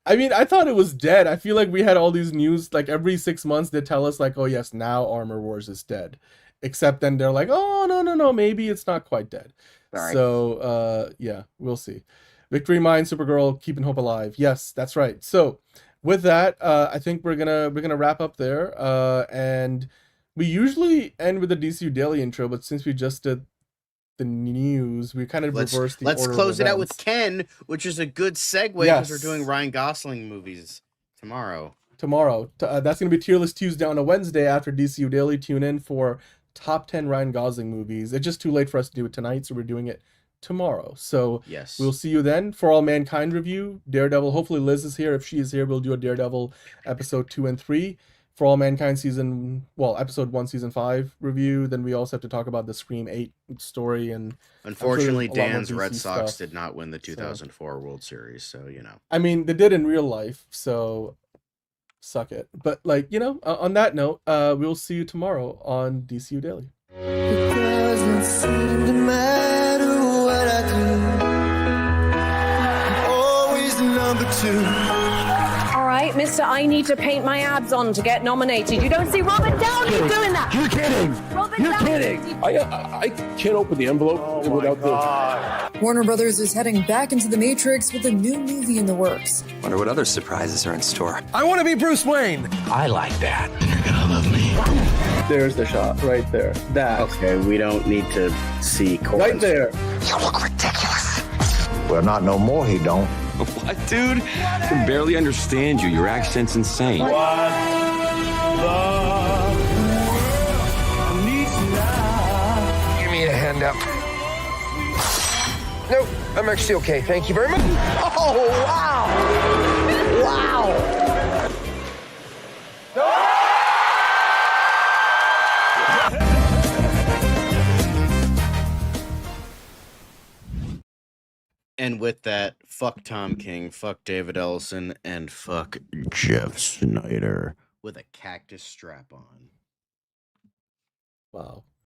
I mean, I thought it was dead. I feel like we had all these news, like every 6 months they tell us like, oh yes, now Armor Wars is dead. Except then they're like, oh no, maybe it's not quite dead. Right. So yeah, we'll see. Victory Mine, Supergirl, keeping hope alive. Yes, that's right. So with that, I think we're gonna wrap up there. And we usually end with the DCU Daily intro, but since we just did the news, we kind of reversed the order. Let's close it out with Ken, which is a good segue because we're doing Ryan Gosling movies tomorrow. That's gonna be Tier List Tuesday on a Wednesday after DCU Daily. Tune in for top 10 Ryan Gosling movies. It's just too late for us to do it tonight, so we're doing it tomorrow. So yes, we'll see you then. For All Mankind review, Daredevil. Hopefully Liz is here. If she is here, we'll do a Daredevil episode 2 and 3. For All Mankind episode 1 season 5 review. Then we also have to talk about the Scream 8 story. And unfortunately, Dan's Red Sox did not win the 2004 World Series, so you know. I mean, they did in real life, so suck it. But like, you know, on that note, we'll see you tomorrow on DCU Daily. It doesn't seem to matter what I do. I'm always the number 2. All right, mister, I need to paint my abs on to get nominated. You don't see Robert Downey doing that. You're kidding. You're kidding. I can't open the envelope without the... Warner Brothers is heading back into the Matrix with a new movie in the works. Wonder what other surprises are in store. I want to be Bruce Wayne. I like that. You're gonna love me. There's the shot right there. That. Okay, we don't need to see right there. You look ridiculous. Well, not no more, he don't. What, dude? I can barely understand you. Your accent's insane. What Give me a hand up. Nope, I'm actually okay. Thank you very much. Oh, wow! Wow! And with that, fuck Tom King, fuck David Ellison, and fuck Jeff Snyder with a cactus strap on. Wow.